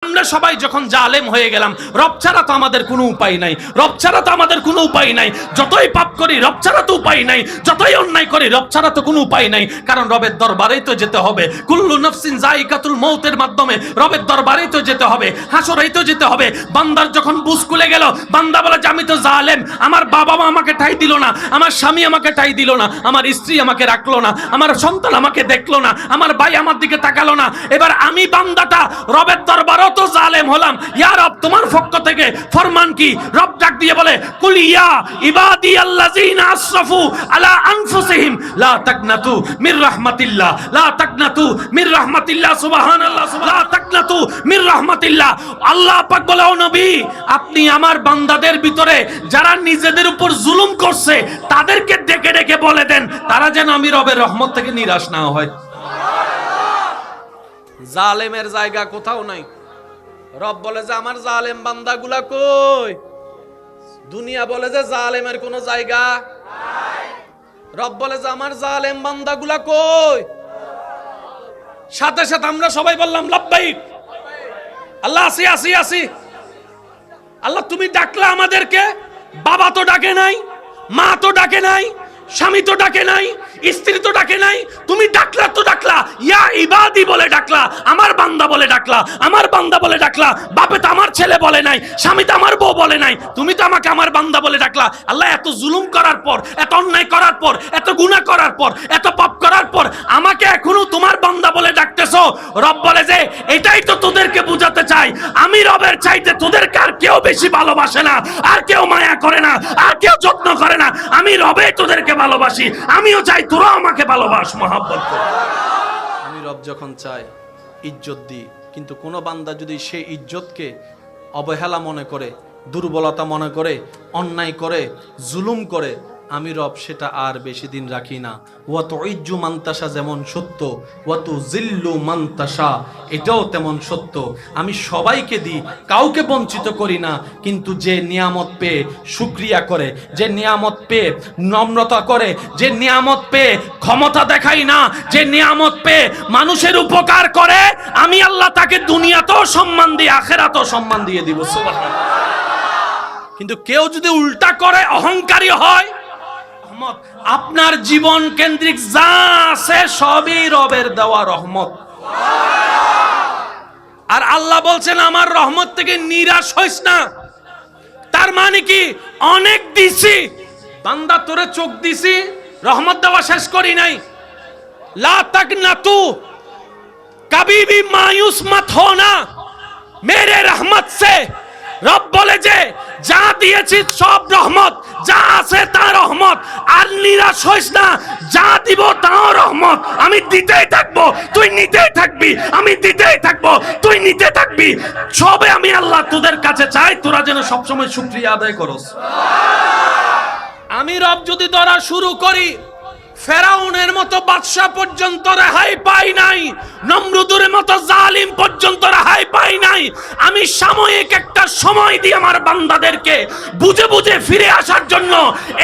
আমরা সবাই যখন জালেম হয়ে গেলাম, রব ছাড়া তো আমাদের কোনো উপায় নাই, রব ছাড়া তো আমাদের কোনো উপায় নাই। যতই পাপ করি রব ছাড়া তো উপায় নাই, যতই অন্যায় করি রব ছাড়া তো কোনো উপায় নাই। কারণ রবের দরবারেই তো যেতে হবে। কুল্লু নাফসিন যায়িকাতুল মউতের মাধ্যমে রবের দরবারেই তো যেতে হবে, হাসরেই তো যেতে হবে। বান্দার যখন বুঝ খুলে গেল, বান্দা বলে যে আমি তো জালেম, আমার বাবা মা আমাকে ঠাঁই দিল না, আমার স্বামী আমাকে ঠাঁই দিল না, আমার স্ত্রী আমাকে রাখলো না, আমার সন্তান আমাকে দেখলো না, আমার ভাই আমার দিকে তাকালো না। এবার আমি বান্দাটা রবের দরবারও তো জালেম হলাম। ইয়া রব, তোমার পক্ষ থেকে ফরমান কি? রব ডাক দিয়ে বলে, কুল ইয়া ইবাদি আল্লাযিনা আসরাফু আলা আনফুসিহিম লা তাকনাতু মির রাহমাতিল্লাহ, লা তাকনাতু মির রাহমাতিল্লাহ। সুবহানাল্লাহ, লা তাকনাতু মির রাহমাতিল্লাহ। আল্লাহ পাক বলে, ও নবী, আপনি আমার বান্দাদের ভিতরে যারা নিজেদের উপর জুলুম করছে তাদেরকে ডেকে ডেকে বলে দেন, তারা যেন আমি রবের রহমত থেকে নিরাশ না হয়। জালেমের জায়গা কোথাও নাই। রব বলে যে আমার জালেম বান্দাগুলা কই? দুনিয়া বলে যে জালেমের কোনো জায়গা নাই। রব বলে যে আমার জালেম বান্দাগুলা কই? সাথে সাথে আমরা সবাই বললাম লাব্বাইক, আল্লাহ আসি আসি আসি। আল্লাহ তুমি ডাকলা আমাদেরকে, বাবা তো ডাকে নাই, মা তো ডাকে নাই, স্বামী তো ডাকে নাই, স্ত্রী তো ডাকে নাই, তুমি ডাকলা তো ডাকলা, ইয়া ইবাদি বলে ডাকলা, আমার বান্দা বলে ডাকলা, আমার বান্দা বলে ডাকলা। বাপে তো আমার ছেলে বলে নাই, স্বামী তো আমার বউ বলে নাই, তুমি তো আমাকে আমার বান্দা বলে ডাকলা। আল্লাহ এত জুলুম করার পর, এত অন্যায় করার পর, এত গুনাহ করার পর, এত পাপ করার পর আমাকে এখনো তোমার বান্দা বলে ডাকতেছো। রব বলে যে এটাই তো তোদেরকে বুঝাতে চাই, আমি রবের চাইতে তোদেরকে আর কেউ বেশি ভালোবাসে না, আর কেউ মায়া করে না, আর কেউ যত্ন করে না। আমি রবে তোদেরকে ভালোবাসি, আমিও চাই তোরা আমাকে ভালোবাস, মহব্বত কর। আমি রব যখন চাই ইজ্জত দিই, কিন্তু কোন বান্দা যদি সেই ইজ্জতকে অবহেলা মনে করে, দুর্বলতা মনে করে, অন্যায় করে, জুলুম করে, আমি রব সেটা আর বেশি দিন রাখি না। ওয়াতু ইজ্জু মান্তাসা যেমন সত্য, ওয়াতু জিল্লু মান্তাসা এটাও তেমন সত্য। আমি সবাইকে দিই, কাউকে বঞ্চিত করি না। কিন্তু যে নিয়ামত পেয়ে শুকরিয়া করে, যে নিয়ামত পেয়ে নম্রতা করে, যে নিয়ামত পেয়ে ক্ষমতা দেখাই না, যে নিয়ামত পেয়ে মানুষের উপকার করে, আমি আল্লাহ তাকে দুনিয়াতেও সম্মান দিই, আখিরাতেও সম্মান দিয়ে দিব। সুবহানাল্লাহ। কিন্তু কেউ যদি উল্টা করে, অহংকারী হয়, আপনার জীবন কেন্দ্রিক যা আছে সবই রবের দেওয়া রহমত। আর আল্লাহ বলছেন আমার রহমত থেকে নিরাশ হইস না। তার মানে কি? অনেক দিছি বান্দা, তোরে চোখ দিছি, রহমত দেওয়া শেষ করি নাই। লা তাকনাতু, কবি ভি মায়ুস মত হোনা মেরে রহমত সে। রব বলে যে যা দিয়েছি সব রহমত, যা আছে তা রহমত, আর নিরাশ হইস না। যা দিব তাও রহমত, আমি দিতেই থাকবো, তুই নিতেই থাকবি, আমি দিতেই থাকবো, তুই নিতে থাকবি। সবে আমি আল্লাহ তোদের কাছে চাই তোরা যেন সবসময় শুকরিয়া আদায় করস। আমি রব যদি ধরা শুরু করি, ফেরাউনের মতো বাদশা পর্যন্ত রেহাই পাই নাই, নমরুদের মতো জালিম পর্যন্ত রেহাই পাই নাই। আমি সাময়িক একটা সময় দিই আমার বান্দাদেরকে বুঝে বুঝে ফিরে আসার জন্য।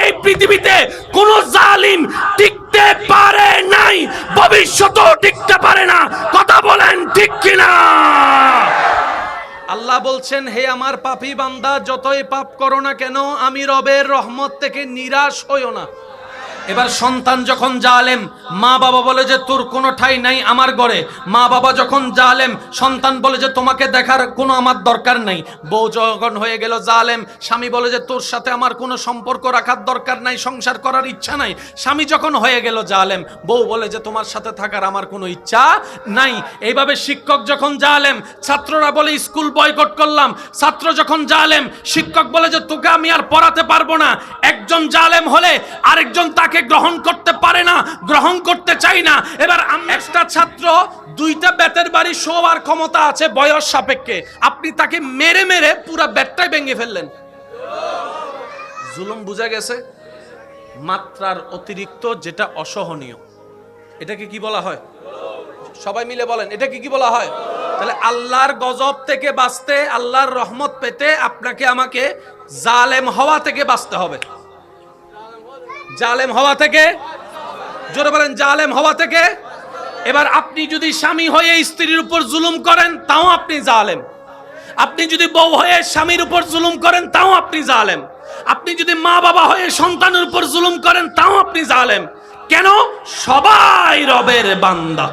এই পৃথিবীতে কোন জালিম টিকতে পারে নাই, ভবিষ্যতেও টিকতে পারে না। কথা বলেন ঠিক কিনা? আল্লাহ বলছেন, হে আমার পাপী বান্দা, যতই পাপ করো না কেন আমি রবের রহমত থেকে নিরাশ হইও না। এবার সন্তান যখন জালেম, মা বাবা বলে যে তোর কোনো ঠাঁই নাই আমার ঘরে। মা বাবা যখন জালেম, সন্তান বলে যে তোমাকে দেখার কোনো আমার দরকার নাই। বউ যখন হয়ে গেল জালেম, স্বামী বলে যে তোর সাথে আমার কোনো সম্পর্ক রাখার দরকার নাই, সংসার করার ইচ্ছা নাই। স্বামী যখন হয়ে গেল জালেম, বউ বলে যে তোমার সাথে থাকার আমার কোনো ইচ্ছা নাই। এইভাবে শিক্ষক যখন জালেম, ছাত্ররা বলে স্কুল বয়কট করলাম। ছাত্র যখন জালেম, শিক্ষক বলে যে তোকে আমি আর পড়াতে পারবো না। একজন জালেম হলে আরেকজন তাকে গ্রহণ করতে পারে না, গ্রহণ করতে চাই না। এবার একটা ছাত্র দুইটা বেতের বাড়ি শোয়ার ক্ষমতা আছে বয়স সাপেক্ষে, আপনি তাকে মেরে মেরে পুরো বেতটাই ভেঙে ফেললেন। জুলুম বুঝা গেছে? মাত্রার অতিরিক্ত যেটা অসহনীয়, এটাকে কি বলা হয়? সবাই মিলে বলেন, এটাকে কি বলা হয়? তাহলে আল্লাহর গজব থেকে বাঁচতে, আল্লাহর রহমত পেতে আপনাকে আমাকে জালেম হওয়া থেকে বাঁচতে হবে। জালেম হওয়া থেকে, জোরে বলেন, জালেম হওয়া থেকে। এবার আপনি যদি স্বামী হয়ে স্ত্রীর উপর জুলুম করেন তাও আপনি জালেম। আপনি যদি বউ হয়ে স্বামীর উপর জুলুম করেন তাও আপনি জালেম। আপনি যদি মা বাবা হয়ে সন্তানের উপর জুলুম করেন তাও আপনি জালেম। কেন? সবাই রবের বান্দা,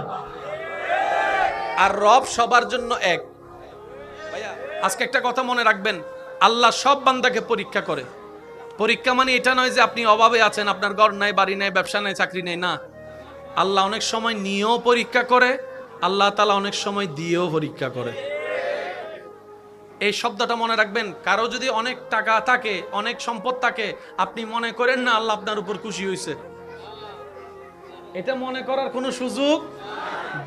আর রব সবার জন্য এক। আজকে একটা কথা মনে রাখবেন, আল্লাহ সব বান্দাকে পরীক্ষা করে। পরীক্ষা মানে এটা নয় যে আপনি অভাবে আছেন, আপনার ঘর নাই, বাড়ি নাই, ব্যবসা নাই, চাকরি নেই, না। আল্লাহ অনেক সময় নিয়েও পরীক্ষা করে, আল্লাহ তাআলা অনেক সময় দিয়েও পরীক্ষা করে। এই শব্দটা মনে রাখবেন। কারো যদি অনেক টাকা থাকে, অনেক সম্পদ থাকে, আপনি মনে করেন না আল্লাহ আপনার উপর খুশি হয়েছে, এটা মনে করার কোনো সুযোগ।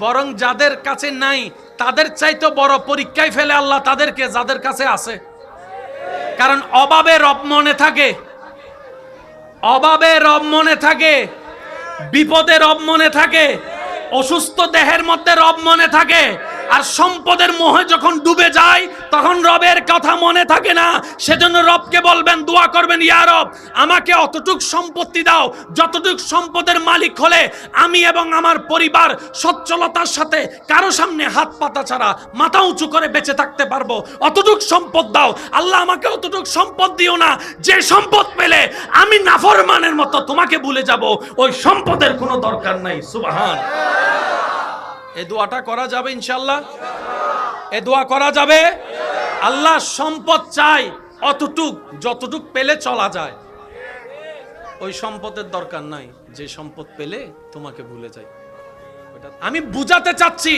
বরং যাদের কাছে নাই তাদের চাইতে বড় পরীক্ষায় ফেলে আল্লাহ তাদেরকে, যাদের কাছে আছে। কারণ অভাবে রব মনে থাকে, অভাবে রব মনে থাকে, বিপদে রব মনে থাকে, অসুস্থ দেহের মধ্যে রব মনে থাকে। আর সম্পদের মোহে যখন ডুবে যায় তখন রবের কথা মনে থাকে না। সেজন্য রবকে বলবেন, দোয়া করবেন, ইয়া রব আমাকে অতটুক সম্পত্তি দাও যতটুক সম্পদের মালিক হলে আমি এবং আমার পরিবার সচ্ছলতার সাথে কারো সামনে হাত পাতা ছাড়া মাথা উঁচু করে বেঁচে থাকতে পারবো, অতটুক সম্পদ দাও। আল্লাহ আমাকে অতটুক সম্পদ দিও না যে সম্পদ পেলে আমি নাফরমানের মতো তোমাকে ভুলে যাব, ওই সম্পদের কোনো দরকার নাই। সুবহান। এই দোয়াটা করা যাবে ইনশাআল্লাহ? এই দোয়া করা যাবে? আল্লাহ সম্পদ চাই অতটুক যতটুক পেলে চলা যায়, ওই সম্পদের দরকার নাই যে সম্পদ পেলে তোমাকে ভুলে যায়। আমি বুঝাতে চাচ্ছি,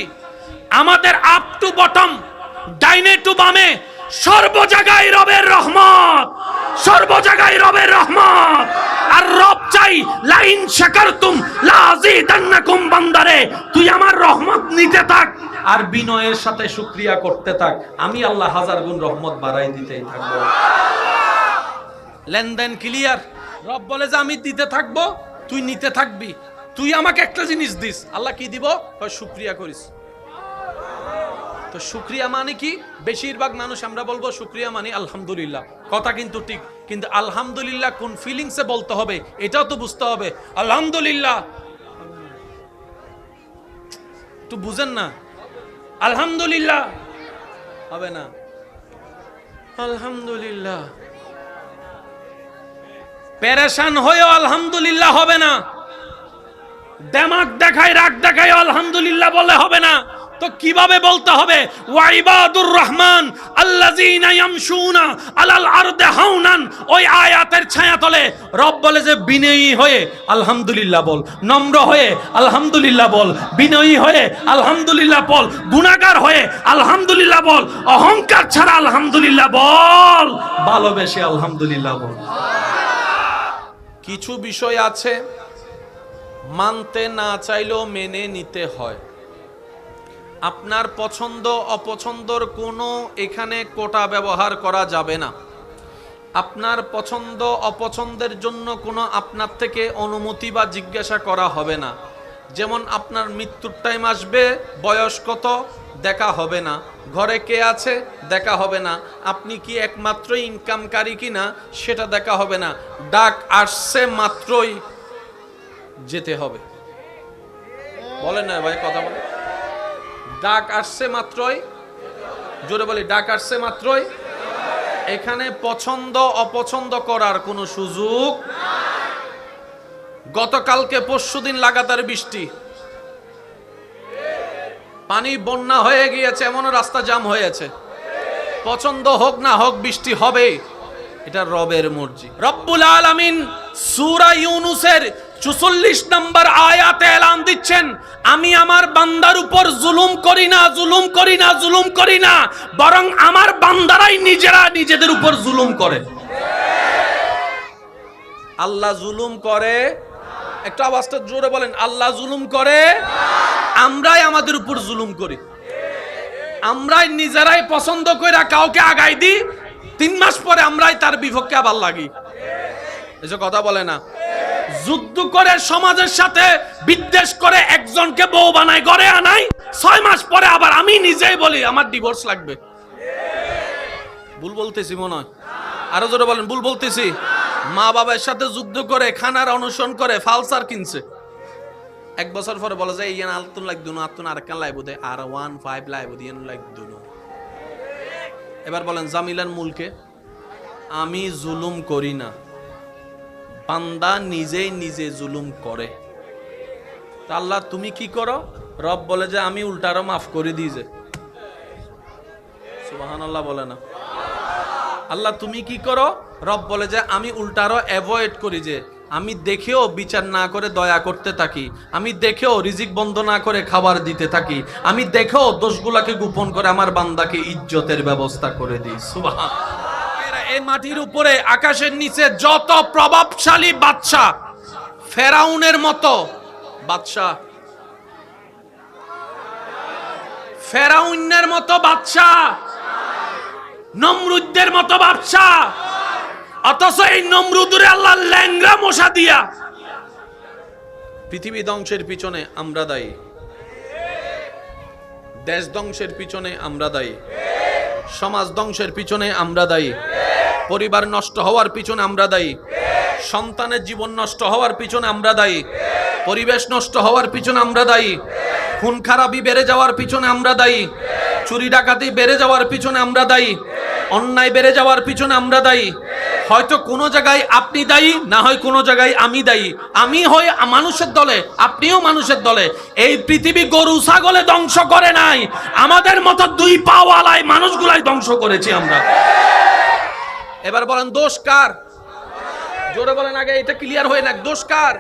আমাদের আপ টু বটম, ডাইনে টু বামে, সর্ব জায়গায় রবের রহমত, সর্ব জায়গায় রবের রহমত। আর রব চাই লাইন শাকারতুম লাযিদান্নাকুম, বান্দারে তুই আমার রহমত নিতে থাক আর বিনয়ের সাথে শুকরিয়া করতে থাক, আমি আল্লাহ হাজার গুণ রহমত বাড়াই দিতেই থাকবো। লেনদেন ক্লিয়ার। রব বলে যে আমি দিতে থাকবো, তুই নিতে থাকবি। তুই আমাকে একটা জিনিস দিস, আল্লাহ কি দিব? শুকরিয়া করিস। তো শুকরিয়া মানে কি? বেশিরভাগ মানুষ আমরা বলবো শুকরিয়া মানে আলহামদুলিল্লাহ, কথা কিন্তু ঠিক, কিন্তু আলহামদুলিল্লাহ কোন ফিলিংসে বলতে হবে এটাও তো বুঝতে হবে। আলহামদুলিল্লাহ একটু বুঝেন না, আলহামদুলিল্লাহ হবে না। আলহামদুলিল্লাহ পেরেশান হয়েও আলহামদুলিল্লাহ হবে না। দেমাগ দেখায়, রাগ দেখায় আলহামদুলিল্লাহ বলে হবে না। তো কিভাবে বলতে হবে? ওয়া ইবাদুর রহমান আল্লাযীনা ইয়ামশুনা আলাল আরদি হাওনান, ওই আয়াতের ছায়াতলে রব বলে যে বিনয়ী হয়ে আলহামদুলিল্লাহ বল, নম্র হয়ে আলহামদুলিল্লাহ বল, বিনয়ী হয়ে আলহামদুলিল্লাহ বল, গুনাহগার হয়ে আলহামদুলিল্লাহ বল, অহংকার ছাড়া আলহামদুলিল্লাহ বল, ভালোবেসে আলহামদুলিল্লাহ বল। কিছু বিষয় আছে মানতে না চাইলেও মেনে নিতে হয়। আপনার পছন্দ অপছন্দর কোনো এখানে কোটা ব্যবহার করা যাবে না। আপনার পছন্দ অপছন্দের জন্য কোনো আপনার থেকে অনুমতি বা জিজ্ঞাসা করা হবে না। যেমন আপনার মৃত্যুর টাইম আসবে, বয়স কত দেখা হবে না, ঘরে কে আছে দেখা হবে না, আপনি কি একমাত্র ইনকামকারী কিনা সেটা দেখা হবে না। ডাক আসছে মাত্রই যেতে হবে। বলেন না ভাই, কথা বলেন। ডাক আসছে মাত্রই, জোরে বলি, ডাক আসছে মাত্রই। এখানে পছন্দ অপছন্দ করার কোনো সুযোগ নাই। গতকালকে পরশুদিন লাগাতার বৃষ্টি, পানি বন্যা হয়ে গিয়েছে, এমনও রাস্তা জাম হয়েছে। পছন্দ হোক না হোক বৃষ্টি হবে, এটা রবের মর্জি। রব্বুল আলামিন সূরা ইউনূসের ৪৪ নম্বর আয়াতে এলান দিচ্ছেন, আমি আমার বান্দার উপর জুলুম করি না, জুলুম করি না, জুলুম করি না, বরং আমার বান্দারাই নিজেরা নিজেদের উপর জুলুম করে। আল্লাহ জুলুম করে? একটু আওয়াজটা জোরে বলেন, আল্লাহ জুলুম করে? আমরাই আমাদের উপর জুলুম করি। আমরাই নিজেরাই পছন্দ করে কাউকে আগাই দিই, ৩ মাস পরে আমরাই তার বিপক্ষে আবার লাগি। এসব কথা বলে না। যুদ্ধ করে সমাজের সাথে বিদ্বেষ করে একজনকে বউ বানায় ঘরে আনাই, ৬ মাস পরে আবার আমি নিজেই বলি আমার ডিভোর্স লাগবে। ভুল বলতেছি মনে হয়? আরো জোরে বলেন, ভুল বলতেছি? মা বাবার সাথে যুদ্ধ করে খানার অনুসরণ করে ফালসার কিনছে, 1 বছর পরে বলে যে ইয়ান আলতুন লাগ দুনো আতুন আরেকখান লাইব দে আর 15 লাইব দিয়েন লাগ দুনো। এবার বলেন জামিলার মূলকে আমি জুলুম করি না, বান্দা নিজেই নিজে জুলুম করে। তা আল্লাহ তুমি কি করো? রব বলে যে আমি উল্টারও মাফ করে দিই। যে সুবহানাল্লাহ বলে না? আল্লাহ তুমি কি করো? রব বলে যে আমি উল্টারও অ্যাভয়েড করি। যে আমি দেখেও বিচার না করে দয়া করতে থাকি, আমি দেখেও রিজিক বন্ধ না করে খাবার দিতে থাকি, আমি দেখেও দোষগুলাকে গোপন করে আমার বান্দাকে ইজ্জতের ব্যবস্থা করে দিই। সুবহানাল্লাহ। এই মাটির উপরে আকাশের নিচে যত প্রভাবশালী বাদশা, ফেরাউনের মতো বাদশা, ফেরাউনের মতো বাদশা, নমরুদের মতো বাদশা, অথচ এই নমরুদরে আল্লাহ ল্যাংড়া মশা দিয়া পৃথিবী ধ্বংসের পিছনে আমরা দায়ী, দেশ ধ্বংসের পিছনে আমরা দায়ী, সমাজ ধ্বংসের পিছনে আমরা দায়ী, পরিবার নষ্ট হওয়ার পিছনে আমরা দায়ী, সন্তানের জীবন নষ্ট হওয়ার পিছনে আমরা দায়ী, পরিবেশ নষ্ট হওয়ার পিছনে আমরা দায়ী, খুন খারাপি বেড়ে যাওয়ার পিছনে আমরা দায়ী, চুরি ডাকাতি বেড়ে যাওয়ার পিছনে আমরা দায়ী, অন্যায় বেড়ে যাওয়ার পিছনে আমরা দায়ী। হয়তো কোনো জায়গায় আপনি দায়ী, না হয় কোনো জায়গায় আমি দায়ী। আমি হই মানুষের দলে, আপনিও মানুষের দলে। এই পৃথিবী গরু ছাগলে ধ্বংস করে নাই, আমাদের মতো দুই পাওয়ালায় মানুষগুলাই ধ্বংস করেছি আমরা। এবার বলেন দোষ কার? জোরে বলেন, আগে এটা ক্লিয়ার হয়ে না। দোষ কার?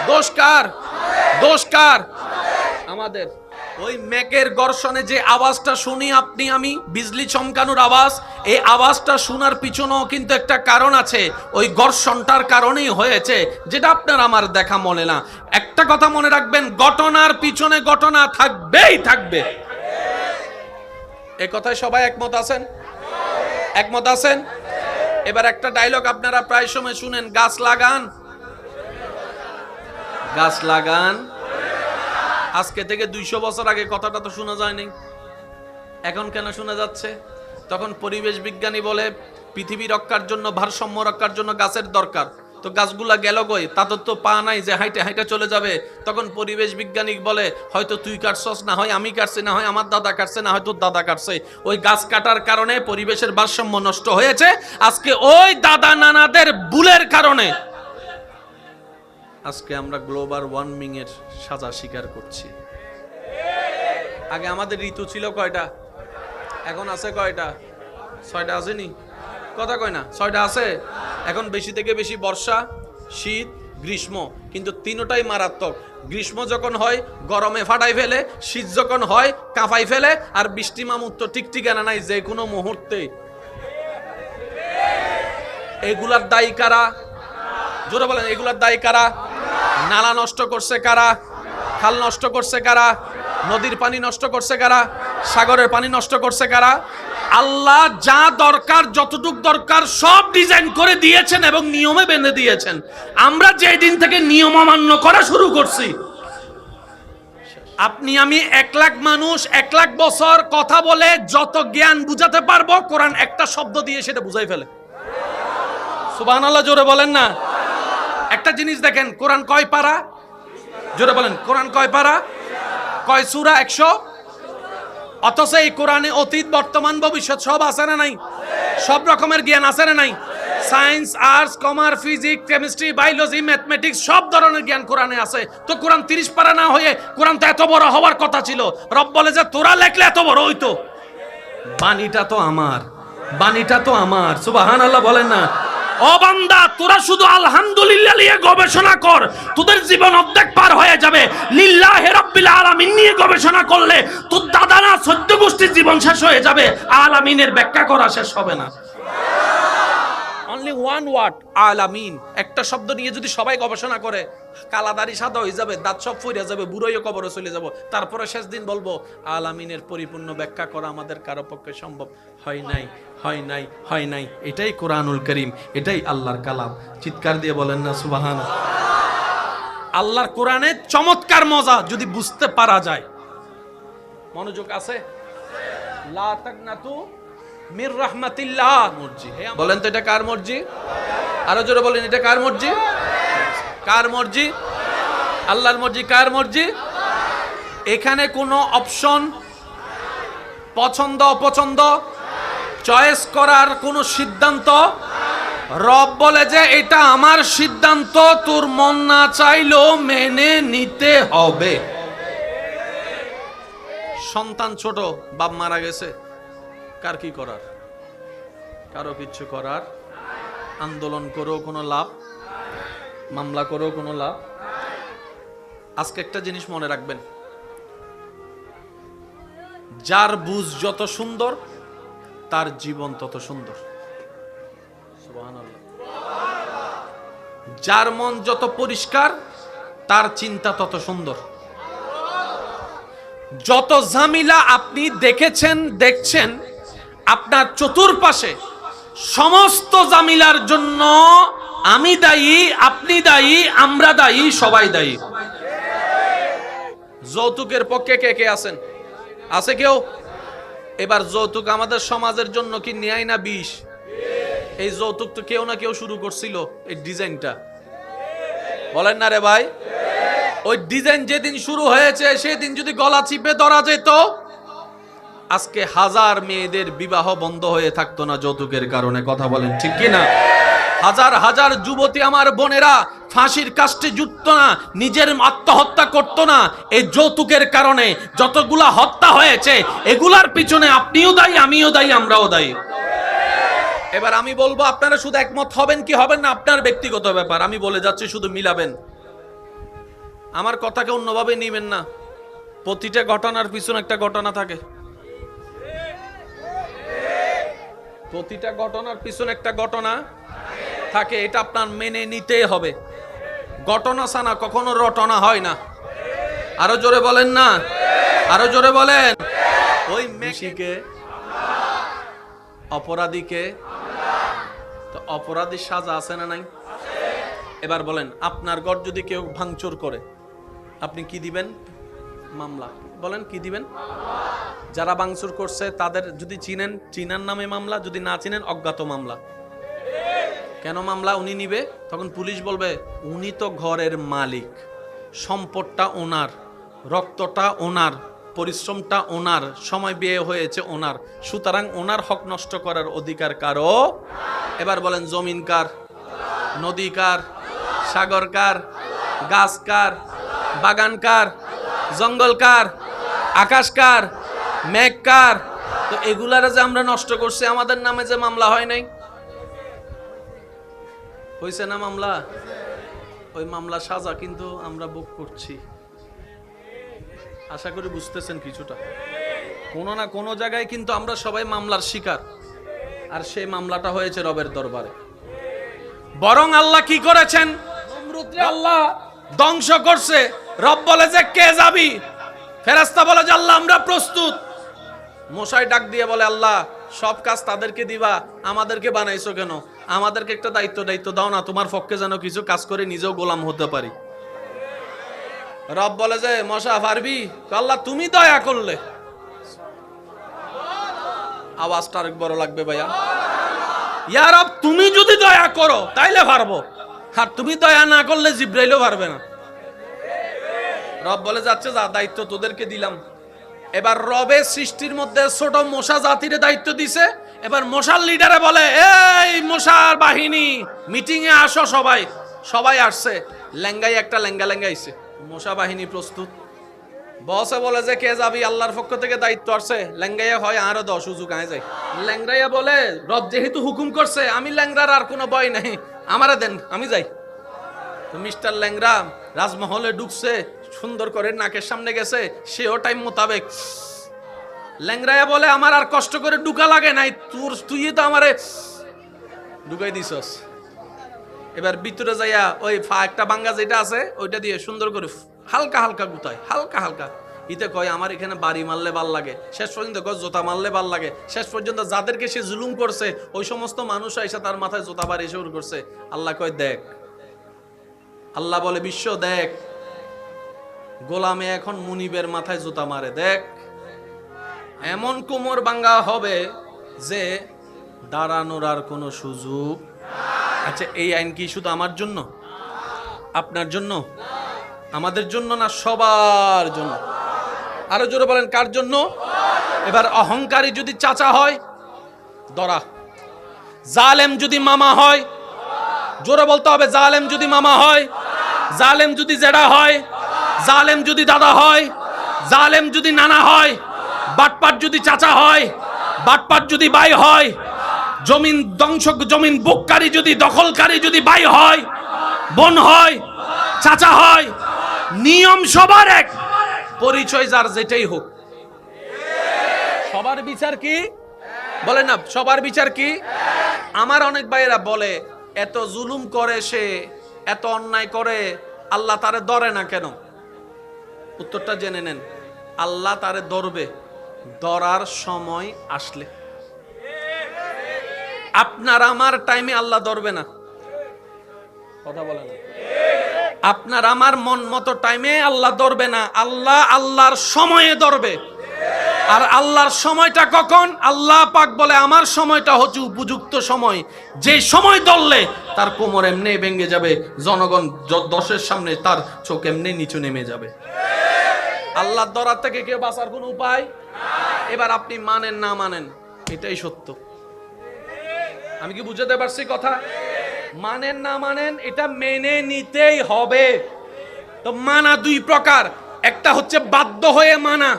দোষ কার? দোষ কার? আমাদের। ওই মেঘের গর্ষণে যে আওয়াজটা শুনি আপনি আমি, বিজলি চমকানোর আওয়াজ, এই আওয়াজটা শোনার পিছনেও কিন্তু একটা কারণ আছে। ওই গর্ষণটার কারণেই হয়েছে, যেটা আপনার আমার দেখা মনে না। একটা কথা মনে রাখবেন, ঘটনার পিছনে ঘটনা থাকবেই থাকবে। এ কথায় সবাই একমত আছেন? একমত আছেন? এবার একটা ডায়লগ আপনারা প্রায় সময় শুনেন, গাছ লাগান, গাছ লাগান। আজকে থেকে 200 বছর আগে কথাটা তো শোনা যায়নি, এখন কেন শোনা যাচ্ছে? তখন পরিবেশ বিজ্ঞানী বলে পৃথিবী রক্ষার জন্য, ভারসাম্য রক্ষার জন্য গাছের দরকার। তো গাছগুলা গেল কই? তাদের তো পা নাই যে হাইটে হাইটে চলে যাবে। তখন পরিবেশ বিজ্ঞানী বলে হয়তো তুই কাটছস, না হয় আমি কাটছি, না হয় আমার দাদা কাটছে, না হয় তোর দাদা কাটছে। ওই গাছ কাটার কারণে পরিবেশের ভারসাম্য নষ্ট হয়েছে। আজকে ওই দাদা নানাদের ভুলের কারণে আজকে আমরা গ্লোবাল ওয়ার্মিং এর সাজা স্বীকার করছি। আগে আমাদের ঋতু ছিল কয়টা? এখন আছে কয়টা? 6টা আসেনি? কথা কয় না? 6টা আছে। এখন বেশি থেকে বেশি বর্ষা, শীত, গ্রীষ্ম, কিন্তু তিনটাই মারাত্মক। গ্রীষ্ম যখন হয় গরমে ফাটাই ফেলে, শীত যখন হয় কাঁপাই ফেলে, আর বৃষ্টি মামুত্ব টিকটিকানা নাই যে কোনো মুহূর্তে। এগুলার দায়ী কারা? জোরে বলেন, এগুলার দায়ী কারা? নালা নষ্ট করছে কারা? খাল নষ্ট করছে কারা? নদীর পানি নষ্ট করছে কারা? সাগরের পানি নষ্ট করছে কারা? আল্লাহ যা দরকার, যতটুক দরকার সব ডিজাইন করে দিয়েছেন এবং নিয়মে বেঁধে দিয়েছেন। আমরা যেই দিন থেকে নিয়ম অমান্য করা শুরু করছি, আপনি আমি 1 লাখ মানুষ 1 লাখ বছর কথা বলে যত জ্ঞান বুঝাতে পারবো, কোরআন একটা শব্দ দিয়ে সেটা বুঝাই ফেলে। সুবহানাল্লাহ জোরে বলেন না? একটা জিনিস দেখেন, কোরআন কয় পারা? জোরে বলেন, কোরআন কয় পারা? কয় সূরা? 100। অথচ এই কোরআনে অতীত, বর্তমান, ভবিষ্যৎ সব আছে না নাই? সব রকমের জ্ঞান আছে না নাই? Science, arts, commerce, physics, chemistry, biology, mathematics সব ধরনের জ্ঞান কোরআনে আছে। তো কোরআন 30 পারা না হয়ে কোরআন তো এত বড় হওয়ার কথা ছিল। রব বলে যে তোরা লেখলে এত বড় হইতো। বাণীটা তো আমার, বাণীটা তো আমার। সুবহানাল্লাহ বলেন না? ও বান্দা, তোরা শুধু আলহামদুলিল্লাহ নিয়ে গবেষণা কর, তোদের জীবন অর্ধেক পার হয়ে যাবে। লিল্লাহি রাব্বিল আলামিন নিয়ে গবেষণা করলে তোর দাদা না 14 গোষ্ঠীর জীবন শেষ হয়ে যাবে, আলামিনের ব্যাখ্যা করা শেষ হবে না। অনলি ওয়ান ওয়ার্ড, আলামিন। একটা শব্দ নিয়ে যদি সবাই গবেষণা করে, কালাদারি সাদা হয়ে যাবে, দাঁত সব ফুইরা যাবে, বুড়োই কবরে চলে যাব। তারপরে শেষ দিন বলবো আলামিনের পরিপূর্ণ ব্যাখ্যা করা আমাদের কারো পক্ষে সম্ভব হয় নাই, হয় নাই, হয় নাই। এটাই কোরআনুল করিম, এটাই আল্লাহর কালাম। চিৎকার দিয়ে বলেন না সুবহানাল্লাহ। আল্লাহর কোরআনের চমৎকার মজা যদি বুঝতে পারা যায়। মনোযোগ আছে? লা তাকনাতু মির রাহমাতিল্লাহ। মর্জি, বলেন তো এটা কার মর্জি? আরো জোরে বলেন, এটা কার মর্জি? কার মর্জি? আল্লাহর মর্জি। কার মর্জি? এখানে কোনো অপশন, পছন্দ অপছন্দ, চয়েস করার কোনো সিদ্ধান্ত। রব বলে যে এটা আমার সিদ্ধান্ত, তোর মন না চাইলেও মেনে নিতে হবে। সন্তান ছোট, বাপ মারা গেছে, কার কি করার? কারো কিচ্ছু করার। আন্দোলন করেও কোনো লাভ, মামলা করেও কোনো লাভ। আজকে একটা জিনিস মনে রাখবেন, যার বুঝ যত সুন্দর তার জীবন তত সুন্দর। সুবহানাল্লাহ। যার মন যত পরিষ্কার তার চিন্তা তত সুন্দর। যত ঝামেলা আপনি দেখেছেন, দেখছেন আপনার চতুর্পাশে, সমস্ত ঝামেলার জন্য আমি দায়ী, আপনি দায়ী, আমরা দায়ী, সবাই দায়ী। যৌতুকের পক্ষে কে কে আছেন? আছে কেউ? এবার যৌতুক আমাদের সমাজের জন্য কি ন্যায় না বিষ? এই যৌতুক তো কেউ না কেউ শুরু করছিল, এই ডিজাইনটা, বলেন না রে ভাই? ওই ডিজাইন যেদিন শুরু হয়েছে সেদিন যদি গলা চিপে ধরা যেত, আজকে হাজার মেয়েদের বিবাহ বন্ধ হয়ে থাকতো না যৌতুকের কারণে। কথা বলেন ঠিক কি না? হাজার হাজার যুবতী আমার বোনেরা ফাঁসির কাস্টে জুটতো না, নিজের আত্মহত্যা করতো না এই যৌতুকের কারণে। যতগুলা হত্যা হয়েছে এগুলার পিছনে আপনিও দায়ী, আমিও দায়ী, আমরাও দায়ী। এবার আমি বলবো, আপনারা শুধু একমত হবেন কি হবেন না আপনার ব্যক্তিগত ব্যাপার। আমি বলে যাচ্ছি, শুধু মিলাবেন, আমার কথাকে অন্যভাবে নিবেন না। প্রতিটা ঘটনার পিছনে একটা ঘটনা থাকে, প্রতিটা ঘটনার পিছনে একটা ঘটনা থাকে, এটা আপনার মেনে নিতেই হবে। ঘটনা ছাড়া কখনো রটনা হয় না। আরো জোরে বলেন না, আরো জোরে বলেন। ওই মেশিকে, অপরাধীকে, তো অপরাধীর সাজা আছে না নাই? এবার বলেন, আপনার ঘর যদি কেউ ভাঙচুর করে আপনি কি দিবেন? মামলা। বলেন কি দিবেন? যারা ভাঙচুর করছে তাদের যদি চিনেন, চিনার নামে মামলা, যদি না চিনেন অজ্ঞাত মামলা। কেন মামলা? উনি নিবে, তখন পুলিশ বলবে উনি তো ঘরের মালিক, সম্পদটা ওনার, রক্তটা ওনার, পরিশ্রমটা ওনার, সময় ব্যয় হয়েছে ওনার, সুতরাং ওনার হক নষ্ট করার অধিকার কারো। এবার বলেন, জমিন কার? নদী কার? সাগর কার? গাছ কার? বাগান কার? জঙ্গল কার? আকাশ কার? মেঘ কার? তো এগুলার যে আমরা নষ্ট করছি, আমাদের নামে যে মামলা হয় নাই, হয়েছে না মামলা? ওই মামলা সাজা কিন্তু আমরা ভোগ করছি। আশা করি বুঝতেছেন কিছুটা। কোনো না কোনো জায়গায় কিন্তু আমরা সবাই মামলার শিকার, আর সেই মামলাটা হয়েছে রবের দরবারে। বরং আল্লাহ কি করেছেন? আল্লাহ ধ্বংস করছে। রব বলে যে কে যাবি? ফেরেশতা বলে যে আল্লাহ আমরা প্রস্তুত। মশাই ডাক দিয়ে বলে, আল্লাহ সব কাজ তাদেরকে দিবা, আমাদেরকে বানাইছো কেন? আমাদেরকে একটা দায়িত্ব দাও না, তোমার পক্ষে যেন কিছু কাজ করে নিজেও গোলাম হতে পারি। রব বলে যে মশা পারবি? আল্লাহ তুমি দয়া করলে। আওয়াজটা আরেক বড় লাগবে ভাইয়া। ইয়া রব তুমি যদি দয়া করো তাইলে পারবো, আর তুমি দয়া না করলে জিব্রাইলও পারবে না। রব বলে যাচ্ছে যা, দায়িত্ব তোদেরকে দিলাম। এবার রবের সৃষ্টির মধ্যে ছোট মশা জাতির দায়িত্ব দিছে। এবার মশার লিডারে বলে, এই মশার বাহিনী মিটিং এ আসো। সবাই সবাই আসছে, লেঙ্গাই একটা লেঙ্গা আইছে। মশা বাহিনী প্রস্তুত। বসে বলে যে কে যাবি? আল্লাহর পক্ষ থেকে দায়িত্ব আসছে। ল্যাংরাইয়া হয় আরো 10 সুযোগ আয় যায়। ল্যাংরাইয়া বলে রব যেহেতু হুকুম করছে, আমি ল্যাংরার আর কোনো ভয় নাই, আমারে দেন, আমি যাই। তো মিস্টার ল্যাংরা রাজমহলে ঢুকছে, সুন্দর করে নাকের সামনে গেছে, সেও টাইম মোতাবেক। ল্যাংরাইয়া বলে আমার আর কষ্ট করে ঢুকা লাগে নাই, তুই তো আমারে ঢুকাই দিছস। এবার ভিতরে যাইয়া ওই একটা বাঙ্গা যেটা আছে ওইটা দিয়ে সুন্দর করে হালকা হালকা গুতায়, হালকা হালকা। ইতে কয় আমার এখানে বাড়ি মারলে ভাল লাগে, শেষ পর্যন্ত কয় জোতা মারলে ভাল লাগে। শেষ পর্যন্ত যাদেরকে সে জুলুম করছে ওই সমস্ত মানুষ এসে তার মাথায় জোতা বাড়ি শুরু করছে। আল্লাহ কয় দেখ, আল্লাহ বলে বিশ্ব দেখ, গোলামে এখন মুনিবের মাথায় জুতা মারে। দেখ এমন কোমর ভাঙ্গা হবে যে দাঁড়ানোর আর কোনো সুযোগ। আচ্ছা এই আইন কি শুধু আমার জন্য, আপনার জন্য, আমাদের জন্য না? সবার জন্য। আরো জোরে বলেন কার জন্য? এবার অহংকারী যদি চাচা হয়, দরা। জালেম যদি মামা হয়, জোরে বলতে হবে, জালেম যদি মামা হয়, জালেম যদি জেঠা হয়, জালেম যদি দাদা হয়, জালেম যদি নানা হয়, বাটপাট যদি চাচা হয়, বাটপাট যদি ভাই হয়, জমিন ধ্বংস, জমিন বুককারী যদি, দখলকারী যদি ভাই হয়, বোন হয়, চাচা হয়, নিয়ম সবার এক, পরিচয় যার যেটাই হোক, সবার বিচার কি বলে না, সবার বিচার কি? আমার অনেক ভাইয়েরা বলে এত জুলুম করে সে, এত অন্যায় করে, আল্লাহ তারে ধরে না কেন? উত্তরটা জেনে নেন। আল্লাহ তারে ধরবে ধরার সময় আসলে। আপনার আমার টাইমে আল্লাহ ধরবে না, কথা বলে না। আপনার আমার মন মতো টাইমে আল্লাহ ধরবে না, আল্লাহ আল্লাহর সময়ে ধরবে। আর আল্লাহর সময়টা কখন? আল্লাহ পাক বলে আমার সময়টা হচ্ছে উপযুক্ত সময়, যে সময় ধরলে তার কোমর এমনি ভেঙে যাবে, জনগণ দশের সামনে তার চোখ এমনি নিচু নেমে যাবে। আল্লাহর ধরার থেকে কেউ বাঁচার কোনো উপায়? এবার আপনি মানেন না মানেন, এটাই সত্য। আমি কি বুঝাতে পারছি কথা? মানেন না মানেন, এটা মেনে নিতেই হবে। তো মানা দুই প্রকার, একটা হচ্ছে বাধ্য হয়ে মানা।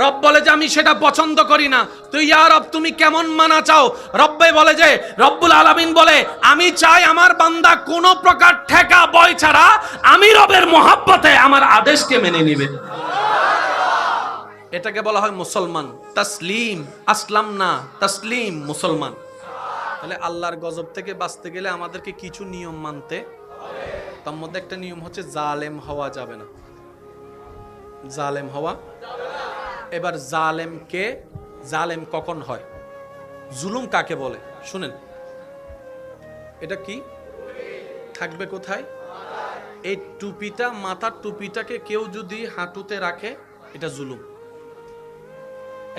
রব বলে যে আমি সেটা পছন্দ করি না, তো ইয়া রব তুমি কেমন মানা চাও? রব্বে বলে যে, রব্বুল আলামিন বলে আমি চাই আমার বান্দা কোনো প্রকার ঠেকা বয় ছাড়া আমি রবের মহব্বতে আমার আদেশকে মেনে নিবে। এটাকে বলা হয় মুসলমান। তাসলিম, আসলাম না, তাসলিম মুসলমান। তাহলে আল্লাহর গজব থেকে বাঁচতে গেলে আমাদেরকে কিছু নিয়ম মানতে, তার মধ্যে একটা নিয়ম হচ্ছে জালেম হওয়া যাবে না। জালেম হওয়া। এবার জালেমকে, জালেম কখন হয়, জুলুম কাকে বলে শুনেন। এটা কি থাকবে কোথায়? এই টুপিটা, মাথার টুপিটাকে কেউ যদি হাঁটুতে রাখে, এটা জুলুম।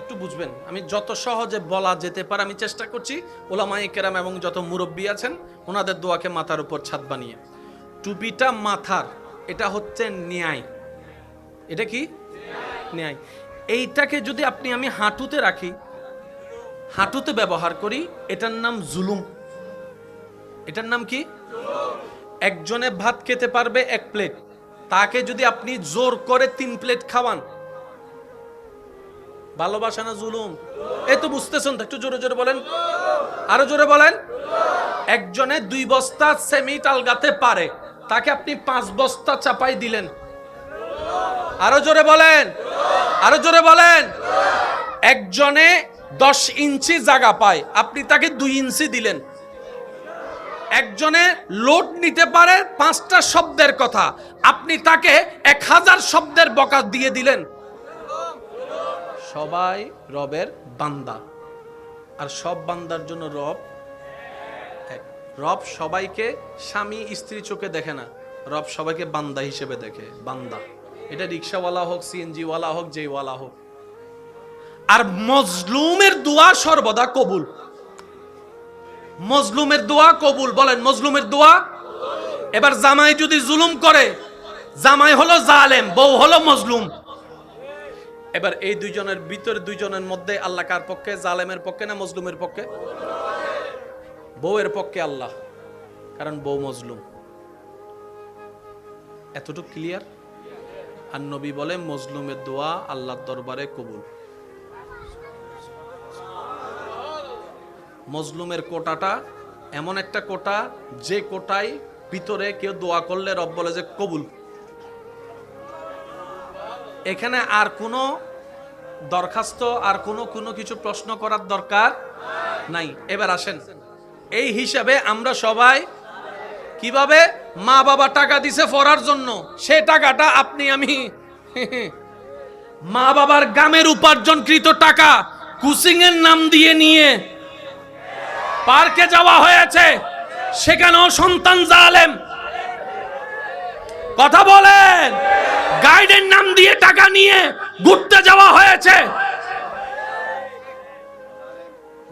একটু বুঝবেন, আমি যত সহজে বলা যেতে পারে আমি চেষ্টা করছি। ওলামায়ে কেরাম এবং যত মুরব্বী আছেন ওনাদের দোয়াকে মাথার উপর ছাদ বানিয়ে, টুপিটা মাথার, এটা হচ্ছে ন্যায়। এটা কি ন্যায়? এইটাকে যদি আপনি আমি হাঁটুতে রাখি, হাঁটুতে ব্যবহার করি, এটার নাম জুলুম। এটার নাম কি? একজনে ভাত খেতে পারবে 1 প্লেট, তাকে যদি আপনি জোর করে 3 প্লেট খাওয়ান, ভালোবাসা না জুলুম? এই তো বুঝতেছেন তো, একটু জোরে জোরে বলেন, আরো জোরে বলেন। একজনে 2 বস্তা সিমেন্ট আলগাতে পারে, তাকে আপনি 5 বস্তা চাপাই দিলেন, আরো জোরে বলেন, আরো জোরে বলেন। একজনে 10 ইঞ্চি জায়গা পায়, আপনি তাকে 2 ইঞ্চি দিলেন। একজনে লোড নিতে পারে 5টা শব্দের কথা, আপনি তাকে 1000 শব্দের বকা দিয়ে দিলেন। সবাই রবের বান্দা, আর সব বান্দার জন্য রব এক। রব সবাইকে স্বামী স্ত্রী চোখে দেখে না, রব সবাইকে বান্দা হিসেবে দেখে। বান্দা, এটা রিক্সাওয়ালা হোক, সিএনজি ওয়ালা হোক, যেই ওয়ালা হোক। আর মজলুমের দোয়া সর্বদা কবুল। মজলুমের দোয়া কবুল, বলেন মজলুমের দোয়া। এবার জামাই যদি জুলুম করে, জামাই হলো জালেম, বউ হলো মজলুম। এবার এই দুইজনের ভিতরে, দুইজনের মধ্যে আল্লাহ কার পক্ষে? জালেমের পক্ষে না মজলুমের পক্ষে? বউয়ের পক্ষে আল্লাহ, কারণ বউ মজলুম। এতটুকু ক্লিয়ার? আর নবী বলে মজলুমের দোয়া আল্লাহর দরবারে কবুল। মজলুমের কোটাটা এমন একটা কোটা, যে কোটায় ভিতরে কেউ দোয়া করলে রব বলে যে কবুল। এখানে আর কোনো দরখাস্ত, আর কোনো কিছু প্রশ্ন করার দরকার নাই। এবার আসেন, এই হিসাবে আমরা সবাই কিভাবে, মা বাবা টাকা দিছে পড়ার জন্য, সে টাকাটা আপনি আমি মা বাবার গামের উপার্জনকৃত টাকা কোচিং এর নাম দিয়ে নিয়ে পার্কে যাওয়া হয়েছে, সেখানেও সন্তান জালেম। কথা বলেন। গাইডের নাম দিয়ে টাকা নিয়ে ঘুরতে যাওয়া হয়েছে,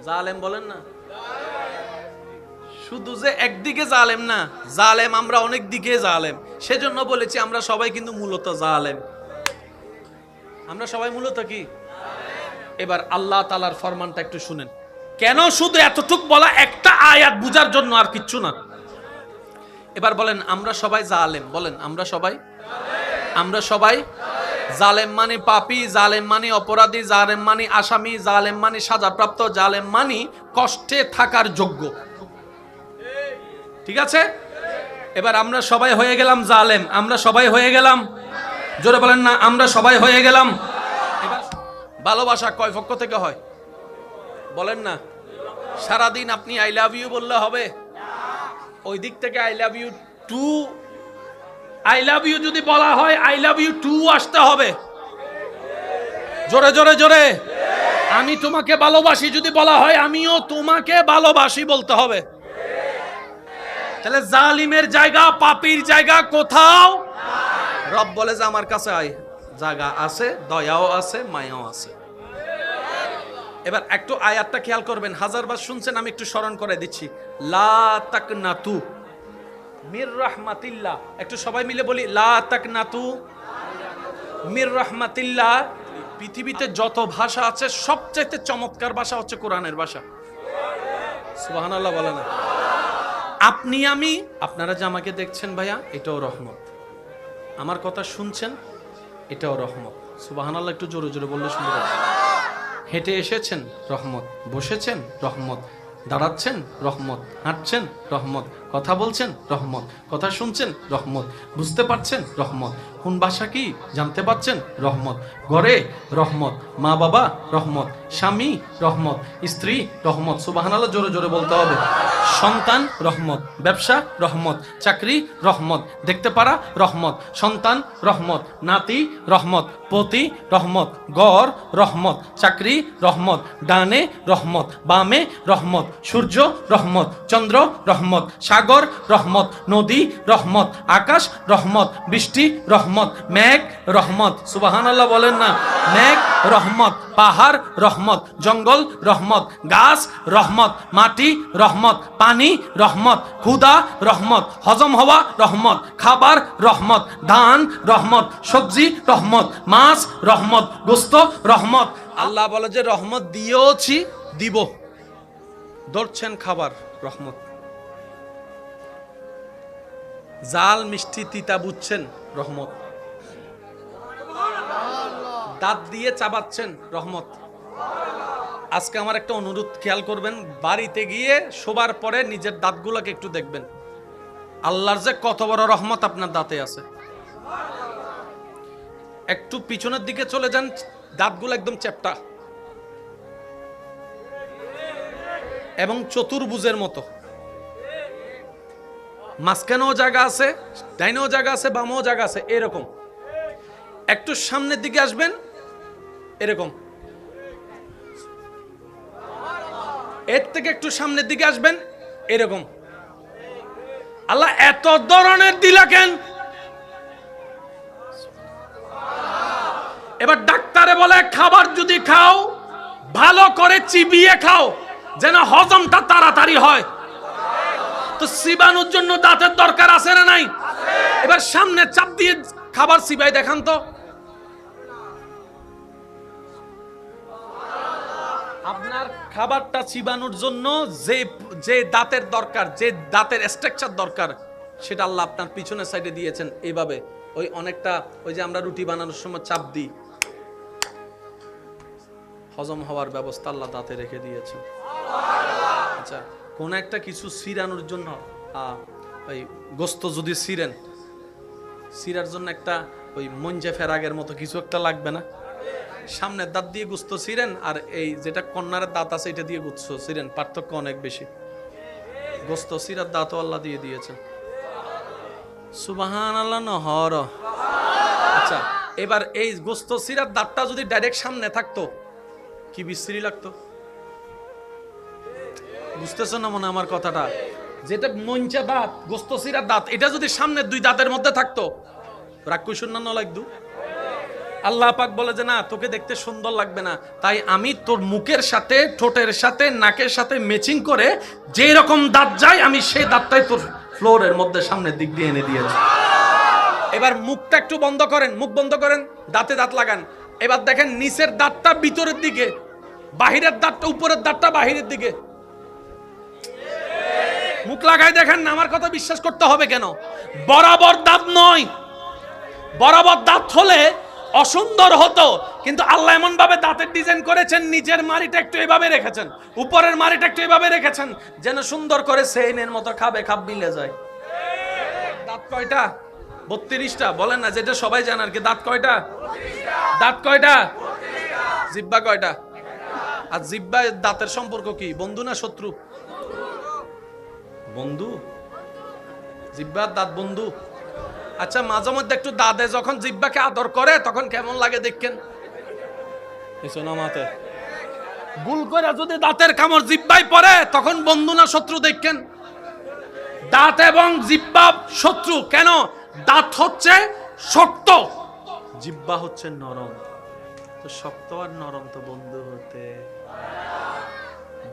জালেম বলেন না? শুধু যে একদিকে জালেম না, জালেম আমরা অনেক দিকে জালেম। সেজন্য বলেছি আমরা সবাই কিন্তু মূলত জালেম। আমরা সবাই মূলত কি? এবার আল্লাহ তাআলার ফরমানটা একটু শুনেন, কেন শুধু এতটুক বলা, একটা আয়াত বুঝার জন্য, আর কিচ্ছু না। এবার বলেন আমরা সবাই জালেম, বলেন আমরা সবাই জালেম মানে পাপী, জালেম মানে অপরাধী, জালেম মানে আসামি, জালেম মানে সাজাপ্রাপ্ত, জালেম মানে কষ্টে থাকার যোগ্য। ঠিক আছে? এবার আমরা সবাই হয়ে গেলাম জালেম, আমরা সবাই হয়ে গেলাম, জোরে বলেন না আমরা সবাই হয়ে গেলাম। এবার ভালোবাসা কয় পক্ষ থেকে হয় বলেন না? সারাদিন আপনি আই লাভ ইউ বললে হবে? ওই দিক থেকে I love you too, I love you যদি বলা হয় আই লাভ ইউ টু আসতে হবে। জোরে জোরে জোরে। আমি তোমাকে ভালোবাসি যদি বলা হয় আমিও তোমাকে ভালোবাসি বলতে হবে। তাহলে জালিমের জায়গা, পাপীর জায়গা কোথাও? রব বলে যে আমার কাছে আয়, জায়গা আছে, দয়াও আছে, মায়াও আছে। এবার একটু আয়াতটা খেয়াল করবেন, হাজারবার শুনছেন, আমি একটু স্মরণ করে দিচ্ছি। লা তাকনাতু মির রাহমাতিল্লাহ, একটু সবাই মিলে বলি লা তাকনাতু মির রাহমাতিল্লাহ। পৃথিবীতে যত ভাষা আছে সবচেয়ে চমৎকার ভাষা হচ্ছে কোরআনের ভাষা। সুবহানাল্লাহ বলে না? আপনি আমি, আপনারা যে আমাকে দেখছেন ভাইয়া, এটাও রহমত। আমার কথা শুনছেন, এটাও রহমত। সুবহানাল্লাহ একটু জোরে জোরে বললে শুনতে পাচ্ছি। হেঁটে এসেছেন রহমত, বসেছেন রহমত, দাঁড়াচ্ছেন রহমত, হাঁটছেন রহমত, কথা বলছেন রহমত, কথা শুনছেন রহমত, বুঝতে পারছেন রহমত, কোন ভাষা কি জানতে পারছেন রহমত, ঘরে রহমত, মা বাবা রহমত, স্বামী রহমত, স্ত্রী রহমত। সুবহানাল্লাহ জোরে জোরে বলতে হবে। সন্তান রহমত, ব্যবসা রহমত, চাকরি রহমত, দেখতে পারা রহমত, সন্তান রহমত, নাতি রহমত, পতি রহমত, গড় রহমত, চাকরি রহমত, ডানে রহমত, বামে রহমত, সূর্য রহমত, চন্দ্র রহমত, সাগর রহমত, নদী রহমত, আকাশ রহমত, বৃষ্টি রহমত, মেঘ রহমত। সুবহানাল্লাহ বলেন না? মেঘ রহমত, পাহাড় রহমত, জঙ্গল রহমত, গাছ রহমত, মাটি রহমত, পানি রহমত, ক্ষুধা রহমত, হজম হওয়া রহমত, খাবার রহমত, ধান রহমত, সবজি রহমত, মাছ রহমত, গোস্ত রহমত। আল্লাহ বলে যে রহমত দিয়েওছি, দিব। ধরছেন খাবার রহমত, জাল মিষ্টি তিতা বুঝছেন রহমত, দাঁত দিয়ে চাবাচ্ছেন রহমত। আজকে আমার একটা অনুরোধ খেয়াল করবেন, বাড়িতে গিয়ে শোবার পরে নিজের দাঁতগুলোকে একটু দেখবেন, আল্লাহর যে কত বড় রহমত আপনার দাঁতে আছে। একটু পিছনের দিকে চলে যান, দাঁতগুলো একদম চ্যাপ্টা এবং চতুর্ভুজের মতো, মাঝখানেও জায়গা আছে, ডাইনেও জায়গা আছে, বামেও জায়গা আছে, এরকম। একটু সামনের দিকে আসবেন, এরকম। এর থেকে একটু সামনের দিকে আসবেন, এরকম। আল্লাহ এত ধরনের দিলা কেন? এবার ডাক্তারে বলে খাবার যদি খাও ভালো করে চিবিয়ে খাও, যেন হজমটা তাড়াতাড়ি হয়। তো চিবানোর জন্য দাঁতের দরকার আছে না নাই? এবার সামনে চাপ দিয়ে খাবার চিবাই দেখান তো। আপনার খাবারটা চিবানোর জন্য যে দাঁতের দরকার, যে দাঁতের স্ট্রাকচার দরকার, সেটা আল্লাহ আপনার পিছনের সাইডে দিয়েছেন এইভাবে। ওই অনেকটা ওই যে আমরা রুটি বানানোর সময় চাপ দিই, হজম হওয়ার ব্যবস্থা আল্লাহ দাঁতে রেখে দিয়েছেন। আচ্ছা, কোন একটা কিছু ছিঁড়ানোর জন্য, ওই গোস্ত যদি ছিঁড়ার জন্য একটা ওই মঞ্জে ফেরাগের মতো কিছু একটা লাগবে না? সামনের দাঁত দিয়ে গোস্ত ছিঁড়েন আর এই যেটা কর্নারের দাঁত আছে এটা দিয়ে গোস্ত ছিঁড়েন, পার্থক্য অনেক বেশি। গোস্ত ছিঁড়ার দাঁতও আল্লাহ দিয়ে দিয়েছেন। সুবহানাল্লাহ নহর। আচ্ছা, এবার এই গোস্ত ছিঁড়ার দাঁতটা যদি ডাইরেক্ট সামনে থাকতো কি বিশ্রী লাগতো? বুঝতেছো না মনে আমার কথাটা? যেটা মঞ্চা দাঁত, গোস্ত ছিঁড়ার দাঁত, এটা যদি সামনের দুই দাঁতের মধ্যে থাকতো রাক্ষস শূন্য লাগতো। আল্লাহ পাক বলে যে না, তোকে দেখতে সুন্দর লাগবে না, তাই আমি তোর মুখের সাথে, ঠোঁটের সাথে, নাকের সাথে ম্যাচিং করে যে রকম দাঁত যায় আমি সেই দাঁতটাই তোর ফ্লোরের মধ্যে সামনের দিক দিয়ে এনে দিয়েছি। এবার মুখটা একটু বন্ধ করেন, মুখ বন্ধ করেন, দাঁতে দাঁত লাগান। এবার দেখেন নিচের দাঁতটা ভিতরের দিকে, বাহিরের দাঁতটা, উপরের দাঁতটা বাহিরের দিকে। মুখ লাগাই দেখেন না, আমার কথা বিশ্বাস করতে হবে কেন? বরাবর দাঁত নয়। বরাবর দাঁত হলে অসুন্দর হতো, কিন্তু আল্লাহ এমন ভাবে দাঁতের ডিজাইন করেছেন, নিচের মাড়িটা একটু এভাবে রেখেছেন, উপরের মাড়িটা একটু এভাবে রেখেছেন, যেন সুন্দর করে সেইনের মতো খাবে খাপ মিলে যায়। দাঁত কয়টা? 32টা। বলেন না, যেটা সবাই জানে আর কি। দাঁত কয়টা? দাঁত কয়টা? জিহ্বা কয়টা? আর জিহ্বা দাঁতের সম্পর্ক কি? বন্ধু না শত্রু? বন্ধু। জিহ্বার দাঁত বন্ধু। আচ্ছা, মাঝে মধ্যে একটু দাঁতে যখন জিহ্বাকে আদর করে তখন কেমন লাগে দেখেন? ভুল করে যদি দাঁতের কামড় জিহ্বায় পড়ে তখন বন্ধু না শত্রু দেখেন? দাঁত এবং জিহ্বা শত্রু কেন? দাঁত হচ্ছে শক্ত, জিহ্বা হচ্ছে নরম। তো শক্ত আর নরম তো বন্ধু হতে,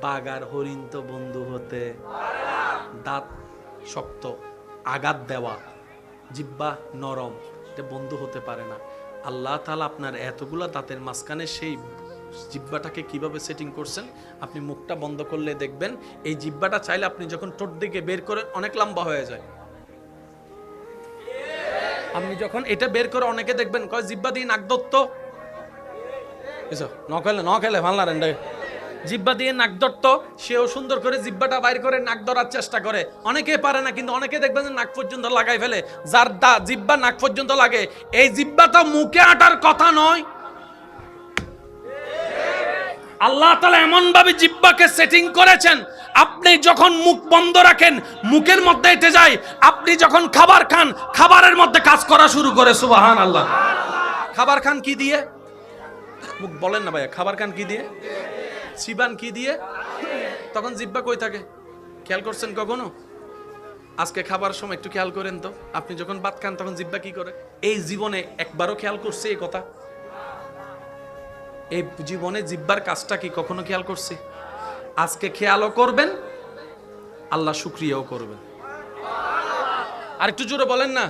বাঘ আর হরিণ তো বন্ধু হতে। দাঁত শক্ত, আঘাত দেওয়া, জিহ্বা নরম, এটা বন্ধু হতে পারে না। আল্লাহ তাআলা আপনার এতগুলা দাঁতের মাঝখানে সেই জিহ্বাটাকে কিভাবে সেটিং করছেন, আপনি মুখটা বন্ধ করলে দেখবেন এই জিহ্বাটা চাইলে আপনি যখন ঠোঁট দিকে বের করেন অনেক লম্বা হয়ে যায়। আপনি যখন এটা বের করে অনেকে দেখবেন কয় জিহ্বা দিয়ে নাক ধরত, ন খেলে ভাল না রে, জিহ্বা দিয়ে নাক ধরত, সেও সুন্দর করে জিহ্বাটা বাইর করে নাক ধরার চেষ্টা করে। অনেকে পারে না, কিন্তু অনেকে দেখবেন যে নাক পর্যন্ত লাগাই ফেলে। যার জিহ্বা নাক পর্যন্ত লাগে, এই জিহ্বাটা মুখে আটার কথা নয়। আল্লাহ তাআলা এমন ভাবে জিহ্বাকে সেটিং করেছেন, আপনি যখন মুখ বন্ধ রাখেন মুখের মধ্যে এটে যায়, আপনি যখন খাবার খান খাবারের মধ্যে কাজ করা শুরু করে। সুবহানাল্লাহ। খাবার খান কি দিয়ে? মুখ বলেন না ভাইয়া, খাবার খান কি দিয়ে? চিবান কি দিয়ে? তখন জিহ্বা কই থাকে? খেয়াল করছেন কখনো? আজকে খাবার সময় একটু খেয়াল করেন তো, আপনি যখন ভাত খান তখন জিহ্বা কি করে? এই জীবনে একবারও খেয়াল করছে এই কথা? এই জীবনে জিহ্বার কাজটা কি কখনো খেয়াল করছে? আজকে খেয়ালও করবেন, আল্লাহ শুকরিয়াও করবেন। আর একটু জোরে বলেন না।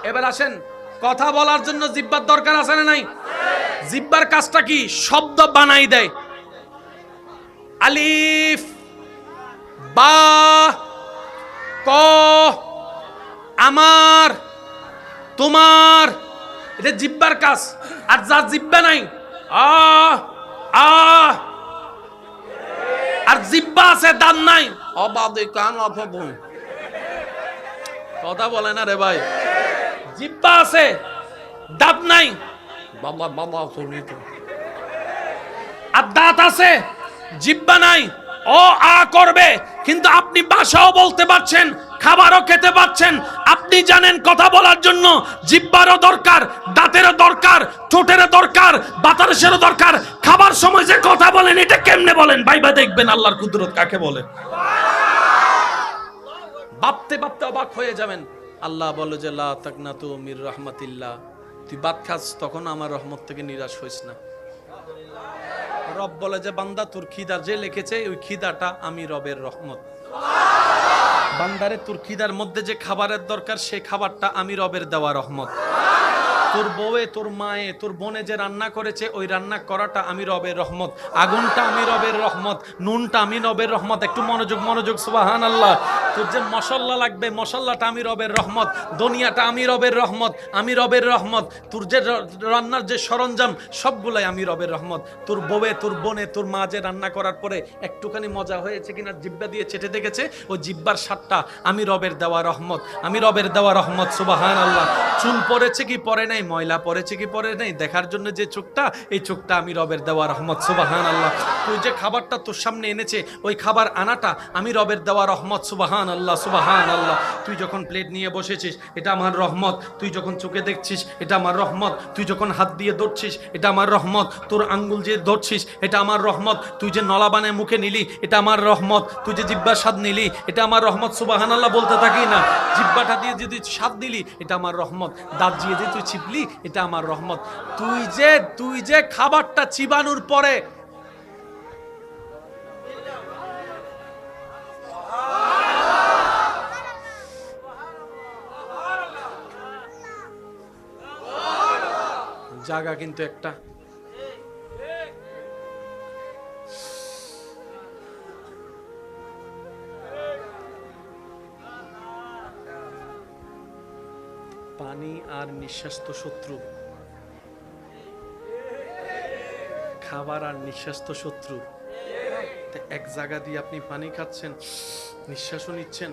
এবার আসেন, কথা বলার জন্য জিহ্বার দরকার আছে না নাই? জিহ্বার কাজটা কি? শব্দ বানাই দেয়। আলিফ, বা, ক, আমার, তোমার, এটা জিহ্বার কাজ। আর যার জিহ্বা নাই, আ আ, আর জিহ্বা আছে দান নাই, অবাদে কান অপবন। কথা বলে না রে ভাই। জিহ্বা আছে, দাঁত নাই, বাবা বাবা শুনি তো। আর দাঁত আছে, জিহ্বা নাই, ও আ করবে, কিন্তু আপনি ভাষাও বলতে পারছেন, খাবারও খেতে পাচ্ছেন। আপনি জানেন কথা বলার জন্য জিহ্বারও দরকার, দাঁতেরও দরকার, ঠোঁটেরও দরকার, বাতাসেরও দরকার। খাবার সময় যে কথা বলেন এটা কেমনে বলেন ভাইবা দেখবেন আল্লাহর কুদরত কাকে বলে। ভাবতে ভাবতে অবাক হয়ে যাবেন। আল্লাহ বলে যে লা তাকনাতু মির রাহমাতিল্লাহ, তুই ভাত খাস তখন আমার রহমত থেকে নিরাশ হইস না। রব বলে যে বান্দা তোর খিদা যে লিখেছে ওই খিদাটা আমি রবের রহমত। বান্দারে তোর খিদার মধ্যে যে খাবারের দরকার সেই খাবারটা আমি রবের দেওয়া রহমত। তোর বউয়ে, তোর মায়ে, তোর বোনে যে রান্না করেছে ওই রান্না করাটা আমি রবের রহমত। আগুনটা আমি রবের রহমত, নুনটা আমি রবের রহমত। একটু মনোযোগ মনোযোগ, সুবহানাল্লাহ। তোর যে মশলা লাগবে মশলাটা আমি রবের রহমত, দুনিয়াটা আমি রবের রহমত, আমি রবের রহমত। তোর যে রান্নার যে সরঞ্জাম সবগুলাই আমি রবের রহমত। তোর বউয়ে, তোর বোনে, তোর মা যে রান্না করার পরে একটুখানি মজা হয়েছে কিনা জিহ্বা দিয়ে চেটে দেখেছে, ওই জিহ্বার স্বাদটা আমি রবের দেওয়া রহমত, আমি রবের দেওয়া রহমত। সুবহানাল্লাহ। চুল পড়েছে কি পরে নাই, ময়লা পড়েছে কি পরে নাই দেখার জন্য যে চোখটা, এই চোখটা আমি রবের দেওয়া রহমত। সুবহানাল্লাহ। তুই যে খাবারটা তোর সামনে এনেছে ওই খাবার আনাটা আমি রবের দেওয়া রহমত। সুবহানাল্লাহ, সুবহানাল্লাহ। তুই যখন প্লেট নিয়ে বসেছিস এটা আমার রহমত, তুই যখন চোখে দেখছিস এটা আমার রহমত, তুই যখন হাত দিয়ে ধরছিস এটা আমার রহমত, তোর আঙ্গুল যে ধরছিস এটা আমার রহমত, তুই যে নলা বানায় মুখে নিলি এটা আমার রহমত, তুই যে জিহ্বার স্বাদ নিলি এটা আমার রহমত। সুবহানাল্লাহ বলতে থাকি না। জিহ্বাটা দিয়ে যদি স্বাদ দিলি এটা আমার রহমত, দাঁত দিয়ে যে তুই চিপলি এটা আমার রহমত। তুই যে খাবারটা চিবানোর পরে জায়গা কিন্তু একটা পানি আর নিঃশ্বাস তো শত্রু, খাবার আর নিঃশ্বাস তো শত্রু। এক জায়গা দিয়ে আপনি পানি খাচ্ছেন, নিঃশ্বাসও নিচ্ছেন,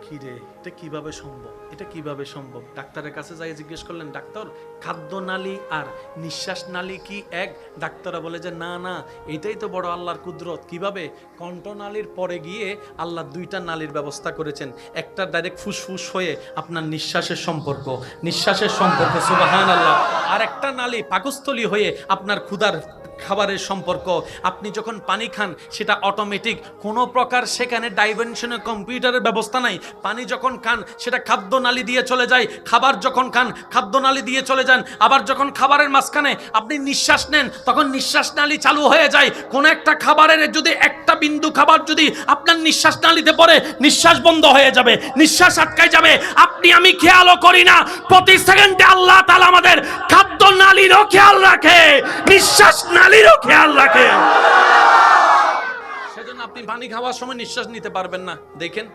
কি রে এটা কিভাবে সম্ভব, এটা কিভাবে সম্ভব? ডাক্তারের কাছে যাই জিজ্ঞেস করলেন, ডাক্তার খাদ্য নালী আর নিঃশ্বাস নালী কি এক? ডাক্তাররা বলে যে না না, এটাই তো বড় আল্লাহর কুদরত। কিভাবে? কণ্ঠনালীর পরে গিয়ে আল্লাহ দুইটা নালীর ব্যবস্থা করেছেন, একটা ডাইরেক্ট ফুসফুস হয়ে আপনার নিঃশ্বাসের সম্পর্ক, সুবহানাল্লাহ, আর একটা নালী পাকস্থলী হয়ে আপনার ক্ষুধার খাবারের সম্পর্ক। আপনি যখন পানি খান সেটা অটোমেটিক, কোনো প্রকার সেখানে ডাইমেনশনের কম্পিউটারের ব্যবস্থা নাই। পানি যখন খান সেটা খাদ্য নালী দিয়ে চলে যায়, খাবার যখন খান খাদ্য নালী দিয়ে চলে যান। আবার যখন খাবারের মাঝখানে আপনি নিঃশ্বাস নেন তখন নিঃশ্বাস নালী চালু হয়ে যায়। কোন একটা খাবারের যদি একটা বিন্দু খাবার যদি আপনার নিঃশ্বাস নালীতে পড়ে, নিঃশ্বাস বন্ধ হয়ে যাবে, নিঃশ্বাস আটকায় যাবে। আপনি আমি খেয়ালও করি না, প্রতি সেকেন্ডে আল্লাহ তাআলা আমাদের খাদ্য নালীরও খেয়াল রাখে, নিঃশ্বাস নালীরও খেয়াল রাখে। সেজন্য আপনি পানি খাওয়ার সময় নিঃশ্বাস নিতে পারবেন না। দেখেন,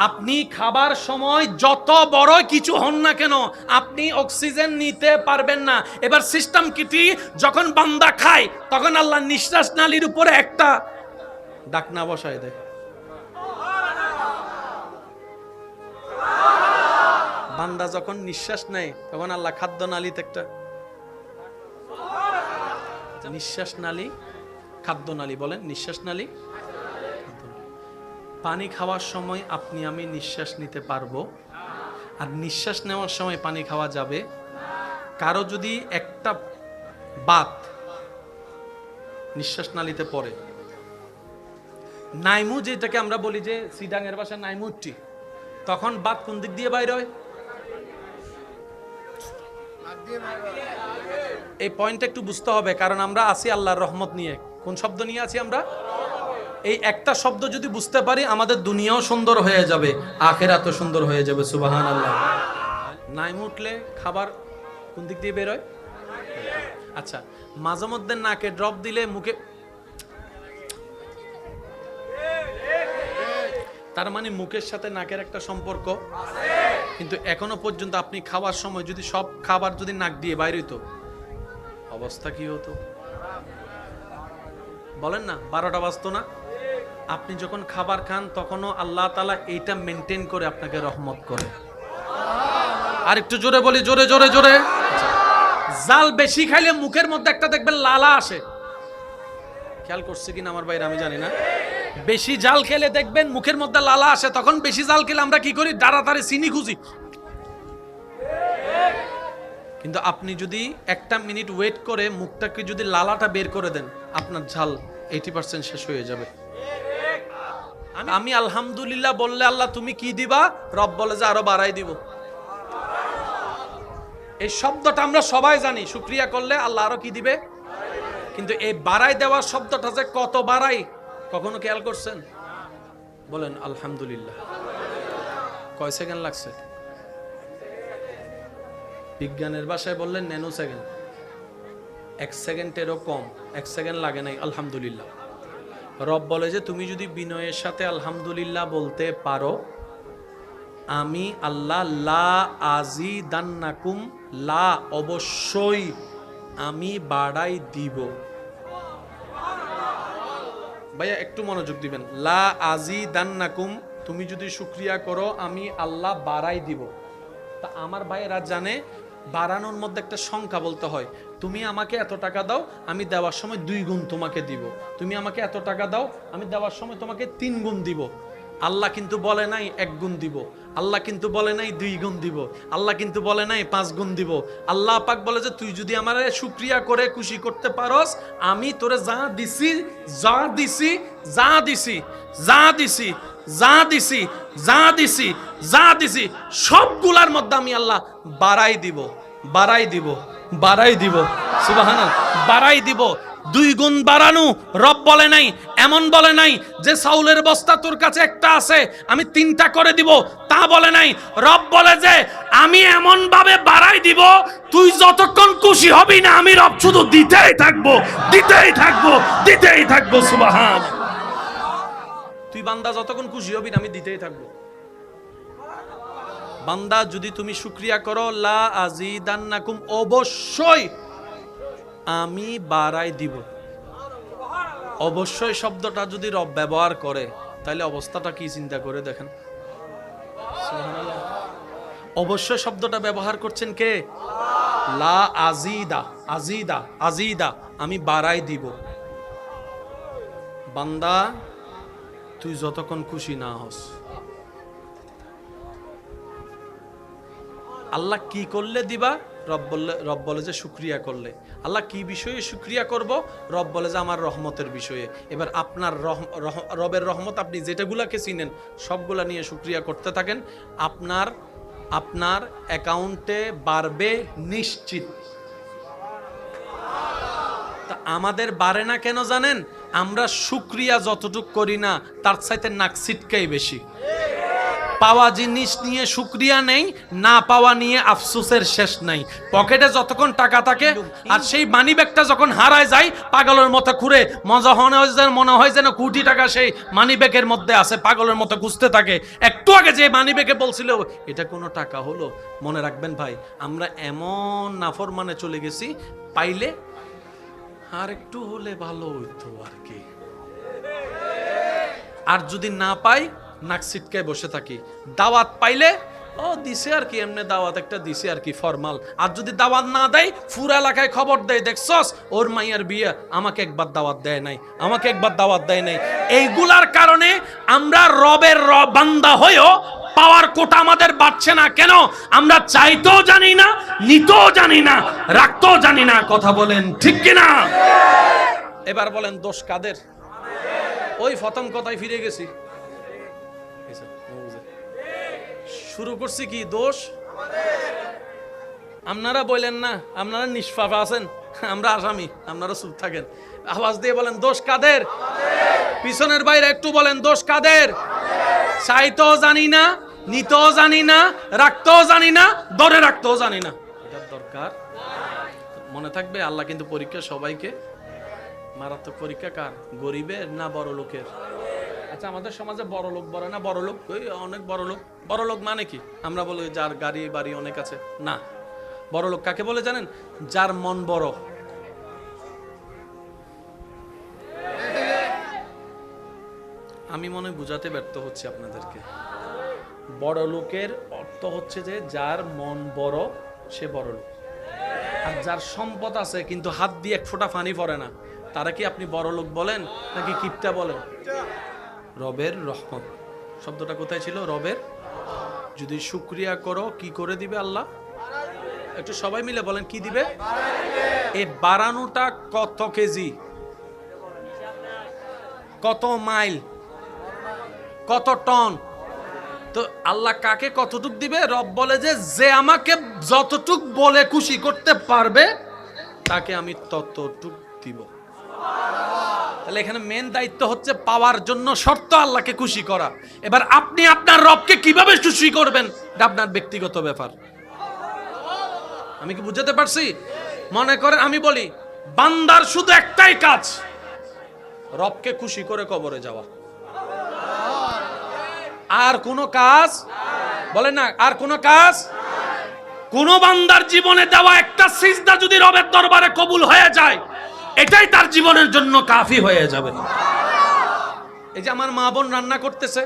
আপনি খাবার সময় যত বড় কিছু হন না কেন আপনি অক্সিজেন নিতে পারবেন না। এবার সিস্টেম কি? যখন বান্দা খায় তখন আল্লাহ নিঃশ্বাস নালীর উপরে একটা ঢাকনা বসায় দেয়। বান্দা যখন নিঃশ্বাস নেয় তখন আল্লাহ খাদ্য নালীতে একটা নিঃশ্বাস নালী, খাদ্য নালী বলেন, নিঃশ্বাস নালী। পানি খাওয়ার সময় আপনি আমি নিঃশ্বাস নিতে পারবো, আর নিঃশ্বাস নেওয়ার সময় পানি খাওয়া যাবে। কারো যদি একটা বাত নিঃশ্বাস নালীতে পড়ে, নাইমু যেটাকে আমরা বলি যে সিডাঙের ভাষায় নাইমুটি, তখন বাত কোন দিক দিয়ে বাইরে হয়? এই পয়েন্টটা একটু বুঝতে হবে, কারণ আমরা আছি আল্লাহর রহমত নিয়ে। কোন শব্দ নিয়ে আছি আমরা? এই একটা শব্দ যদি বুঝতে পারি আমাদের দুনিয়াও সুন্দর হয়ে যাবে, আখিরাতও সুন্দর হয়ে যাবে। সুবহানাল্লাহ। নাইম উঠলে খাবার কোন দিক দিয়ে বের হয়? আচ্ছা, মাঝে মধ্যে নাকে ড্রপ দিলে মুখে, তার মানে মুখের সাথে নাকের একটা সম্পর্ক আছে। কিন্তু এখনো পর্যন্ত আপনি খাওয়ার সময় যদি সব খাবার যদি নাক দিয়ে বাইরে হইতো, অবস্থা কি হতো বলেন না? 12টা বাজতো না? আপনি যখন খাবার খান তখনও আল্লাহ তাআলা এইটা মেনটেন করে আপনাকে রহমত করে। আর একটু জোরে বলি, জোরে জোরে জোরে। জাল বেশি খাইলে মুখের মধ্যে একটা দেখবেন লালা আসে, খেয়াল করছে কিনা আমার ভাইরা আমি জানি না। বেশি জাল খেলে দেখবেন মুখের মধ্যে লালা আসে। তখন বেশি জাল খেলে আমরা কি করি? তাড়াতাড়ি চিনি খুঁজি। কিন্তু আপনি যদি একটা মিনিট ওয়েট করে মুখটাকে যদি লালাটা বের করে দেন, আপনার ঝাল 80% শেষ হয়ে যাবে। আমি আলহামদুলিল্লাহ বললে আল্লাহ তুমি কি দিবা? রব বলে যে আরো বাড়াই দিব। এই শব্দটা আমরা সবাই জানি, শুকরিয়া করলে আল্লাহ আরো কি দিবে। কিন্তু এই বাড়াই দেওয়ার শব্দটা যে কত বাড়াই কখনো খেয়াল করছেন? বলেন আলহামদুলিল্লাহ। কয় সেকেন্ড লাগছে? বিজ্ঞানের ভাষায় বললেন ন্যানো সেকেন্ড। 1 সেকেন্ডেরও কম, 1 সেকেন্ড লাগে নাই। আলহামদুলিল্লাহ। রব বলে যে তুমি যদি বিনয়ের সাথে আলহামদুলিল্লাহ বলতে পারো, আমি আল্লাহ লা আজিদান্নাকুম, লা অবশ্যই আমি বাড়াই দিব। ভাইয়া একটু মনোযোগ দিবেন। লা আজিদান্নাকুম, তুমি যদি শুকরিয়া করো আমি আল্লাহ বাড়াই দিব। তা আমার ভাইয়েরা জানে বাড়ানোর মধ্যে একটা সংখ্যা বলতে হয়। তুমি আমাকে এত টাকা দাও, আমি দেওয়ার সময় 2 গুণ তোমাকে দিব। তুমি আমাকে এত টাকা দাও, আমি দেওয়ার সময় তোমাকে 3 গুণ দিব। আল্লাহ কিন্তু বলে নাই 1 গুণ দিব, আল্লাহ কিন্তু বলে নাই 2 গুণ দিব, আল্লাহ কিন্তু বলে নাই 5 গুণ দিব। আল্লাহ পাক বলে যে তুই যদি আমার শুকরিয়া করে খুশি করতে পারস, আমি তোরে যা দিছি যা দিছি যা দিছি যা দিছি যা দিছি যা দিছি যা দিছি সবগুলার মধ্যে আমি আল্লাহ বাড়াই দিব, বাড়াই দিব, বাড়াই দিব। সুবহানাল্লাহ। বাড়াই দিব। 2 গুণ বাড়ানো রব বলে নাই। এমন বলে নাই যে চাউলের বস্তা তোর কাছে একটা আছে আমি 3টা করে দিব, তা বলে নাই। রব বলে যে আমি এমন ভাবে বাড়াই দিব তুই যতক্ষণ খুশি হবি না আমি রব শুধু দিতেই থাকবো, দিতেই থাকবো, দিতেই থাকবো। সুবহান। তুই বান্দা যতক্ষণ খুশি হবি না আমি দিতেই থাকবো। বান্দা যদি তুমি শুকরিয়া করো, লা আজিদান্নাকুম, অবশ্যই আমি বাড়াই দিব। অবশ্যই শব্দটা যদি রব ব্যবহার করে তাহলে অবস্থাটা কি চিন্তা করে দেখেন। অবশ্যই শব্দটা ব্যবহার করছেন কে? লা আজিদা, আজিদা, আজিদা, আমি বাড়াই দিব। বান্দা তুই যতক্ষণ খুশি না হস, আল্লাহ কি করলে দিবা? রব বলে যে শুকরিয়া করলে। আল্লাহ কি বিষয়ে শুকরিয়া করব? রব বলে যে আমার রহমতের বিষয়ে। এবার আপনার রবের রহমত আপনি যেটাগুলাকে চিনেন সবগুলা নিয়ে শুকরিয়া করতে থাকেন, আপনার অ্যাকাউন্টে বাড়বে নিশ্চিত। তা আমাদের বাড়ে না কেন জানেন? আমরা শুকরিয়া যতটুক করি না তার চাইতে নাক ছিটকাই বেশি। পাওয়া জিনিস নিয়ে শুকরিয়া নেই, না পাওয়া নিয়ে আফসোসের শেষ নাই। পকেটে যতক্ষণ টাকা থাকে আর সেই মানি ব্যাগটা যখন হারায় যায় পাগলের মতো ঘুরে, মনে হয় যেন কোটি টাকা সেই মানি ব্যাগের মধ্যে আছে, পাগলের মতো খুঁজতে থাকে। একটু আগে যে মানি ব্যাগে বলছিল এটা কোনো টাকা হলো? মনে রাখবেন ভাই, আমরা এমন নাফরমানে চলে গেছি, পাইলে আর একটু হলে ভালো হইতো আর কি, আর যদি না পাই নাক ছিটকায় বসে থাকি। দাওয়াত পাইলে ও দিছে আর কি, এমনি দাওয়াত একটা দিছে আর কি, ফরমাল। আর যদি দাওয়াত না দেয় পুরা এলাকায় খবর দেয়, দেখছস ওর মাইয়ার বিয়ে, আমাকে একবার দাওয়াত দেয় নাই, আমাকে একবার দাওয়াত দেয় নাই। এইগুলার কারণে আমরা রবের বান্দা হয়েও পাওয়ার কোটা আমাদের বাড়ছে না। কেন? আমরা চাইতেও জানি না, নিতেও জানি না, রাখতেও জানি না। কথা বলেন ঠিক কিনা? এবার বলেন দোষ কাদের? ওই প্রথম কথায় ফিরে গেছি, শুরু করছি কি? দোষ আপনারা বললেন না, আপনারা নিষ্পাপ আছেন, আমরা আসামি, আপনারা চুপ থাকেন। আওয়াজ দিয়ে বলেন দোষ কাদের? পিছনের বাইরে একটু বলেন দোষ কাদের? চাইতেও জানি না, নিতেও জানি না, রাখতেও জানি না, ধরে রাখতেও জানি না। এটার দরকার মনে থাকবে। আল্লাহ কিন্তু পরীক্ষা সবাইকে, মারাত্মক পরীক্ষা কার? গরিবের না বড় লোকের? আচ্ছা, আমাদের সমাজে বড় লোক বলে না, বড় লোক ওই অনেক বড় লোক। বড় লোক মানে কি? আমরা বলি যার গাড়ি বাড়ি অনেক আছে। না, বড় লোক কাকে বলে জানেন? যার মন বড়। আমি মনে বুঝাতে ব্যর্থ হচ্ছি আপনাদেরকে। বড় লোকের অর্থ হচ্ছে যে যার মন বড় সে বড় লোক। আর যার সম্পদ আছে কিন্তু হাত দিয়ে এক ফোঁটা পানি পড়ে না, তারা কি আপনি বড় লোক বলেন নাকি কিপটা বলেন? রবের রহমত শব্দটা কোথায় ছিল? রবের। যদি শুকরিয়া করো কি করে দিবে আল্লাহ? একটু সবাই মিলে বলেন কি দিবে? এই বাড়ানোটা কত কেজি, কত মাইল, কত টন? তো আল্লাহ কাকে কতটুক দিবে? রব বলে যে আমাকে যতটুক বলে খুশি করতে পারবে তাকে আমি ততটুক দিব। তাহলে এখানে মেন দায়িত্ব হচ্ছে পাওয়ার জন্য শর্ত আল্লাহকে খুশি করা। এবার আপনি আপনার রবকে কিভাবে খুশি করবেন এটা আপনার ব্যক্তিগত ব্যাপার। আমি কি বুঝাতে পারছি? মনে করেন আমি বলি বান্দার শুধু একটাই কাজ, রবকে খুশি করে কবরে যাওয়া। আর কোনো কাজ বলেন না, আর কোনো কাজ? কোন বান্দার জীবনে দেওয়া একটা সিজদা যদি রবের দরবারে কবুল হয়ে যায় এটাই তার জীবনের জন্য কাফি হয়ে যাবে। এই যে আমার মা বোন রান্না করতেছে,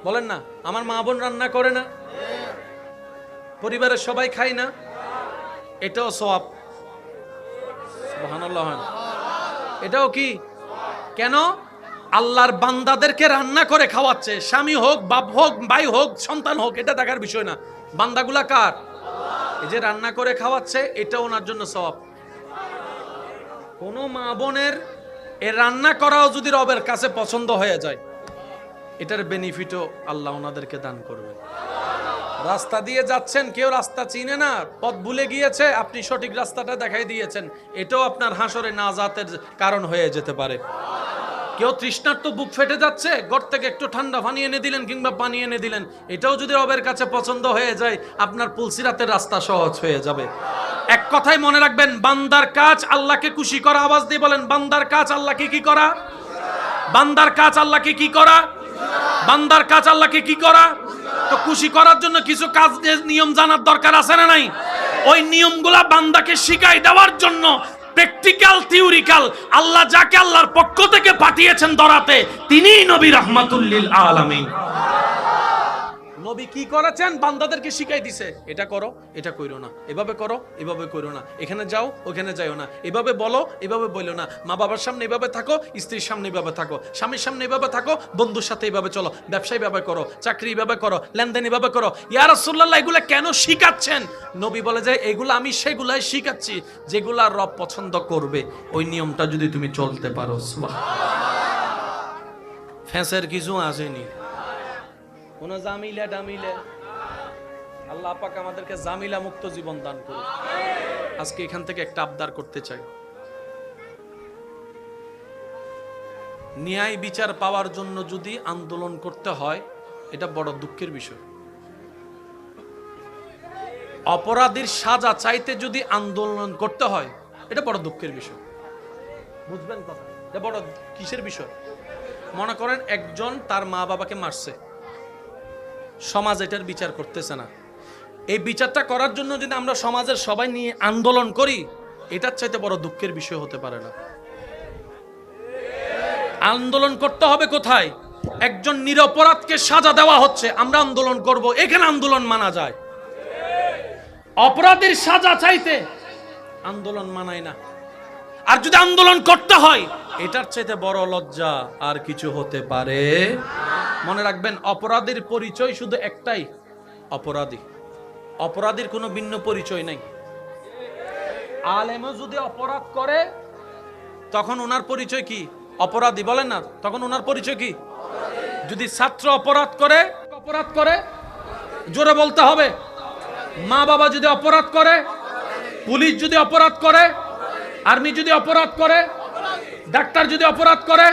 বলেন না আমার মা বোন রান্না করে না, পরিবারের সবাই খায় না, এটাও সওয়াব। সুবহানাল্লাহ। এটাও কি? কেন? আল্লাহর বান্দাদেরকে রান্না করে খাওয়াচ্ছে। স্বামী হোক, বাপ হোক, ভাই হোক, সন্তান হোক, এটা দেখার বিষয় না। বান্দাগুলা কার? এই যে রান্না করে খাওয়াচ্ছে এটা ওনার জন্য সওয়াব। কোন মা বোনের এ রান্না করাও যদি রবের কাছে পছন্দ হয়ে যায় এটার বেনিফিটও আল্লাহ ওনাদেরকে দান করবে। রাস্তা দিয়ে যাচ্ছেন, কেউ রাস্তা চিনে না, পথ ভুলে গিয়েছে, আপনি সঠিক রাস্তাটা দেখাই দিয়েছেন, এটাও আপনার হাসরে নাজাতের কারণ হয়ে যেতে পারে। কেউ তৃষ্ণার্ত বুক ফেটে যাচ্ছে, ঘর থেকে একটু ঠান্ডা পানি এনে দিলেন কিংবা পানি এনে দিলেন, এটাও যদি রবের কাছে পছন্দ হয়ে যায় আপনার পুলসিরাতের রাস্তা সহজ হয়ে যাবে। এক কথায় মনে রাখবেন, বান্দার কাজ আল্লাহকে খুশি করা। আওয়াজ দিয়ে বলেন বান্দার কাজ আল্লাহকে কি করা? বান্দার কাজ আল্লাহকে কি করা? বান্দার কাজ আল্লাহকে কি করা? তো খুশি করার জন্য কিছু কাজ নিয়ম জানার দরকার আছে না নাই? ওই নিয়মগুলা বান্দাকে শিখাই দেওয়ার জন্য প্র্যাকটিক্যাল থিওরিক্যাল আল্লাহ যাকে আল্লাহর পক্ষ থেকে পাঠিয়েছেন ধরাতে, তিনিই নবী রাহমাতুল লিল আলামিন। নবী কি করেছেন? বান্দাদেরকে শিখাই দিছে, এটা করো, এটা কইরো না, এভাবে করো, এভাবে কইরো না, এখানে যাও, ওখানে যাইও না, এভাবে বলো, এভাবে বইলো না, মা বাবার সামনে এভাবে থাকো, স্ত্রীর সামনে এভাবে থাকো, স্বামীর সামনে এভাবে থাকো, বন্ধুর সাথে এভাবে চলো, ব্যবসা এভাবে করো, চাকরি এভাবে করো, লেনদেন এভাবে করো। ইয়া রাসূলুল্লাহ, এগুলা কেন শিখাচ্ছেন? নবী বলে যে এগুলা আমি সেগুলাই শিখাচ্ছি যেগুলা রব পছন্দ করবে, ওই নিয়মটা যদি তুমি চলতে পারো। সুবহানাল্লাহ। ফ্যাঁসের কিছু আসেনি, কোনো জামিলা ডামিলে। আল্লাহ পাক আমাদেরকে জামিলা মুক্ত জীবন দান করুন। আজকে এখান থেকে একটা আবদার করতে চাই, ন্যায় বিচার পাওয়ার জন্য যদি আন্দোলন করতে হয়, এটা বড় দুঃখের বিষয়। অপরাধীর সাজা চাইতে যদি আন্দোলন করতে হয়, এটা বড় দুঃখের বিষয়। বুঝবেন কথা? এটা বড় কিসের বিষয়? মনে করেন একজন তার মা বাবাকে মারছে, সমাজ এটার বিচার করতেছে না। এই বিচারটা করার জন্য যদি আমরা সমাজের সবাই নিয়ে আন্দোলন করি, এটার চাইতে বড় দুঃখের বিষয় হতে পারে না। আন্দোলন করতে হবে কোথায়? একজন নিরপরাধকে সাজা দেওয়া হচ্ছে, আমরা আন্দোলন করব, এখানে আন্দোলন মানা যায়। অপরাধীর সাজা চাইতে আন্দোলন মানায় না। আর যদি আন্দোলন করতে হয়, এটার চাইতে বড় লজ্জা আর কিছু হতে পারে? মনে রাখবেন, অপরাধীর পরিচয় শুধু একটাই, অপরাধী। অপরাধীর কোনো ভিন্ন পরিচয় নাই। আলেমও যদি অপরাধ করে, তখন ওনার পরিচয় কি? অপরাধী। বলেন না, তখন ওনার পরিচয় কি? যদি ছাত্র অপরাধ করে জোরে বলতে হবে। মা বাবা যদি অপরাধ করে, পুলিশ যদি অপরাধ করে, আর্মি যদি অপরাধ করে, ডাক্তার যদি অপরাধ করে,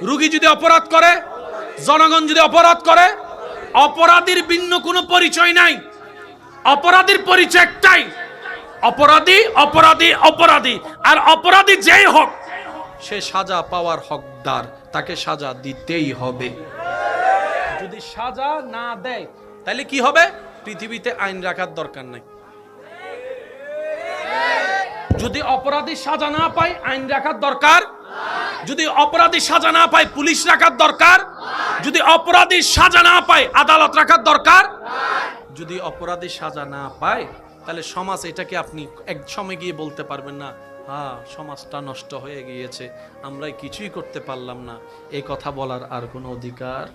রোগী যদি অপরাধ করে, জনগণ যদি অপরাধ করে, অপরাধীর ভিন্ন কোনো পরিচয় নাই। অপরাধীর পরিচয় একটাই, অপরাধী, অপরাধী, অপরাধী। আর অপরাধী যেই হোক, সে সাজা পাওয়ার হকদার, তাকে সাজা দিতেই হবে। যদি সাজা না দেয়, তাহলে কি হবে? পৃথিবীতে আইন রাখার দরকার নাই। যদি অপরাধী সাজা না পায়, আইন রাখার দরকার। যদি অপরাধী সাজা না পায়, পুলিশ রাখার দরকার। যদি অপরাধী সাজা না পায়, আদালত রাখার দরকার। যদি অপরাধী সাজা না পায়, তাহলে সমাজ, এটাকে আপনি এক সময় গিয়ে বলতে পারবেন না, হ্যাঁ সমাজটা নষ্ট হয়ে গিয়েছে, আমরা কিছুই করতে পারলাম না। এই কথা বলার আর কোনো অধিকার?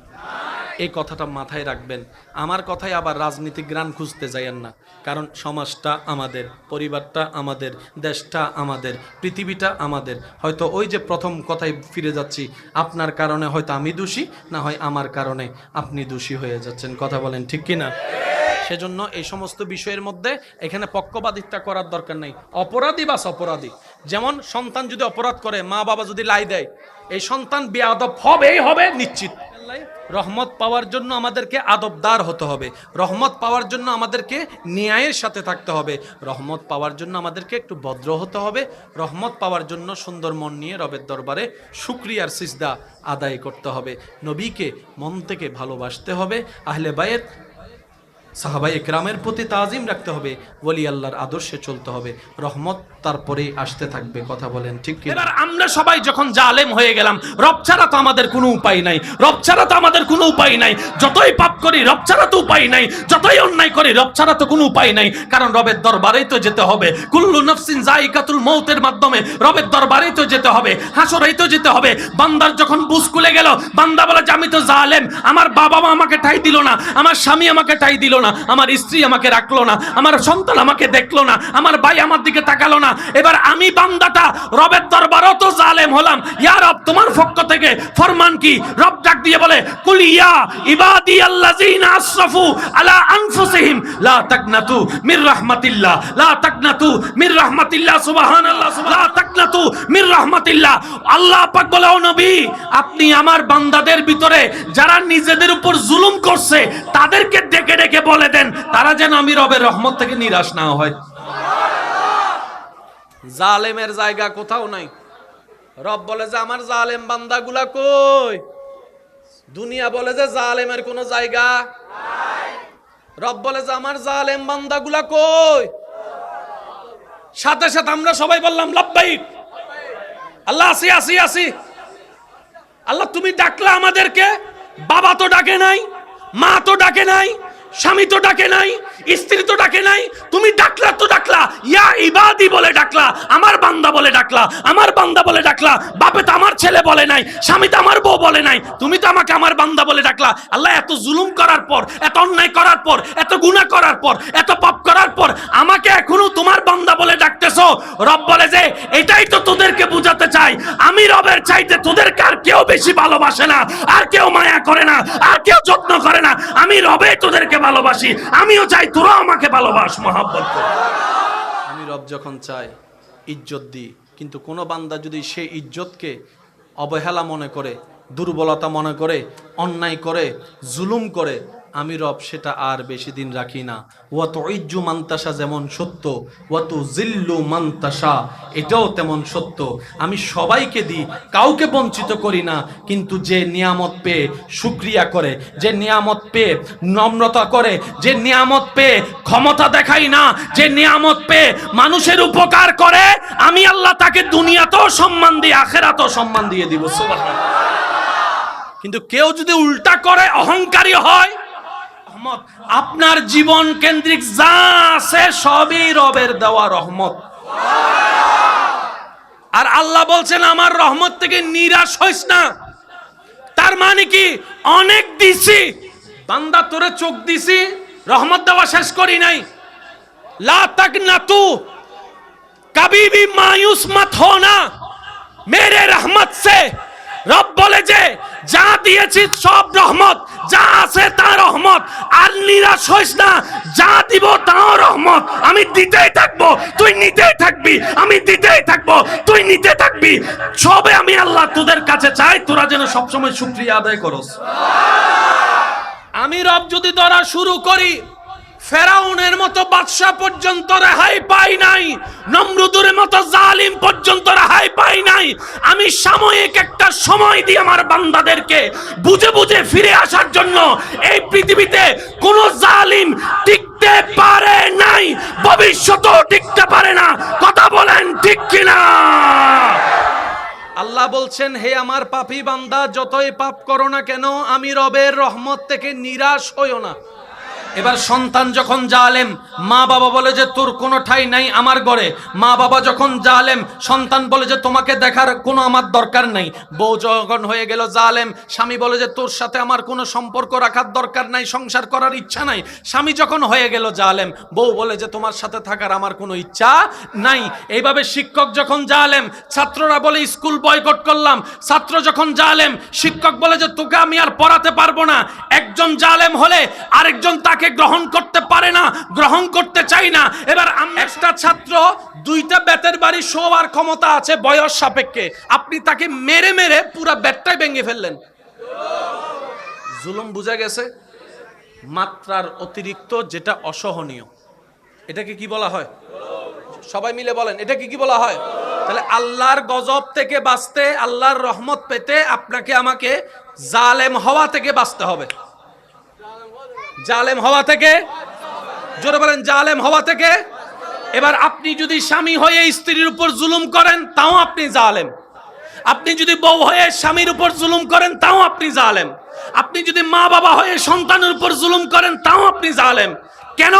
এই কথাটা মাথায় রাখবেন। আমার কথায় আবার রাজনীতিক গ্রান খুঁজতে যাইয়েন না, কারণ সমাজটা আমাদের, পরিবারটা আমাদের, দেশটা আমাদের, পৃথিবীটা আমাদের। হয়তো ওই যে প্রথম কথায় ফিরে যাচ্ছি, আপনার কারণে হয়তো আমি দোষী, না হয় আমার কারণে আপনি দোষী হয়ে যাচ্ছেন। কথা বলেন ঠিক কিনা? সেজন্য এই সমস্ত বিষয়ের মধ্যে এখানে পক্ষপাতিত্ব করার দরকার নেই। অপরাধী বাস অপরাধী। যেমন সন্তান যদি অপরাধ করে, মা বাবা যদি লাই দেয়, এই সন্তান বেয়াদব হবেই হবে নিশ্চিত। রহমত পাওয়ার জন্য আমাদেরকে আদবদার হতে হবে। রহমত পাওয়ার জন্য আমাদেরকে ন্যায়ের সাথে থাকতে হবে। রহমত পাওয়ার জন্য আমাদেরকে একটু ভদ্র হতে হবে। রহমত পাওয়ার জন্য সুন্দর মন নিয়ে রবের দরবারে শুকরিয়ার সিজদা আদায় করতে হবে। নবীকে মন থেকে ভালোবাসতে হবে। আহলে বায়ত, সাহাবায়ে একরামের প্রতি তাজিম রাখতে হবে। ওলি আল্লাহর আদর্শে চলতে হবে। রহমত তারপরেই আসতে থাকবে। কথা বলেন ঠিক কি? এবার আমরা সবাই যখন জালেম হয়ে গেলাম, রব ছাড়া তো আমাদের কোনো উপায় নাই। রব ছাড়া তো আমাদের কোনো উপায় নাই। যতই পাপ করি, রব ছাড়া তো উপায় নাই। যতই অন্যায় করি, রব ছাড়া তো কোনো উপায় নাই। কারণ রবের দরবারেই তো যেতে হবে। কুল্লু নাফসিন যায়িকাতুল মউতের মাধ্যমে রবের দরবারেই তো যেতে হবে, হাসরেই তো যেতে হবে। বান্দার যখন বুঝ খুলে গেল, বান্দা বলে যে আমি তো জালেম, আমার বাবা মা আমাকে ঠাঁই দিল না, আমার স্বামী আমাকে ঠাঁই দিল না, আমার স্ত্রী আমাকে রাখলো না, আমার সন্তান আমাকে দেখলো না, আমার ভাই আমার দিকে তাকালো না। এবার আমি বান্দাটা রবের দরবারেও তো জালেম হলাম। ইয়া রব, তোমার পক্ষ থেকে ফরমান কি? রব ডাক দিয়ে বলে, কুল ইয়া ইবাদি আল্লাযিনা আসরাফু আলা আনফুসিহিম লা তাকনাতু মির রাহমাতিল্লাহ, লা তাকনাতু মির রাহমাতিল্লাহ। সুবহানাল্লাহ, লা তাকনাতু মির রাহমাতিল্লাহ। আল্লাহ পাক বলে, ও নবী, আপনি আমার বান্দাদের ভিতরে যারা নিজেদের উপর জুলুম করছে, তাদেরকে ডেকে ডেকে বলে দেন, তারা যেন আমি রবের রহমত থেকে নিরাশ না হয়। জালেমের জায়গা কোথাও নাই। রব বলে যে আমার জালেম বান্দাগুলা কই? দুনিয়া বলে যে জালেমের কোনো জায়গা নাই। রব বলে যে আমার জালেম বান্দাগুলা কই? সাথে সাথে আমরা সবাই বললাম লাব্বাইক, আল্লাহ আসি আসি আসি। আল্লাহ তুমি ডাকলা আমাদেরকে, বাবা তো ডাকে নাই, মা তো ডাকে নাই, স্বামী তো ডাকে নাই, স্ত্রী তো ডাকে নাই, তুমি ডাকলা তো ডাকলা, ইয়া ইবাদি বলে ডাকলা, আমার বান্দা বলে ডাকলা, আমার বান্দা বলে ডাকলা। বাপে তো আমার ছেলে বলে নাই, স্বামী তো আমার বউ বলে নাই, তুমি তো আমাকে আমার বান্দা বলে ডাকলা। আল্লাহ এত জুলুম করার পর, এত অন্যায় করার পর, এত গুনাহ করার পর, এত পাপ করার পর আমাকে এখনো তোমার বান্দা বলে ডাকতেছো। রব বলে যে এটাই তো তোদেরকে বুঝাতে চাই, আমি রবের চাইতে তোদেরকে আর কেউ বেশি ভালোবাসে না, আর কেউ মায়া করে না, আর কেউ যত্ন করে না। আমি রবে তোদেরকে ভালোবাসি, আমিও চাই তোরা আমাকে ভালোবাস, মহব্বত কর। আমি রব যখন চাই ইজ্জত দিই, কিন্তু কোন বান্দা যদি সেই ইজ্জতকে অবহেলা মনে করে, দুর্বলতা মনে করে, অন্যায় করে, জুলুম করে, আমি রব সেটা আর বেশি দিন রাখি না। ওয়াত ইজ্জু মান্তাসা যেমন সত্য, ওয়াত জিল্লু মান্তাসা এটাও তেমন সত্য। আমি সবাইকে দিই, কাউকে বঞ্চিত করি না, কিন্তু যে নিয়ামত পেয়ে শুকরিয়া করে, যে নিয়ামত পেয়ে নম্রতা করে, যে নিয়ামত পেয়ে ক্ষমতা দেখাই না, যে নিয়ামত পেয়ে মানুষের উপকার করে, আমি আল্লাহ তাকে দুনিয়াতেও সম্মান দিই, আখিরাতেও সম্মান দিয়ে দিব। সুবহানাল্লাহ। কিন্তু কেউ যদি উল্টা করে, অহংকারী হয়, আপনার জীবন কেন্দ্রিক যা আছে সবই রবের দেওয়া রহমত। আর আল্লাহ বলছেন আমার রহমত থেকে নিরাশ হইস না। তার মানে কি, অনেক দিছি বান্দা, তোরে চোখ দিছি, রহমত দেওয়া শেষ করি নাই। লা তাকনাতু, কবি ভি মায়ুস মত হোনা মেরে রহমত সে। রব বলে যে যা দিয়েছি সব রহমত, যা আছে তা রহমত, আর নিরাশ হইস না, যা দিব তাও রহমত। আমি দিতেই থাকবো, তুই নিতেই থাকবি, আমি দিতেই থাকবো, তুই নিতে থাকবি। সবে আমি আল্লাহ তোদের কাছে চাই তোরা যেন সবসময় শুকরিয়া আদায় করস। আমি রব যদি ধরা শুরু করি, ফেরাউনের মতো বাদশা পর্যন্ত রেহাই পাই নাই, নমরুদের মতো জালিম পর্যন্ত রেহাই পাই নাই। আমি সাময়িক একটা সময় দিই আমার বান্দাদেরকে বুঝে বুঝে ফিরে আসার জন্য। এই পৃথিবীতে কোন জালিম টিকতে পারে নাই, ভবিষ্যতেও টিকতে পারে না। কথা বলেন ঠিক কিনা? আল্লাহ বলছেন, হে আমার পাপী বান্দা, যতই পাপ করো না কেন, আমি রবের রহমত থেকে নিরাশ হইও না। এবার সন্তান যখন জালেম, মা বাবা বলে যে তোর কোনো ঠাঁই নাই আমার ঘরে। মা বাবা যখন জালেম, সন্তান বলে যে তোমাকে দেখার কোনো আমার দরকার নাই। বউ যখন হয়ে গেল জালেম, স্বামী বলে যে তোর সাথে আমার কোনো সম্পর্ক রাখার দরকার নাই, সংসার করার ইচ্ছা নাই। স্বামী যখন হয়ে গেল জালেম, বউ বলে যে তোমার সাথে থাকার আমার কোনো ইচ্ছা নাই। এইভাবে শিক্ষক যখন জালেম, ছাত্ররা বলে স্কুল বয়কট করলাম। ছাত্র যখন জালেম, শিক্ষক বলে যে তোকে আমি আর পড়াতে পারবো না। একজন জালেম হলে আরেকজন তাকে গ্রহণ করতে পারে না, গ্রহণ করতে চাই না। এবার একটা ছাত্র দুইটা বেতের বাড়ি শোয়ার ক্ষমতা আছে বয়স সাপেক্ষে, আপনি তাকে মেরে মেরে পুরো বেতটাই ভেঙে ফেললেন। জুলুম বুঝা গেছে? মাত্রার অতিরিক্ত যেটা অসহনীয়, এটাকে কি বলা হয়? সবাই মিলে বলেন, এটাকে কি বলা হয়? তাহলে আল্লাহর গজব থেকে বাঁচতে, আল্লাহর রহমত পেতে আপনাকে আমাকে জালেম হওয়া থেকে বাঁচতে হবে। জালেম হওয়া থেকে, জোরে বলেন, জালেম হওয়া থেকে। এবার আপনি যদি স্বামী হয়ে স্ত্রীর উপর জুলুম করেন, তাও আপনি জালেম। আপনি যদি বউ হয়ে স্বামীর উপর জুলুম করেন, তাও আপনি জালেম। আপনি যদি মা বাবা হয়ে সন্তানের উপর জুলুম করেন, তাও আপনি জালেম। কেন?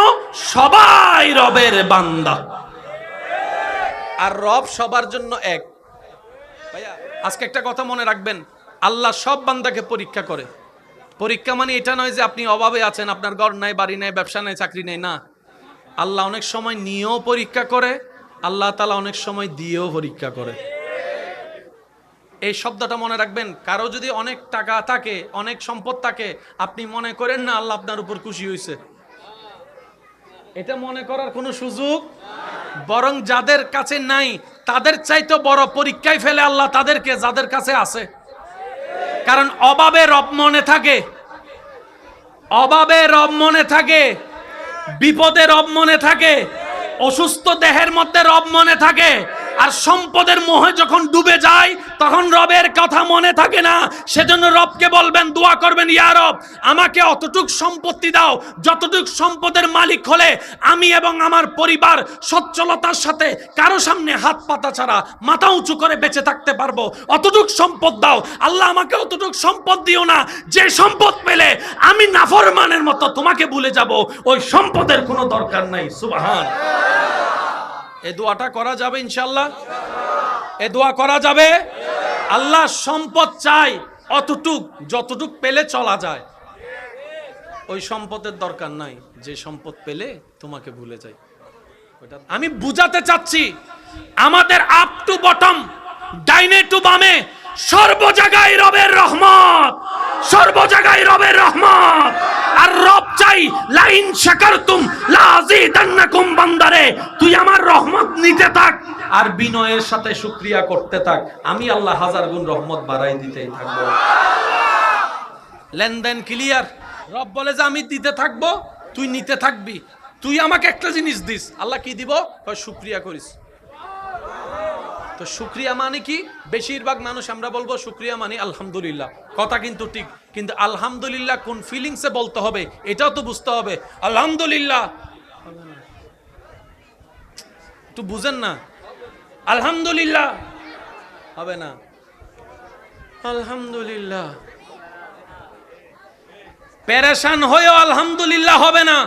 সবাই রবের বান্দা, আর রব সবার জন্য এক। ভাইয়া আজকে একটা কথা মনে রাখবেন, আল্লাহ সব বান্দাকে পরীক্ষা করে। পরীক্ষা মানে এটা নয় যে আপনি অভাবে আছেন, আপনার ঘর নাই, বাড়ি নাই, ব্যবসা নাই, চাকরি নেই, না। আল্লাহ অনেক সময় নিয়েও পরীক্ষা করে, আল্লাহ তাআলা অনেক সময় দিয়েও পরীক্ষা করে। এই শব্দটা মনে রাখবেন। কারো যদি অনেক টাকা থাকে, অনেক সম্পদ থাকে, আপনি মনে করেন না আল্লাহ আপনার উপর খুশি হয়েছে, এটা মনে করার কোনো সুযোগ। বরং যাদের কাছে নাই তাদের চাইতে বড় পরীক্ষায় ফেলে আল্লাহ তাদেরকে, যাদের কাছে আছে। কারণ অভাবে রব মনে থাকে, অভাবে রব মনে থাকে, বিপদে রব মনে থাকে, অসুস্থ দেহের মধ্যে রব মনে থাকে। আর সম্পদের মোহে যখন ডুবে যায় তখন রবের কথা মনে থাকে না। সেজন্য রবকে বলবেন, দোয়া করবেন, ইয়া রব আমাকে অতটুক সম্পত্তি দাও যতটুক সম্পদের মালিক হলে আমি এবং আমার পরিবার সচ্ছলতার সাথে কারো সামনে হাত পাতা ছাড়া মাথা উঁচু করে বেঁচে থাকতে পারবো, অতটুক সম্পদ দাও। আল্লাহ আমাকে অতটুক সম্পদ দিও না যে সম্পদ পেলে আমি নাফরমানের মতো তোমাকে ভুলে যাব, ওই সম্পদের কোনো দরকার নাই। সুবহান। এই দোয়াটা করা যাবে ইনশাআল্লাহ? এই দোয়া করা যাবে? আল্লাহ সম্পদ চাই অতটুক যতটুক পেলে চলা যায়, ওই সম্পদের দরকার নাই যে সম্পদ পেলে তোমাকে ভুলে যাই। আমি বুঝাতে চাচ্ছি আমাদের আপ টু বটম, ডাইনে টু বামে সর্ব জায়গায় রবের রহমত, সর্ব জায়গায় রবের রহমত। আর রব চাই লাইন শাকারতুম লাযিদান্নাকুম, বান্দারে তুই আমার রহমত নিতে থাক আর বিনয়ের সাথে শুকরিয়া করতে থাক, আমি আল্লাহ হাজার গুণ রহমত বাড়াই দিতেই থাকবো। লেনদেন ক্লিয়ার? রব বলে যে আমি দিতে থাকবো, তুই নিতে থাকবি। তুই আমাকে একটা জিনিস দিস, আল্লাহ কি দিব? শুকরিয়া করিস। তো শুকরিয়া মানে কি? বেশিরভাগ মানুষ আমরা বলবো শুকরিয়া মানে আলহামদুলিল্লাহ, কথা কিন্তু ঠিক, কিন্তু আলহামদুলিল্লাহ কোন ফিলিংসে বলতে হবে এটাও তো বুঝতে হবে। আলহামদুলিল্লাহ একটু বুঝেন না, আলহামদুলিল্লাহ হবে না। আলহামদুলিল্লাহ পেরেশান হয়েও আলহামদুলিল্লাহ হবে না,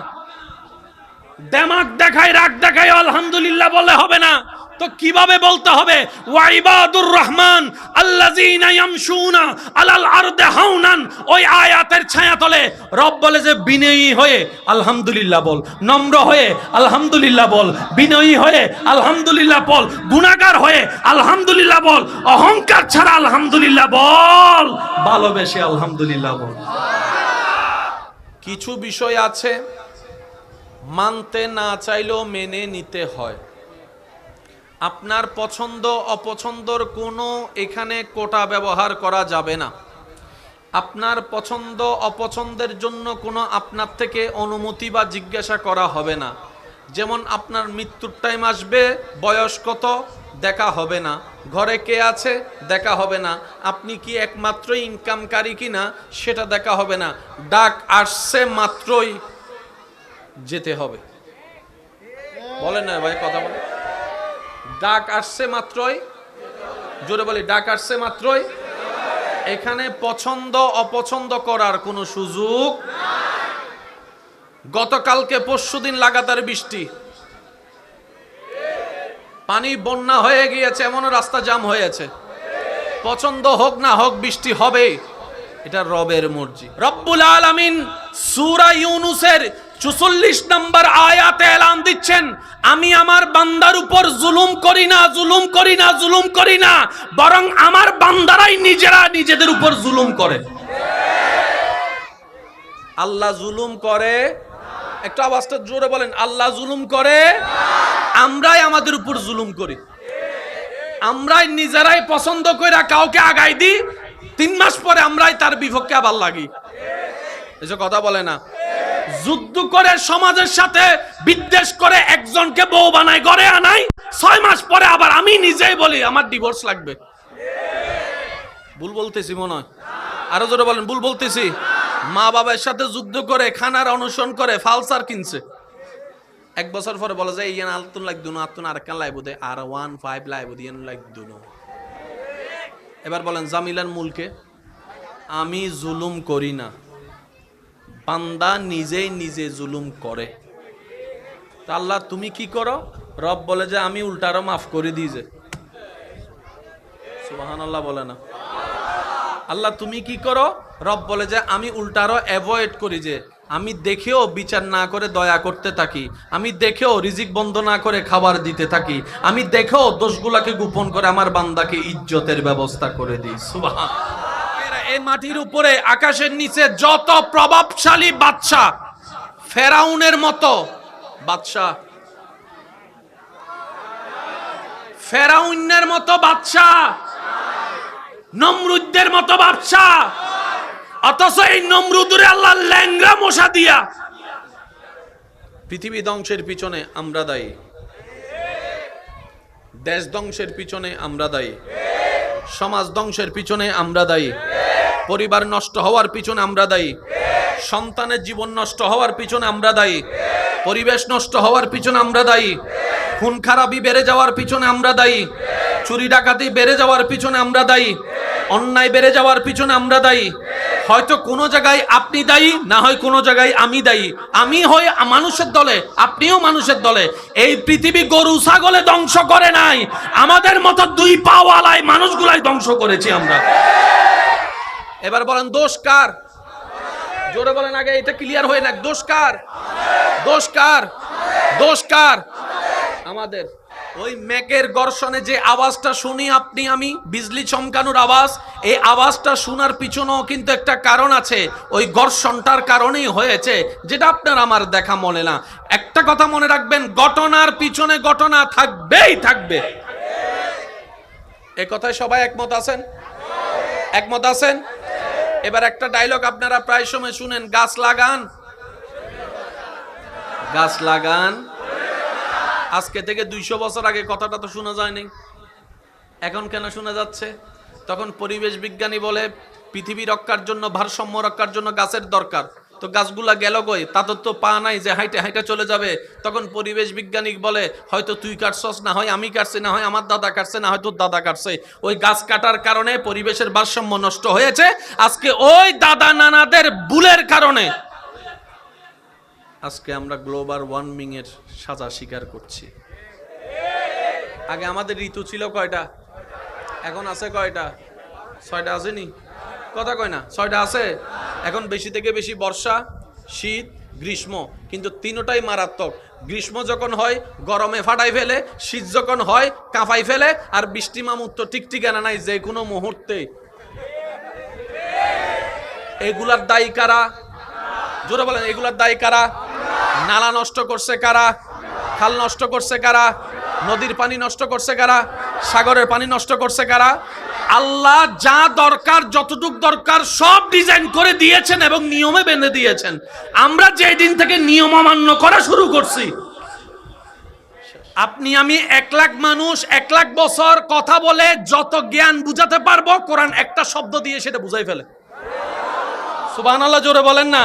দেমাগ দেখায় রাগ দেখায় আলহামদুলিল্লাহ বলে হবে না। তো কিভাবে বলতে হবে? ওয়া ইবাদুর রহমান আল্লাযীনা ইয়ামশুনা আলাল আরদি হাওনান, ওই আয়াতের ছায়াতলে রব বলে যে বিনয়ী হয়ে আলহামদুলিল্লাহ বল, নম্র হয়ে আলহামদুলিল্লাহ বল, বিনয়ী হয়ে আলহামদুলিল্লাহ বল, গুনাহগার হয়ে আলহামদুলিল্লাহ বল, অহংকার ছাড়া আলহামদুলিল্লাহ বল, ভালোবেসে আলহামদুলিল্লাহ বল। কিছু বিষয় আছে মানতে না চাইলেও মেনে নিতে হয়। আপনার পছন্দ অপছন্দর কোনো এখানে কোটা ব্যবহার করা যাবে না। আপনার পছন্দ অপছন্দের জন্য কোনো আপনার থেকে অনুমতি বা জিজ্ঞাসা করা হবে না। যেমন আপনার মৃত্যুর টাইম আসবে, বয়স কত দেখা হবে না, ঘরে কে আছে দেখা হবে না, আপনি কি একমাত্র ইনকামকারী কিনা সেটা দেখা হবে না, ডাক আসছে মাত্রই যেতে হবে। বলেন না ভাই, কথা বলেন। ডাক আসছে মাত্রই, জোরে বলি, ডাক আসছে মাত্রই। এখানে পছন্দ অপছন্দ করার কোনো সুযোগ নাই। গতকালকে পরশুদিন লাগাতার বৃষ্টি, পানি বন্যা হয়ে গিয়েছে, এমন রাস্তা জাম হয়েছে। পছন্দ হোক না হোক বৃষ্টি হবে, এটা রবের মর্জি। রব্বুল আলামিন সূরা ইউনূসের ৪৪ নম্বর আয়াতে এলান দিচ্ছেন, আমি আমার বান্দার উপর জুলুম করি না, জুলুম করি না, জুলুম করি না, বরং আমার বান্দারাই নিজেরা নিজেদের উপর জুলুম করে। আল্লাহ জুলুম করে? একটু আওয়াজটা জোরে বলেন, আল্লাহ জুলুম করে? আমরাই আমাদের উপর জুলুম করি। আমরাই নিজেরাই পছন্দ কইরা কাউকে আগাই দিই, ৩ মাস পরে আমরাই তার বিপক্ষে আবার লাগি। এসব কথা বলে না। যুদ্ধ করে সমাজের সাথে বিদ্বেষ করে একজনকে বউ বানায় ঘরে আনাই, ৬ মাস পরে আবার আমি নিজেই বলি আমার ডিভোর্স লাগবে। ভুল বলতেছি মনে হয়? আরো জোরে বলেন, ভুল বলতেছি? মা বাবার সাথে যুদ্ধ করে খানার অনুসরণ করে ফালসার কিনছে, 1 বছর পরে বলে যে ইয়ান আলতুন লাগদুন আতুন আরকান লাইবু দে আর 15 লাইবু দিয়ান লাগদুন। এবার বলেন জামিলান মুলকে আমি জুলুম করি না, বান্দা নিজেই নিজে জুলুম করে। তা আল্লাহ তুমি কি করো? রব বলে যে আমি উল্টারও মাফ করে দিই। যে সুবহানাল্লাহ বলে না? আল্লাহ তুমি কি করো? রব বলে যে আমি উল্টারও অ্যাভয়েড করি, যে আমি দেখেও বিচার না করে দয়া করতে থাকি, আমি দেখেও রিজিক বন্ধ না করে খাবার দিতে থাকি, আমি দেখেও দোষগুলাকে গোপন করে আমার বান্দাকে ইজ্জতের ব্যবস্থা করে দিই। সুবহানাল্লাহ। এই মাটির উপরে আকাশের নিচে যত প্রভাবশালী বাদশা, ফেরাউনের মতো বাদশা, ফেরাউনের মতো বাদশা, নমরুদের মতো বাদশা, অথচ এই নমরুদরে আল্লাহ ল্যাংড়া মশা দিয়া পৃথিবী ধ্বংসের পিছনে আমরা দায়ী, দেশ ধ্বংসের পিছনে আমরা দায়ী, সমাজ ধ্বংসের পিছনে আমরা দায়ী। পরিবার নষ্ট হওয়ার পিছনে আমরা দায়ী, সন্তানের জীবন নষ্ট হওয়ার পিছনে আমরা দায়ী, পরিবেশ নষ্ট হওয়ার পিছনে আমরা দায়ী, খুন খারাপি বেড়ে যাওয়ার পিছনে আমরা দায়ী, চুরি ডাকাতি বেড়ে যাওয়ার পিছনে আমরা দায়ী, অন্যায় বেড়ে যাওয়ার পিছনে আমরা দায়ী। হয়তো কোনো জায়গায় আপনি দায়ী, না হয় কোনো জায়গায় আমি দায়ী। আমি হই মানুষের দলে, আপনিও মানুষের দলে। এই পৃথিবী গরু ছাগলে ধ্বংস করে নাই, আমাদের মতো দুই পাওয়ালাই মানুষগুলাই ধ্বংস করেছি আমরা। এবার বলেন দোষ কার? জোরে বলেন, আগে এটা ক্লিয়ার হয়ে না। দোষ কার? দোষ কার? দোষ কার? আমাদের। ওই মেঘের গর্ষণে যে আওয়াজটা শুনি আপনি আমি, বিজলি চমকানোর আওয়াজ, এই আওয়াজটা শোনার পিছনেও কিন্তু একটা কারণ আছে। ওই গর্ষণটার কারণেই হয়েছে, যেটা আপনার আমার দেখা মনে না। একটা কথা মনে রাখবেন, ঘটনার পিছনে ঘটনা থাকবেই থাকবে। এ কথায় সবাই একমত আছেন? একমত আছেন? এবার একটা ডায়লগ আপনারা প্রায় সময় শুনেন, গাছ লাগান, গাছ লাগান। আজকে থেকে 200 বছর আগে কথাটা তো শোনা যায়নি, এখন কেন শোনা যাচ্ছে? তখন পরিবেশ বিজ্ঞানী বলে পৃথিবী রক্ষার জন্য, ভারসাম্য রক্ষার জন্য গাছের দরকার। তো গাছগুলা গেল কই? তাদের তো পা নাই যে হাইটে হাইটে চলে যাবে। তখন পরিবেশ বিজ্ঞানী বলে হয়তো তুই কাটছস, না হয় আমি কাটছি, না হয় আমার দাদা কাটছে, না হয় তোর দাদা কাটছে। ওই গাছ কাটার কারণে পরিবেশের ভারসাম্য নষ্ট হয়েছে। আজকে ওই দাদা নানাদের ভুলের কারণে আজকে আমরা গ্লোবাল ওয়ার্মিং এর সাজা স্বীকার করছি। আগে আমাদের ঋতু ছিল কয়টা? এখন আছে কয়টা? 6টা আসেনি? কথা কয় না, 6টা আছে। এখন বেশি থেকে বেশি বর্ষা, শীত, গ্রীষ্ম, কিন্তু তিনটাই মারাত্মক। গ্রীষ্ম যখন হয় গরমে ফাটাই ফেলে, শীত যখন হয় কাঁপাই ফেলে, আর বৃষ্টি মামুর তো টিকটিকানা নাই, যে কোনো মুহূর্তে। এগুলার দায়ী কারা? জোরে বলেন, এগুলার দায়ী কারা? নালা নষ্ট করছে কারা? খাল নষ্ট করছে কারা? নদীর পানি নষ্ট করছে কারা? সাগরের পানি নষ্ট করছে কারা? আল্লাহ যা দরকার, যতটুক দরকার সব ডিজাইন করে দিয়েছেন এবং নিয়মে বেঁধে দিয়েছেন। আমরা যেই দিন থেকে নিয়ম অমান্য করা শুরু করছি, আপনি আমি 1 লাখ মানুষ 1 লাখ বছর কথা বলে যত জ্ঞান বুঝাতে পারবো, কোরআন একটা শব্দ দিয়ে সেটা বুঝাই ফেলে। সুবহানাল্লাহ, জোরে বলেন না।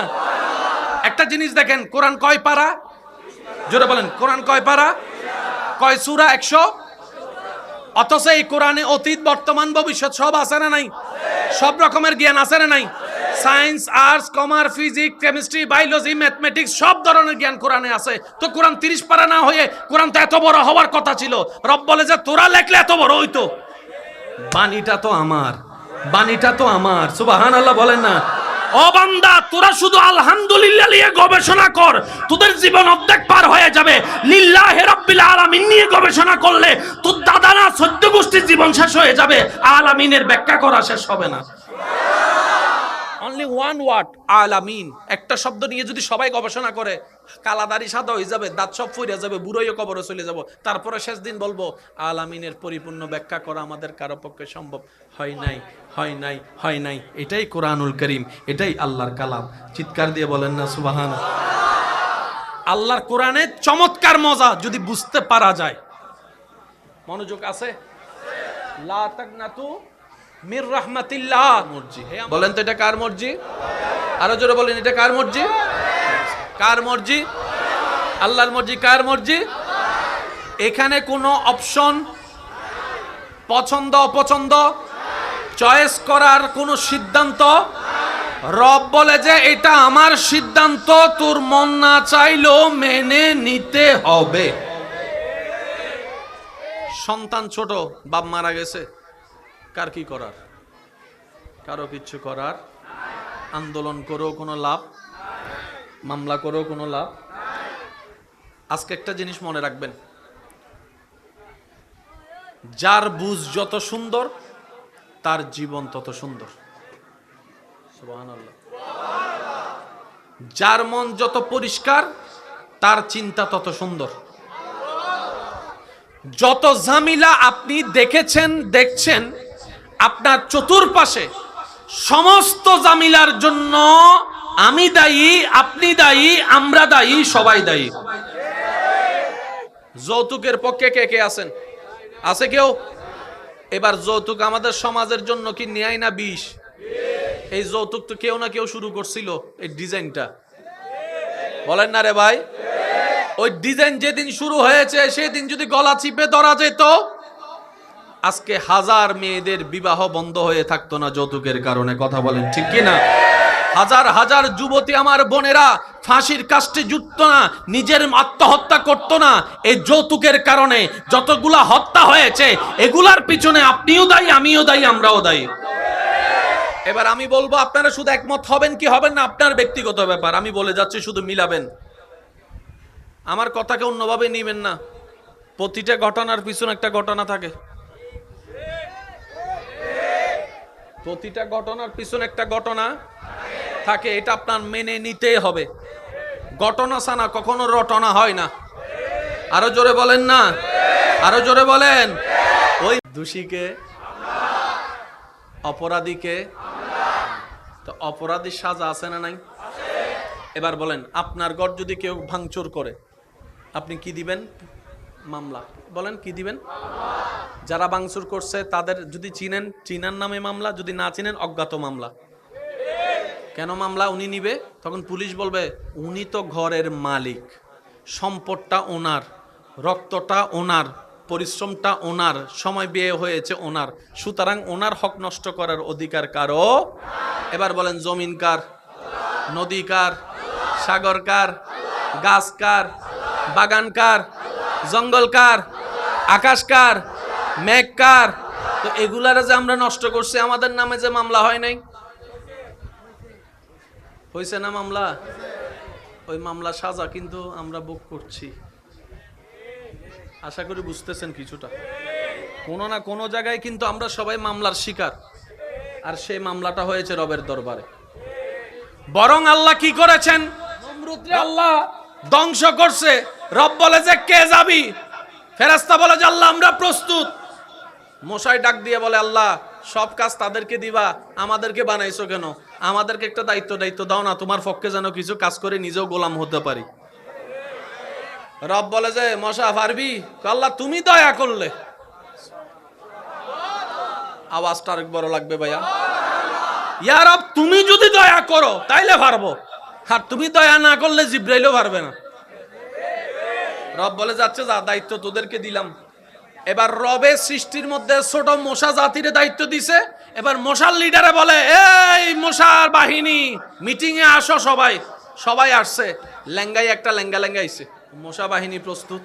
একটা জিনিস দেখেন, কোরআন কয় পারা? জোরে বলেন, কোরআন কয় পারা? কয় সূরা? 100। অথচ এই কোরআনে অতীত, বর্তমান, ভবিষ্যৎ সব আছে না নাই? সব রকমের জ্ঞান আছে না নাই? Science, arts, commerce, physics, chemistry, biology, mathematics সব ধরনের জ্ঞান কোরআনে আছে। তো কোরআন 30 পারা না হয়ে কোরআন তো এত বড় হওয়ার কথা ছিল। রব বলে যে তোরা লেখলে এত বড় হইতো। বাণীটা তো আমার, বাণীটা তো আমার। সুবহানাল্লাহ বলেন না। ও বান্দা, তোরা শুধু আলহামদুলিল্লাহ নিয়ে গবেষণা কর, তোদের জীবন অর্ধেক পার হয়ে যাবে। লিল্লাহি রাব্বিল আলামিন নিয়ে গবেষণা করলে তোর দাদা না 14 গোষ্ঠীর জীবন শেষ হয়ে যাবে, আলামিনের ব্যাখ্যা করা শেষ হবে না। অনলি ওয়ান ওয়ার্ড, আলামিন। একটা শব্দ নিয়ে যদি সবাই গবেষণা করে, কালাদারি সাদা হয়ে যাবে, দাঁত সব ফুইরা যাবে, বুড়োইও কবরে চলে যাব। তারপরে শেষ দিন বলবো আলামিনের পরিপূর্ণ ব্যাখ্যা করা আমাদের কারো পক্ষে সম্ভব হয় নাই, হয় নাই, হয় নাই। এটাই কোরআনুল কারীম, এটাই আল্লাহর কালাম। চিৎকার দিয়ে বলেন না সুবহানাল্লাহ। আল্লাহর কোরআনের চমৎকার মজা যদি বুঝতে পারা যায়। মনোযোগ আছে? লা তাকনাতু মির রাহমাতিল্লাহ। মর্জি, বলেন তো এটা কার মর্জি? আরো জোরে বলেন, এটা কার মর্জি? কার মর্জি? আল্লাহর মর্জি। কার মর্জি? এখানে কোনো অপশন, পছন্দ অপছন্দ, চয়েস করার কোনো সিদ্ধান্ত। রব বলে যে এটা আমার সিদ্ধান্ত, তোর মন না চাইলেও মেনে নিতে হবে। সন্তান ছোট, বাপ মারা গেছে, কার কি করার? কারো কিচ্ছু করার। আন্দোলন করেও কোনো লাভ, মামলা করেও কোনো লাভ। আজকে একটা জিনিস মনে রাখবেন, যার বুঝ যত সুন্দর তার জীবন তত সুন্দর। সুবহানাল্লাহ। যার মন যত পরিষ্কার তার চিন্তা তত সুন্দর। যত ঝামেলা আপনি দেখেছেন, দেখছেন আপনার চতুর্পাশে, সমস্ত ঝামেলার জন্য আমি দায়ী, আপনি দায়ী, আমরা দায়ী, সবাই দায়ী। যৌতুকের পক্ষে কে কে আছেন? আছে কেউ? এবার যৌতুক আমাদের সমাজের জন্য কি ন্যায় না বিষ? এই যৌতুক তো কেউ না কেউ শুরু করছিল, এই ডিজাইনটা, বলেন না রে ভাই? ওই ডিজাইন যেদিন শুরু হয়েছে সেদিন যদি গলা চিপে ধরা যেত, আজকে হাজার মেয়েদের বিবাহ বন্ধ হয়ে থাকতো না যৌতুকের কারণে। কথা বলেন ঠিক কি না? হাজার হাজার যুবতী আমার বোনেরা ফাঁসির কাস্টে জুটত না, নিজের আত্মহত্যা করত না এই যৌতুকের কারণে। যতগুলা হত্যা হয়েছে এগুলার পিছনে আপনিও দায়ী, আমিও দায়ী, আমরাও দায়ী। এবার আমি বলবো, আপনারা শুধু একমত হবেন কি হবেন না আপনার ব্যক্তিগত ব্যাপার, আমি বলে যাচ্ছি, শুধু মিলাবেন। আমার কথাকে অন্যভাবে নিবেন না। প্রতিটা ঘটনার পিছনে একটা ঘটনা থাকে, প্রতিটা ঘটনার পিছনে একটা ঘটনা থাকে, এটা আপনার মেনে নিতেই হবে। ঘটনা ছাড়া কখনো রটনা হয় না। আরো জোরে বলেন না, আরো জোরে বলেন। ওই দোষীকে, অপরাধীকে, তো অপরাধীর সাজা আছে না নাই? এবার বলেন, আপনার ঘর যদি কেউ ভাঙচুর করে আপনি কি দিবেন? মামলা। বলেন কি দিবেন? যারা ভাঙচুর করছে তাদের যদি চিনেন, চিনার নামে মামলা, যদি না চিনেন অজ্ঞাত মামলা। কেন মামলা উনি নিবে? তখন পুলিশ বলবে উনি তো ঘরের মালিক, সম্পদটা ওনার, রক্তটা ওনার, পরিশ্রমটা ওনার, সময় ব্যয় হয়েছে ওনার, সুতরাং ওনার হক নষ্ট করার অধিকার কারো। এবার বলেন, জমিন কার? নদী কার? সাগর কার? গাছ কার? বাগান কার? জঙ্গল কার? আকাশ কার? মেঘ কার? তো এগুলার যে আমরা নষ্ট করছি, আমাদের নামে যে মামলা হয় নাই, হয়েছে না মামলা? ওই মামলা সাজা কিন্তু আমরা ভোগ করছি। আশা করি বুঝতেছেন কিছুটা। কোনো না কোনো জায়গায় কিন্তু আমরা সবাই মামলার শিকার, আর সেই মামলাটা হয়েছে রবের দরবারে। বরং আল্লাহ কি করেছেন? নমরুদরে আল্লাহ ধ্বংস করছে। রব বলে যে কে যাবি? ফেরেশতা বলে যে আল্লাহ আমরা প্রস্তুত। মশাই ডাক দিয়ে বলে আল্লাহ সব কাজ তাদেরকে দিবা, আমাদেরকে বানাইছো কেন? আমাদেরকে একটা দায়িত্ব দাও না, তোমার পক্ষে যেন কিছু কাজ করে নিজেও গোলাম হতে পারি। রব বলে যে মশা পারবি? আল্লাহ তুমি দয়া করলে। আওয়াজটা আরেক বড় লাগবে ভাইয়া। ইয়া রব তুমি যদি দয়া করো তাইলে পারবো, আর তুমি দয়া না করলে জিব্রাইলও পারবে না। রব বলে যাচ্ছে যা, দায়িত্ব তোদেরকে দিলাম। এবার রবের সৃষ্টির মধ্যে ছোট মশা জাতির দায়িত্ব দিছে। এবার মশার লিডারে বলে এই মশার বাহিনী মিটিং এ আসো। সবাই সবাই আসছে, লেঙ্গাই একটা লেঙ্গা আইছে। মশা বাহিনী প্রস্তুত।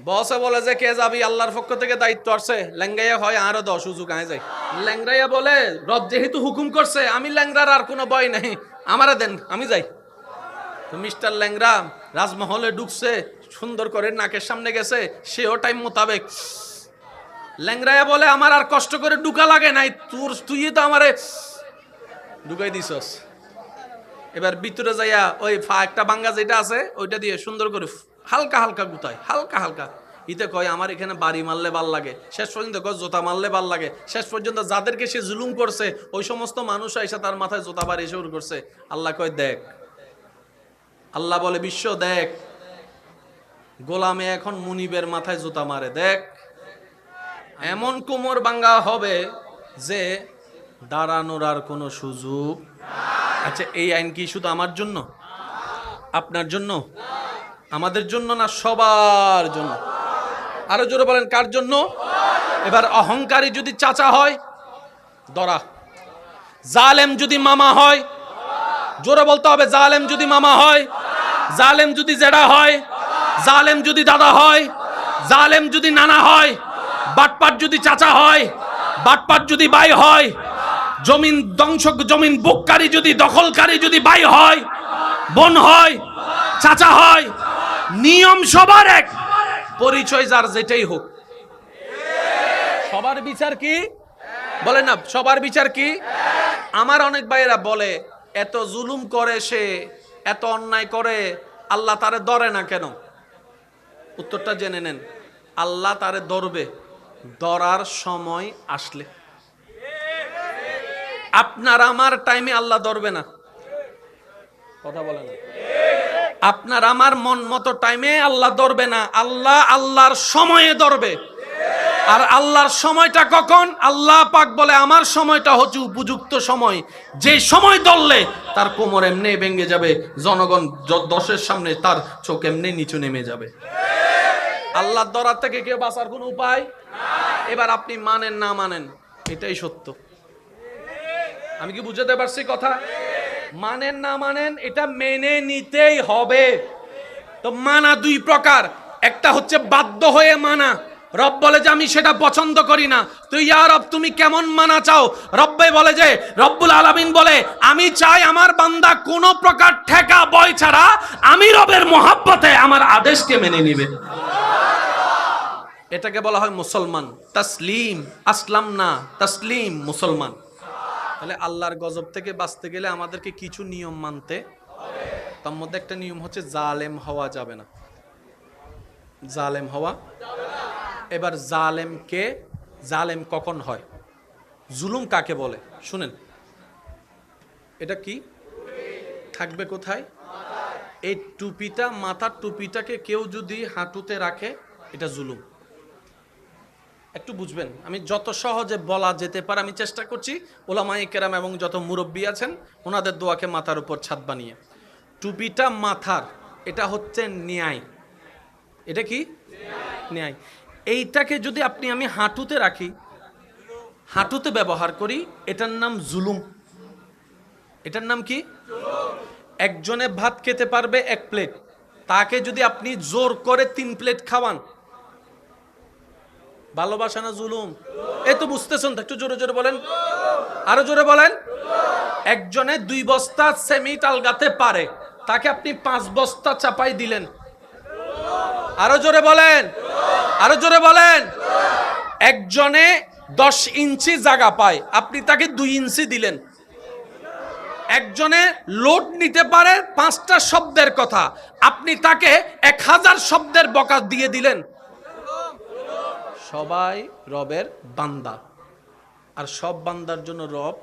বসে বলে যে কে যাবি? আল্লাহর পক্ষ থেকে দায়িত্ব আসছে। ল্যাংরাইয়া হয় আরো 10 সুযোগ আয় যায়। ল্যাংরাইয়া বলে রব যেহেতু হুকুম করছে, আমি ল্যাংরার আর কোনো ভয় নাই, আমারে দেন, আমি যাই। তো মিস্টার ল্যাংরা রাজমহলে ঢুকছে, সুন্দর করে নাকের সামনে গেছে, সেও টাইম মোতাবেক। ল্যাংরাইয়া বলে আমার আর কষ্ট করে ঢুকা লাগে নাই, তুই তো আমারে ঢুকাই দিছস। এবার ভিতরে যাইয়া ওই একটা বাঙ্গা যেটা আছে ওইটা দিয়ে সুন্দর করে হালকা হালকা গুতায়, হালকা হালকা। ইতে কয় আমার এখানে বাড়ি মারলে ভাল লাগে, শেষ পর্যন্ত কয় জোতা মারলে ভাল লাগে। শেষ পর্যন্ত যাদেরকে সে জুলুম করছে ওই সমস্ত মানুষ এসে তার মাথায় জোতা বাড়ি শুরু করছে। আল্লাহ কয় দেখ, আল্লাহ বলে বিশ্ব দেখ, গোলামে এখন মুনিবের মাথায় জুতা মারে, দেখ এমন কোমর ভাঙ্গা হবে যে দাঁড়ানোর আর কোনো সুযোগ। আচ্ছা এই আইন কি শুধু আমার জন্য, আপনার জন্য, আমাদের জন্য না? সবার জন্য। আরো জোরে বলেন কার জন্য? এবার অহংকারী যদি চাচা হয় ধরা, জালেম যদি মামা হয়, জোরে বলতে হবে, জালেম যদি মামা হয়, জালেম যদি জেঠা হয়, জালেম যদি দাদা হয়, জালেম যদি নানা হয়, বাটপাট যদি চাচা হয়, বাটপাট যদি ভাই হয়, জমিন ধ্বংস, জমিন বুককারী যদি, দখলকারী যদি ভাই হয়, বোন হয়, চাচা হয়, নিয়ম সবার এক, পরিচয় যার যেটাই হোক, সবার বিচার কি? বলে না সবার বিচার কি? আমার অনেক ভাইয়েরা বলে এত জুলুম করে সে, এত অন্যায় করে, আল্লাহ তারে ধরে না কেন? উত্তরটা জেনে নেন। আল্লাহ তারে ধরবে ধরার সময় আসলে। আপনার আমার টাইমে আল্লাহ ধরবে না। কথা বলে না। আপনার আমার মন মতো টাইমে আল্লাহ ধরবে না, আল্লাহ আল্লাহর সময়ে ধরবে। আর আল্লাহর সময়টা কখন? আল্লাহ পাক বলে আমার সময়টা হচ্ছে উপযুক্ত সময়, যে সময় ধরলে তার কোমর এমনি ভেঙে যাবে, জনগণ দশের সামনে তার চোখ এমনি নিচু নেমে যাবে। আল্লাহর দরার থেকে কেউ বাঁচার কোনো উপায়? এবার আপনি মানেন না মানেন, এটাই সত্য। আমি কি বুঝাতে পারছি কথা? মানেন না মানেন, এটা মেনে নিতেই হবে। তো মানা দুই প্রকার, একটা হচ্ছে বাধ্য হয়ে মানা। রব বলে যে আমি সেটা পছন্দ করি না, তো ইয়া রব তুমি কেমন মানা চাও? রব্বে বলে যে, রব্বুল আলামিন বলে আমি চাই আমার বান্দা কোন প্রকার ঠেকা বয় ছাড়া আমি রবের মহব্বতে আমার আদেশকে মেনে নিবে। এটাকে বলা হয় মুসলমান। তাসলিম, আসলাম না, তাসলিম মুসলমান। তাহলে আল্লাহর গজব থেকে বাঁচতে গেলে আমাদেরকে কিছু নিয়ম মানতে হবে। তার মধ্যে একটা নিয়ম হচ্ছে জালেম হওয়া যাবে না। জালেম হওয়া যাবে না। এবার জালেম কখন হয়? জুলুম কাকে বলে শুনেন। এটা কি থাকবে কোথায়? এই টুপিটা, মাথার টুপিটাকে কেউ যদি হাঁটুতে রাখে এটা জুলুম। একটু বুঝবেন, আমি যত সহজে বলা যেতে পারে আমি চেষ্টা করছি। ওলামায়ে কেরাম এবং যত মুরব্বী আছেন ওনাদের দোয়াকে মাথার উপর ছাদ বানিয়ে, টুপিটা মাথার, এটা হচ্ছে ন্যায়। এটা কি ন্যায়? এইটাকে যদি আমি হাঁটুতে রাখি, হাঁটুতে ব্যবহার করি, এটার নাম জুলুম। এটার নাম কি? একজনে ভাত খেতে পারবে 1 প্লেট, তাকে যদি আপনি জোর করে 3 প্লেট খাওয়ান, ভালোবাসা না জুলুম? এই তো বুঝতেছেন তো, একটু জোরে জোরে বলেন, আরো জোরে বলেন। একজনে 2 বস্তা সেমিট আলগাতে পারে, তাকে আপনি 5 বস্তা চাপাই দিলেন, আরো জোরে বলেন, আরো জোরে বলেন। একজনে 10 ইঞ্চি জায়গা পায়, আপনি তাকে 2 ইঞ্চি দিলেন। একজনে লোড নিতে পারে 5টা শব্দের কথা, আপনি তাকে 1000 শব্দের বকা দিয়ে দিলেন। সবাই রবের বান্দা, আর সব বান্দার জন্য রব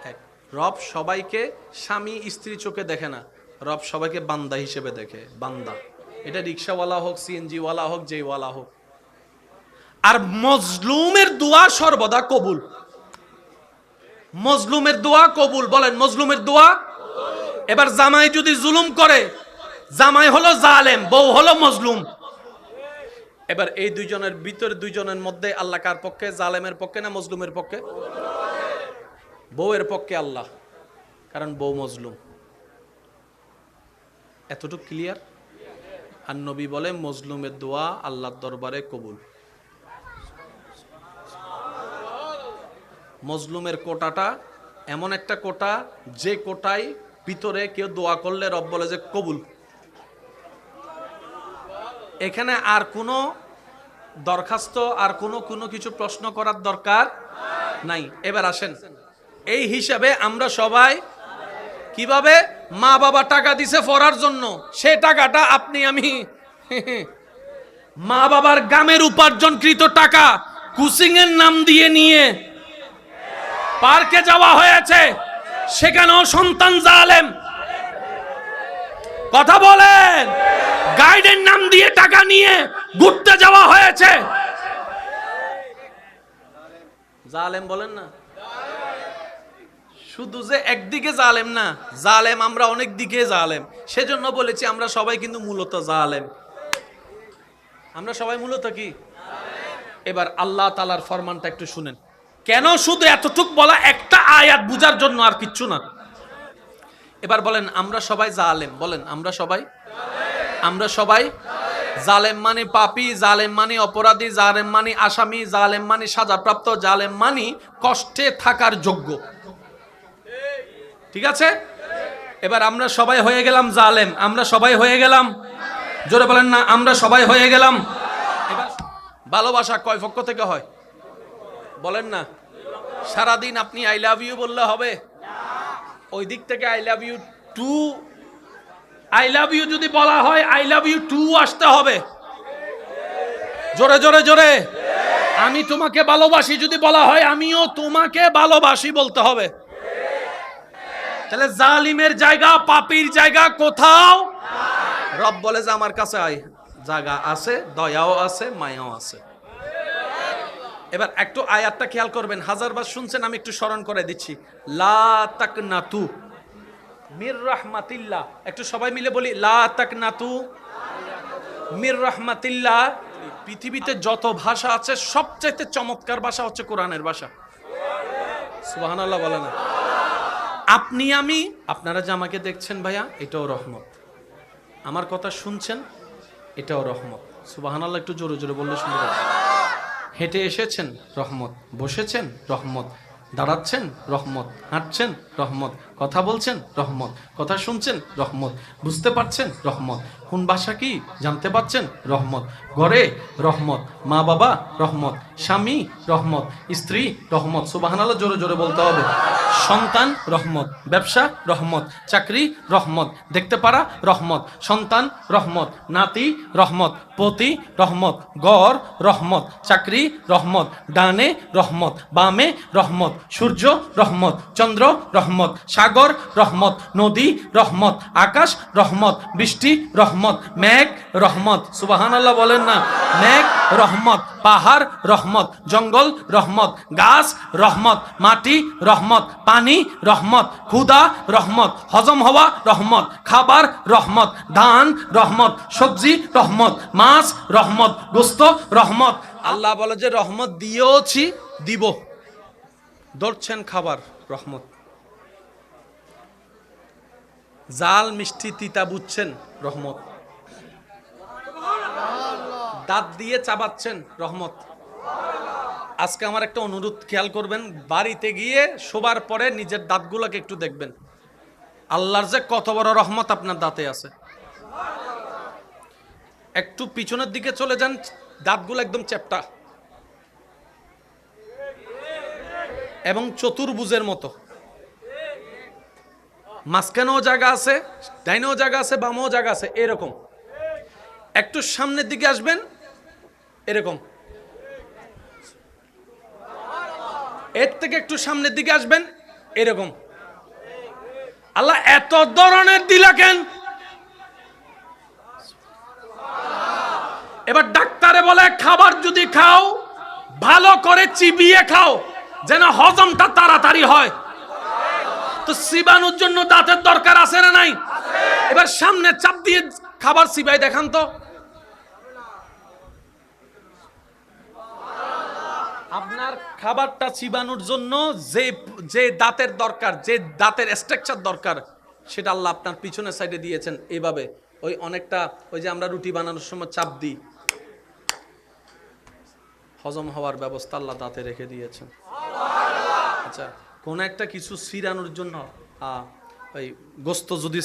এক। রব সবাইকে স্বামী স্ত্রী চোখে দেখে না, রব সবাইকে বান্দা হিসেবে দেখে। বান্দা, এটা রিক্সাওয়ালা হোক, সিএনজি ওয়ালা হোক, যেওয়ালা হোক। আর মজলুমের দোয়া সর্বদা কবুল। মজলুমের দোয়া কবুল। বলেন মজলুমের দোয়া। এবার জামাই যদি জুলুম করে, জামাই হলো জালেম, বউ হলো মজলুম। এবার এই দুইজনের ভিতরে, দুইজনের মধ্যে আল্লাহ কার পক্ষে? জালেমের পক্ষে না মজলুমের পক্ষে? বউয়ের পক্ষে আল্লাহ, কারণ বউ মজলুম। এতটুকু ক্লিয়ার? আর নবী বলে মজলুমের দোয়া আল্লাহর দরবারে কবুল। মজলুমের কোটাটা এমন একটা কোটা, যে কোটায় ভিতরে কেউ দোয়া করলে রব বলে যে কবুল। এখানে আর কোনো দরখাস্ত, আর কোনো কিছু প্রশ্ন করার দরকার নাই। এবার আসেন, এই হিসাবে আমরা সবাই কিভাবে? মা বাবা টাকা দিছে পড়ার জন্য, সে টাকাটা আপনি আমি মা বাবার গামের উপার্জনকৃত টাকা কোচিং এর নাম দিয়ে নিয়ে পার্কে যাওয়া হয়েছে, সেখানেও সন্তান জালেম। কথা বলেন। গাইডের নাম দিয়ে টাকা নিয়ে ঘুরতে যাওয়া হয়েছে, জালেম বলেন না? শুধু যে একদিকে জালেম না, জালেম আমরা অনেক দিকে জালেম। সেজন্য বলেছি আমরা সবাই কিন্তু মূলত জালেম। আমরা সবাই মূলত কি? এবার আল্লাহ তাআলার ফরমানটা একটু শুনেন। কেন শুধু এতটুক বলা? একটা আয়াত বুঝার জন্য, আর কিচ্ছু না। এবার বলেন আমরা সবাই জালেম। বলেন আমরা সবাই জালেম মানে পাপী, জালেম মানে অপরাধী, জালেম মানে আসামি, জালেম মানে সাজাপ্রাপ্ত, জালেম মানে কষ্টে থাকার যোগ্য। ঠিক আছে? এবার আমরা সবাই হয়ে গেলাম জালেম। আমরা সবাই হয়ে গেলাম, জোরে বলেন না, আমরা সবাই হয়ে গেলাম। এবার ভালোবাসা কয় পক্ষ থেকে হয়? বলেন না। সারাদিন আপনি আই লাভ ইউ বললে হবে? ওই দিক থেকে I love you too, I love you যদি বলা হয় আই লাভ ইউ টু আসতে হবে। জোরে জোরে জোরে। আমি তোমাকে ভালোবাসি যদি বলা হয় আমিও তোমাকে ভালোবাসি বলতে হবে। তাহলে জালিমের জায়গা, পাপীর জায়গা কোথাও? রব বলে যে আমার কাছে আয়, জায়গা আছে, দয়াও আছে, মায়াও আছে। এবার একটু আয়াতটা খেয়াল করবেন, হাজারবার শুনছেন, আমি একটু স্মরণ করে দিচ্ছি। লা তাকনাতু মির রাহমাতিল্লাহ, একটু সবাই মিলে বলি, লা তাকনাতু মির রাহমাতিল্লাহ। পৃথিবীতে যত ভাষা আছে সবচেয়ে চমৎকার ভাষা হচ্ছে কোরআনের ভাষা। সুবহানাল্লাহ বলে না? আপনি আমি, আপনারা যে আমাকে দেখছেন ভাইয়া, এটাও রহমত। আমার কথা শুনছেন, এটাও রহমত। সুবহানাল্লাহ একটু জোরে জোরে বললে শুনতে পাচ্ছি। হেঁটে এসেছেন, রহমত। বসেছেন, রহমত। দাঁড়াচ্ছেন, রহমত। হাঁটছেন, রহমত। কথা বলছেন, রহমত। কথা শুনছেন, রহমত। বুঝতে পারছেন, রহমত। কোন ভাষা কি জানতে পারছেন, রহমত। ঘরে রহমত, মা বাবা রহমত, স্বামী রহমত, স্ত্রী রহমত। সুবহানাল্লাহ জোরে জোরে বলতে হবে। সন্তান রহমত, ব্যবসা রহমত, চাকরি রহমত, দেখতে পারা রহমত, সন্তান রহমত, নাতি রহমত, পতি রহমত, গড় রহমত, চাকরি রহমত, ডানে রহমত, বামে রহমত, সূর্য রহমত, চন্দ্র রহমত, সাগর রহমত, নদী রহমত, আকাশ রহমত, বৃষ্টি রহমত, মেঘ রহমত। সুবহানাল্লাহ বলেন না? মেঘ রহমত, পাহাড় রহমত, জঙ্গল রহমত, গাছ রহমত, মাটি রহমত, পানি রহমত, ক্ষুধা রহমত, হজম হওয়া রহমত, খাবার রহমত, ধান রহমত, সবজি রহমত, মাছ রহমত, গোস্ত রহমত। আল্লাহ বলে যে রহমত দিয়েওছি, দিব। ধরছেন খাবার, রহমত। জাল মিষ্টি তিতা বুঝছেন, রহমত। দাঁত দিয়ে চাবাচ্ছেন, রহমত। আজকে আমার একটা অনুরোধ, খেয়াল করবেন, বাড়িতে গিয়ে শোবার পরে নিজের দাঁতগুলোকে একটু দেখবেন। আল্লাহর যে কত বড় রহমত আপনার দাঁতে আছে। একটু পিছনের দিকে চলে যান, দাঁতগুলো একদম চ্যাপ্টা এবং চতুর্ভুজের মতো। মাঝখানেও জায়গা আছে, ডাইনেও জায়গা আছে, বামেও জায়গা আছে, এরকম। একটু সামনের দিকে আসবেন, এরকম। এর থেকে একটু সামনের দিকে আসবেন, এরকম। আল্লাহ এত ধরনের দিলা কেন? এবার ডাক্তারে বলে খাবার যদি খাও ভালো করে চিবিয়ে খাও, যেন হজমটা তাড়াতাড়ি হয়। তো চিবানোর জন্য দাঁতের দরকার আছে না নাই? এবার সামনে চাপ দিয়ে খাবার চিবাই দেখান তো। আপনার খাবারটা চিবানোর জন্য যে যে দাঁতের দরকার, যে দাঁতের স্ট্রাকচার দরকার, সেটা আল্লাহ আপনার পিছনের সাইডে দিয়েছেন এইভাবে। ওই অনেকটা, ওই যে আমরা রুটি বানানোর সময় চাপ দিই, হজম হওয়ার ব্যবস্থা আল্লাহ দাঁতে রেখে দিয়েছেন। আচ্ছা, কোন একটা কিছু ছিরানোর জন্য, ওই গোস্ত যদি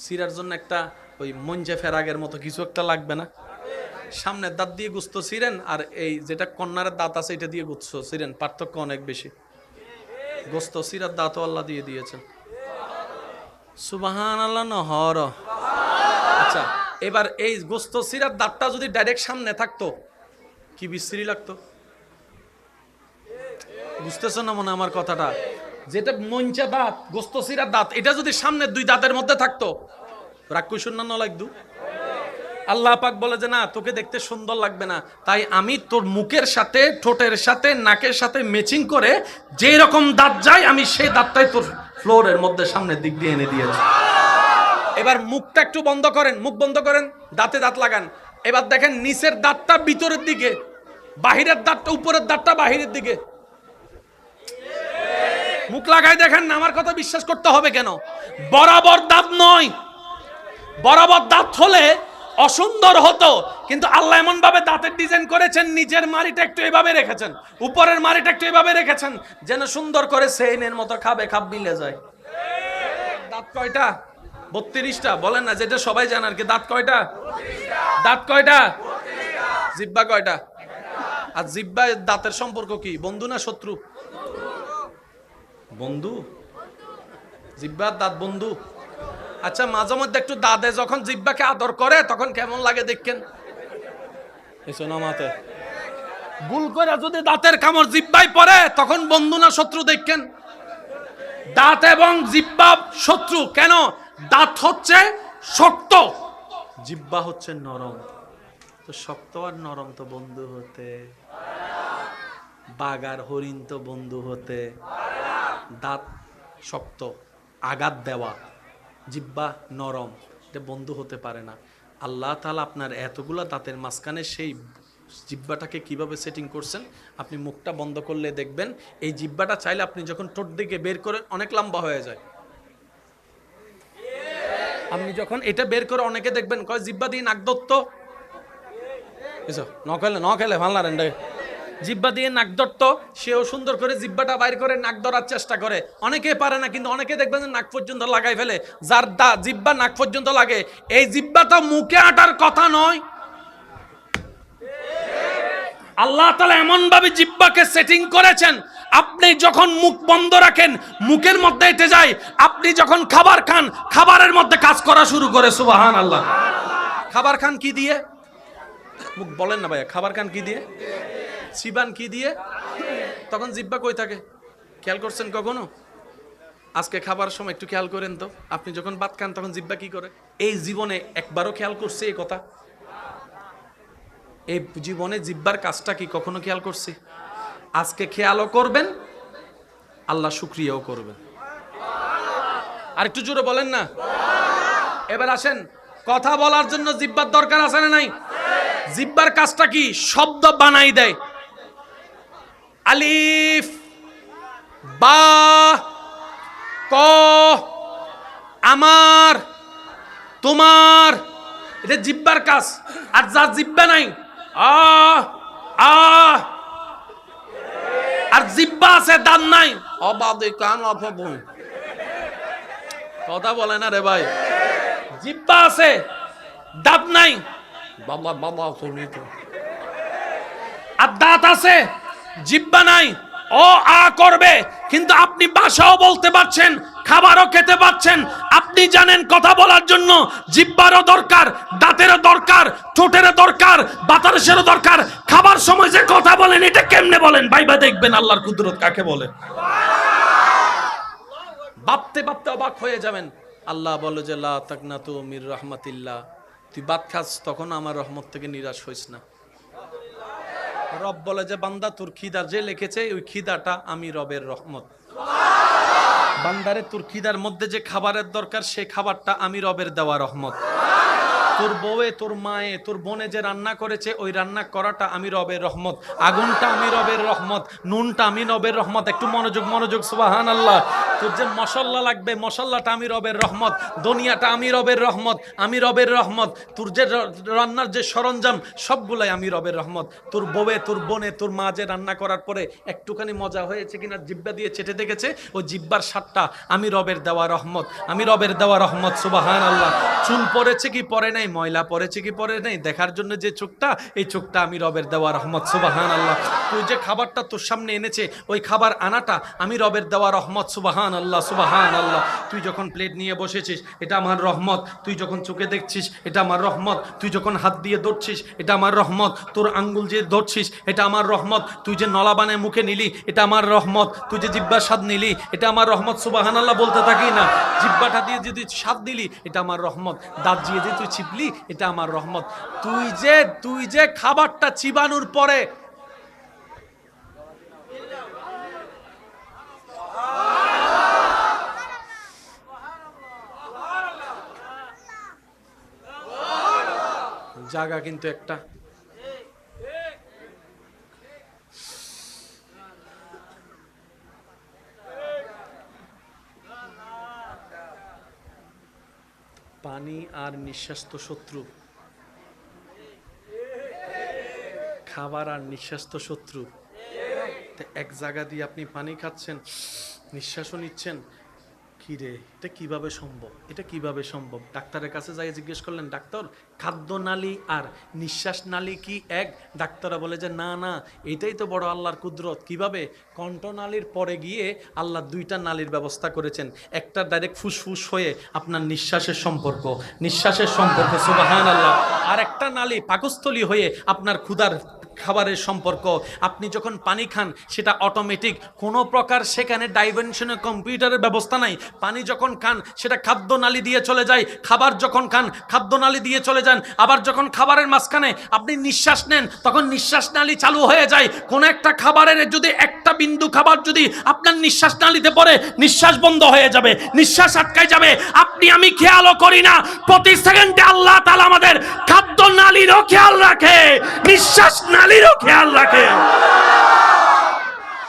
ছিরার জন্য একটা ওই মঞ্জে ফেরাগের মতো কিছু একটা লাগবে না? সামনের দাঁত দিয়ে গোস্ত ছিরেন, আর এই যেটা কর্নারের দাঁত আছে এটা দিয়ে গোস্ত ছিরেন, পার্থক্য অনেক বেশি। গোস্ত ছিরার দাঁতও আল্লাহ দিয়ে দিয়েছেন। সুবহানাল্লাহ নহর। আচ্ছা, এবার এই গোস্ত ছিরার দাঁতটা যদি ডাইরেক্ট সামনে থাকতো, কি বিশ্রী লাগতো। বুঝতেছ না মনে আমার কথাটা? যেটা মঞ্চা দাঁত, গোস্ত ছিরার দাঁত, এটা যদি সামনের দুই দাঁতের মধ্যে থাকতো, রাগ কই শুননা না লাগতো? আল্লাহ পাক বলে যে না, তোকে দেখতে সুন্দর লাগবে না, তাই আমি তোর মুখের সাথে, ঠোঁটের সাথে, নাকের সাথে ম্যাচিং করে যে রকম দাঁত যায়, আমি সেই দাঁতটাই তোর ফ্লোরের মধ্যে সামনের দিক দিয়ে এনে দিয়েছি। এবার মুখটা একটু বন্ধ করেন, মুখ বন্ধ করেন, দাঁতে দাঁত লাগান। এবার দেখেন নিচের দাঁতটা ভিতরের দিকে, বাহিরের দাঁতটা, উপরের দাঁতটা বাহিরের দিকে। মুখ লাগাই দেখেন না। আমার কথা বিশ্বাস করতে হবে কেন? বরাবর দাঁত নয়। বরাবর দাঁত হলে অসুন্দর হতো, কিন্তু আল্লাহ এমন ভাবে দাঁতের ডিজাইন করেছেন, নিচের মাড়িটা একটু এভাবে রেখেছেন, উপরের মাড়িটা একটু এভাবে রেখেছেন, যেন সুন্দর করে সেইনের মতো খাবে খাপ মিলে যায়। দাঁত কয়টা? 32টা। বলেন না, যেটা সবাই জানে আর কি। দাঁত কয়টা? দাঁত কয়টা? জিহ্বা কয়টা? আর জিহ্বা দাঁতের সম্পর্ক কি? বন্ধু না শত্রু? বন্ধু। জিহ্বার দাঁত বন্ধু। আচ্ছা, মাঝে মধ্যে একটু দাঁতে যখন জিহ্বাকে আদর করে তখন কেমন লাগে দেখেন? মাতে ভুল করে যদি দাঁতের কামড় জিহ্বায় পড়ে তখন বন্ধু না শত্রু দেখেন? দাঁত এবং জিহ্বা শত্রু কেন? দাঁত হচ্ছে শক্ত, জিহ্বা হচ্ছে নরম। তো শক্ত আর নরম তো বন্ধু হতে, বাঘ আর হরিণ তো বন্ধু হতে, দাঁত শক্ত আঘাত দেওয়া, জিহ্বা নরম, এটা বন্ধু হতে পারে না। আল্লাহ তাআলা আপনার এতগুলা দাঁতের মাঝখানে সেই জিহ্বাটাকে কিভাবে সেটিং করছেন, আপনি মুখটা বন্ধ করলে দেখবেন এই জিহ্বাটা চাইলে আপনি যখন ঠোঁট দিকে বের করেন অনেক লম্বা হয়ে যায়। আপনি যখন এটা বের করে অনেকে দেখবেন কয় জিহ্বা দিয়ে নাক ধরত, নখেলে ভাল্লা রেন্ডে, জিহ্বা দিয়ে নাক ধরত, সেও সুন্দর করে জিহ্বাটা বাইর করে নাক ধরার চেষ্টা করে। অনেকে পারে না, কিন্তু অনেকে দেখবেন যে নাক পর্যন্ত লাগাই ফেলে। যার জিহ্বা নাক পর্যন্ত লাগে, এই জিহ্বা তো মুখে আটার কথা নয়। আল্লাহ তাআলা এমন ভাবে জিহ্বাকে সেটিং করেছেন, আপনি যখন মুখ বন্ধ রাখেন মুখের মধ্যে এটে যায়, আপনি যখন খাবার খান খাবারের মধ্যে কাজ করা শুরু করে। সুবহানাল্লাহ। খাবার খান কি দিয়ে? মুখ বলেন না ভাইয়া, খাবার খান কি দিয়ে? চিবান কি দিয়ে? তখন জিহ্বা কই থাকে? খেয়াল করছেন কখনো? আজকে খাবার সময় একটু খেয়াল করেন তো, আপনি যখন ভাত খান তখন জিহ্বা কি করে? এই জীবনে একবারও খেয়াল করছে এই কথা? এই জীবনে জিহ্বার কাজটা কি কখনো খেয়াল করছি? আজকে খেয়ালও করবেন, আল্লাহ শুকরিয়াও করবেন। আর একটু জোরে বলেন না। এবার আসেন, কথা বলার জন্য জিহ্বার দরকার আছে না নাই? জিহ্বার কাজটা কি? শব্দ বানাই দেয়। আলিফ, বা, ক, আমার, তোমার, এটা জিহ্বার কাজ। আর যার জিহ্বা নাই, আ আ, আর জিহ্বা আছে দাঁত নাই, অবাদে কান অপবই। কথা বলে না রে ভাই। জিহ্বা আছে দাঁত নাই, বাবা বাবা শুনি তো। আর দাঁত আছে জিহ্বা নাই, ও আ করবে, কিন্তু আপনি ভাষাও বলতে পারছেন, খাবারও খেতে পাচ্ছেন। আপনি জানেন কথা বলার জন্য জিহ্বারও দরকার, দাঁতেরও দরকার, ঠোঁটেরও দরকার, বাতাসেরও দরকার। খাবার সময় যে কথা বলেন এটা কেমনে বলেন ভাইবা, দেখবেন আল্লাহর কুদরত কাকে বলে। ভাবতে ভাবতে অবাক হয়ে যাবেন। আল্লাহ বলে যে লা তাকনাতু মির রাহমাতিল্লাহ, তুই ভাত খাস তখন আমার রহমত থেকে নিরাশ হইস না। রব বলে যে বান্দা তোর খিদা যে লিখেছে ওই খিদাটা আমি রবের রহমত। বান্দারে তোর খিদার মধ্যে যে খাবারের দরকার সেই খাবারটা আমি রবের দেওয়া রহমত। তোর বউয়ে, তোর মায়ে, তোর বোনে যে রান্না করেছে ওই রান্না করাটা আমি রবের রহমত। আগুনটা আমি রবের রহমত, নুনটা আমি রবের রহমত। একটু মনোযোগ মনোযোগ, সুবহানাল্লাহ। তোর যে মশলা লাগবে মশলাটা আমি রবের রহমত, দুনিয়াটা আমি রবের রহমত, আমি রবের রহমত। তোর যে রান্নার যে সরঞ্জাম সবগুলাই আমি রবের রহমত। তোর বউয়ে, তোর বোনে, তোর মা যে রান্না করার পরে একটুখানি মজা হয়েছে কিনা জিহ্বা দিয়ে চেটে দেখেছে, ওই জিহ্বার স্বাদটা আমি রবের দেওয়া রহমত, আমি রবের দেওয়া রহমত। সুবহানাল্লাহ। চুল পড়েছে কি পরে নাই, ময়লা পড়েছে কি পরে নাই দেখার জন্য যে চোখটা, এই চোখটা আমি রবের দেওয়া রহমত। সুবহানাল্লাহ। তুই যে খাবারটা তোর সামনে এনেছে ওই খাবার আনাটা আমি রবের দেওয়া রহমত। সুবহানাল্লাহ, সুবহানাল্লাহ। তুই যখন প্লেট নিয়ে বসেছিস এটা আমার রহমত, তুই যখন চোখে দেখছিস এটা আমার রহমত, তুই যখন হাত দিয়ে ধরছিস এটা আমার রহমত, তোর আঙ্গুল যে ধরছিস এটা আমার রহমত, তুই যে নলা বানায় মুখে নিলি এটা আমার রহমত, তুই যে জিহ্বার স্বাদ নিলি এটা আমার রহমত। সুবহানাল্লাহ বলতে থাকি না? জিহ্বাটা দিয়ে যদি স্বাদ দিলি এটা আমার রহমত, দাঁত দিয়ে যে তুই চিপলি এটা আমার রহমত। তুই যে খাবারটা চিবানোর পরে জায়গা কিন্তু একটা, পানি আর নিঃশ্বাস তো শত্রু, খাবার আর নিঃশ্বাস তো শত্রু। এক জায়গা দিয়ে আপনি পানি খাচ্ছেন, নিঃশ্বাসও নিচ্ছেন, কি রে এটা কিভাবে সম্ভব, এটা কিভাবে সম্ভব? ডাক্তারের কাছে যাই জিজ্ঞেস করলেন, ডাক্তার খাদ্য নালী আর নিঃশ্বাস নালী কি এক? ডাক্তাররা বলে যে না না, এটাই তো বড় আল্লাহর কুদরত। কিভাবে? কণ্ঠনালীর পরে গিয়ে আল্লাহ দুইটা নালীর ব্যবস্থা করেছেন, একটা ডাইরেক্ট ফুসফুস হয়ে আপনার নিঃশ্বাসের সম্পর্ক, নিঃশ্বাসের সম্পর্ক, সুবহানাল্লাহ। আর একটা নালী পাকস্থলী হয়ে আপনার ক্ষুধার খাবারের সম্পর্ক। আপনি যখন পানি খান সেটা অটোমেটিক, কোনো প্রকার সেখানে ডাইমেনশনের কম্পিউটারের ব্যবস্থা নাই। পানি যখন খান সেটা খাদ্যনালী দিয়ে চলে যায়, খাবার যখন খান খাদ্যনালী দিয়ে চলে যান। আবার যখন খাবারের মাঝখানে আপনি নিঃশ্বাস নেন, তখন নিঃশ্বাস নালী চালু হয়ে যায়। কোন একটা খাবারের যদি একটা বিন্দু খাবার যদি আপনার নিঃশ্বাস নালীতে পড়ে, নিঃশ্বাস বন্ধ হয়ে যাবে, নিঃশ্বাস আটকায় যাবে। আপনি আমি খেয়ালও করি না, প্রতি সেকেন্ডে আল্লাহ তাআলা আমাদের খাদ্য নালীরও খেয়াল রাখে, নিঃশ্বাস নালীরও খেয়াল রাখে।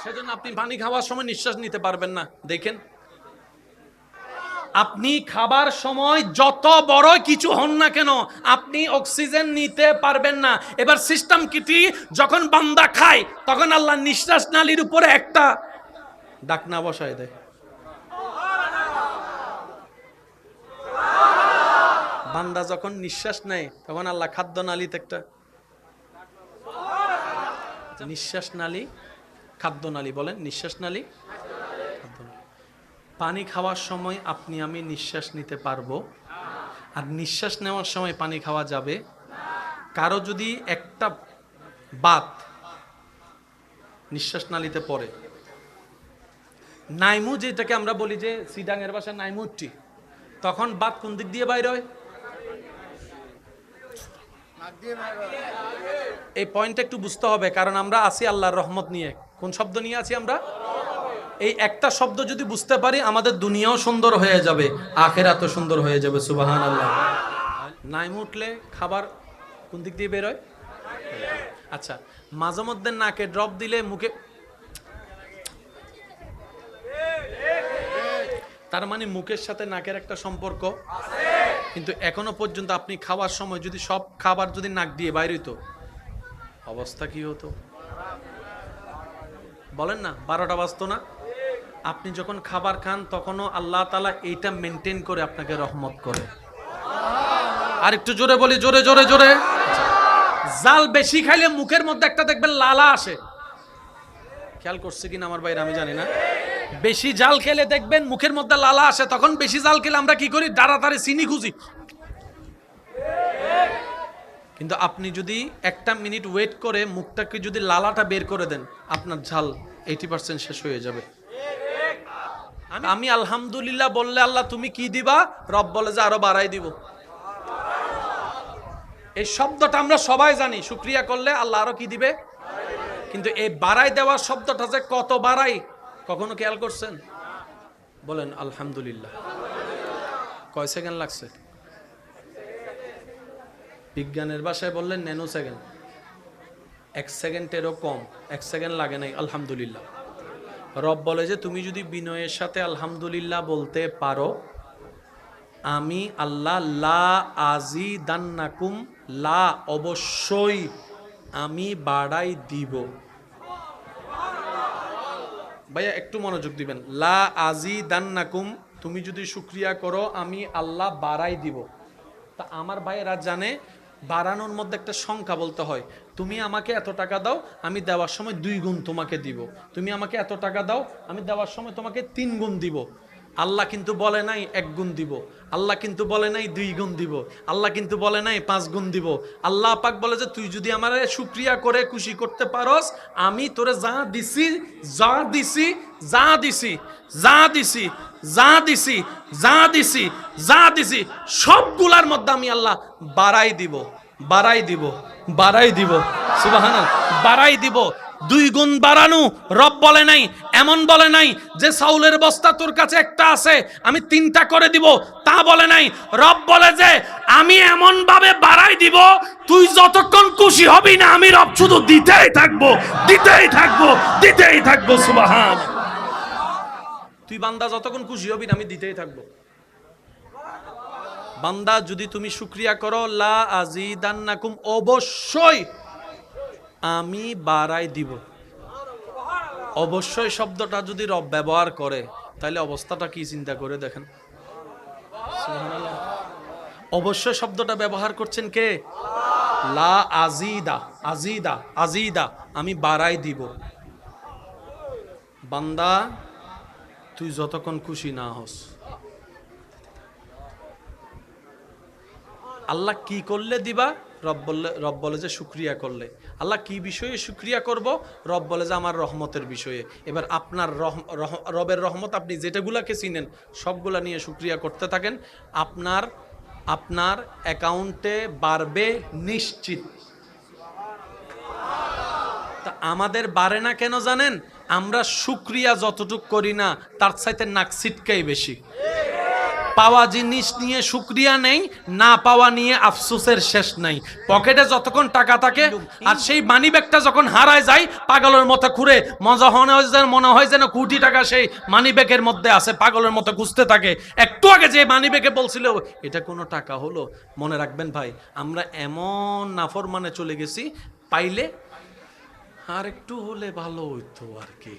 সেজন্য আপনি পানি খাওয়ার সময় নিঃশ্বাস নিতে পারবেন না। দেখেন, আপনি খাবার সময় যত বড় কিছু হন না কেন, আপনি অক্সিজেন নিতে পারবেন না। এবার সিস্টেম কি, যখন বান্দা খায় তখন আল্লাহ নিঃশ্বাস নালীর উপরে একটা ঢাকনা বসায় দেয়। বান্দা যখন নিঃশ্বাস নেয় তখন আল্লাহ খাদ্য নালীতে একটা নিঃশ্বাস নালী, খাদ্য নালী বলেন, নিঃশ্বাস নালী, খাদ্য নালী। পানি খাওয়ার সময় আপনি আমি নিঃশ্বাস নিতে পারবো, আর নিঃশ্বাস নেওয়ার সময় পানি খাওয়া যাবে। কারো যদি একটা বাত নিঃশ্বাস নালীতে পড়ে, নাইমু যেটাকে আমরা বলি যে সিডাঙের ভাষায় নাইমুটি, তখন বাত কোন দিক দিয়ে বাইর হয়? এই পয়েন্টটা একটু বুঝতে হবে, কারণ আমরা আছি আল্লাহর রহমত নিয়ে। কোন শব্দ নিয়ে আছি আমরা? এই একটা শব্দ যদি বুঝতে পারি, আমাদের দুনিয়াও সুন্দর হয়ে যাবে, আখিরাতও সুন্দর হয়ে যাবে। সুবহানাল্লাহ। নাইম উঠলে খাবার কোন দিক দিয়ে বের হয়? আচ্ছা, মাঝে মধ্যে নাকে ড্রপ দিলে মুখে, তার মানে মুখের সাথে নাকের একটা সম্পর্ক আছে। কিন্তু এখনো পর্যন্ত আপনি খাওয়ার সময় যদি সব খাবার যদি নাক দিয়ে বাইর হইতো, অবস্থা কি হতো বলেন না? 12টা বাজতো না? আপনি যখন খাবার খান তখনও আল্লাহ তাআলা এইটা মেনটেন করে আপনাকে রহমত করে। আর একটু জোরে বলি, জোরে জোরে জোরে। জাল বেশি খাইলে মুখের মধ্যে একটা দেখবেন লালা আসে, খেয়াল করছে কিনা আমার ভাইরা আমি জানি না। বেশি জাল খেলে দেখবেন মুখের মধ্যে লালা আসে। তখন বেশি জাল খেলে আমরা কি করি? তাড়াতাড়ি চিনি খুঁজি। কিন্তু আপনি যদি একটা মিনিট ওয়েট করে মুখটাকে যদি লালাটা বের করে দেন, আপনার ঝাল 80% শেষ হয়ে যাবে। আমি আলহামদুলিল্লাহ বললে আল্লাহ তুমি কি দিবা? রব বলে যে আরো বাড়াই দিব। এই শব্দটা আমরা সবাই জানি, শুকরিয়া করলে আল্লাহ আরো কি দিবে। কিন্তু এই বাড়াই দেওয়ার শব্দটা যে কত বাড়াই, কখনো খেয়াল করছেন? বলেন আলহামদুলিল্লাহ। কয় সেকেন্ড লাগছে? বিজ্ঞানের ভাষায় বললেন ন্যানো সেকেন্ড। 1 সেকেন্ডেরও কম, 1 সেকেন্ড লাগে নাই। আলহামদুলিল্লাহ। রব বলে যে তুমি যদি বিনয়ের সাথে আলহামদুলিল্লাহ বলতে পারো, আমি আল্লাহ লা আজিদান্নাকুম, লা অবশ্যই আমি বাড়াই দিব। ভাইয়া একটু মনোযোগ দিবেন। লা আজিদান্নাকুম, তুমি যদি শুকরিয়া করো আমি আল্লাহ বাড়াই দিব। তা আমার ভাইয়েরা জানে বাড়ানোর মধ্যে একটা সংখ্যা বলতে হয়। তুমি আমাকে এত টাকা দাও, আমি দেওয়ার সময় 2 গুণ তোমাকে দিব। তুমি আমাকে এত টাকা দাও, আমি দেওয়ার সময় তোমাকে 3 গুণ দিব। আল্লাহ কিন্তু বলে নাই 1 গুণ দিব, আল্লাহ কিন্তু বলে নাই 2 গুণ দিব, আল্লাহ কিন্তু বলে নাই 5 গুণ দিব। আল্লাহ পাক বলে যে তুই যদি আমারে শুকরিয়া করে খুশি করতে পারস, আমি তোরে যা দিছি যা দিছি যা দিছি যা দিছি যা দিছি যা দিছি যা দিছি সবগুলার মধ্যে আমি আল্লাহ বাড়াই দিব, বাড়াই দিব, বাড়াই দিব। সুবহানাল্লাহ। বাড়াই দিব। 2 গুণ বাড়ানো রব বলে নাই। এমন বলে নাই যে চাউলের বস্তা তোর কাছে একটা আছে আমি 3টা করে দিব, তা বলে নাই। রব বলে যে আমি এমন ভাবে বাড়াই দিব, তুই যতক্ষণ খুশি হবি না আমি রব শুধু দিতেই থাকবো, দিতেই থাকবো, দিতেই থাকবো। সুবহান। তুই বান্দা যতক্ষণ খুশি হবি না আমি দিতেই থাকবো। বান্দা যদি তুমি শুকরিয়া করো, লা আজিদান্নাকুম, অবশ্যই আমি বাড়াই দিব। অবশ্যই শব্দটা যদি রব ব্যবহার করে তাহলে অবস্থাটা কি চিন্তা করে দেখেন। সুবহানাল্লাহ। অবশ্যই শব্দটা ব্যবহার করছেন কে? লা আজিদা, আজিদা, আজিদা, আমি বাড়াই দিব। বান্দা তুই যতক্ষণ খুশি না হস, আল্লাহ কি করলে দিবা? রব বলে যে শুকরিয়া করলে। আল্লাহ কি বিষয়ে শুকরিয়া করব? রব বলে যে আমার রহমতের বিষয়ে। এবার আপনার রবের রহমত আপনি যেটাগুলাকে চিনেন সবগুলা নিয়ে শুকরিয়া করতে থাকেন। আপনার আপনার অ্যাকাউন্টে বাড়বে নিশ্চিত। তা আমাদের বাড়ে না কেন জানেন? আমরা শুকরিয়া যতটুক করি না তার চাইতে নাক ছিটকাই বেশি। পাওয়া জিনিস নিয়ে শুকরিয়া নেই, না পাওয়া নিয়ে আফসোসের শেষ নাই। পকেটে যতক্ষণ টাকা থাকে আর সেই মানি ব্যাগটা যখন হারায় যায় পাগলের মতো ঘুরে মনে হয় যেন কোটি টাকা সেই মানি ব্যাগের মধ্যে আছে, পাগলের মতো খুঁজতে থাকে। একটু আগে যে মানি ব্যাগে বলছিল এটা কোনো টাকা হলো? মনে রাখবেন ভাই, আমরা এমন নাফরমানে চলে গেছি, পাইলে আর একটু হলে ভালো হইতো আর কি,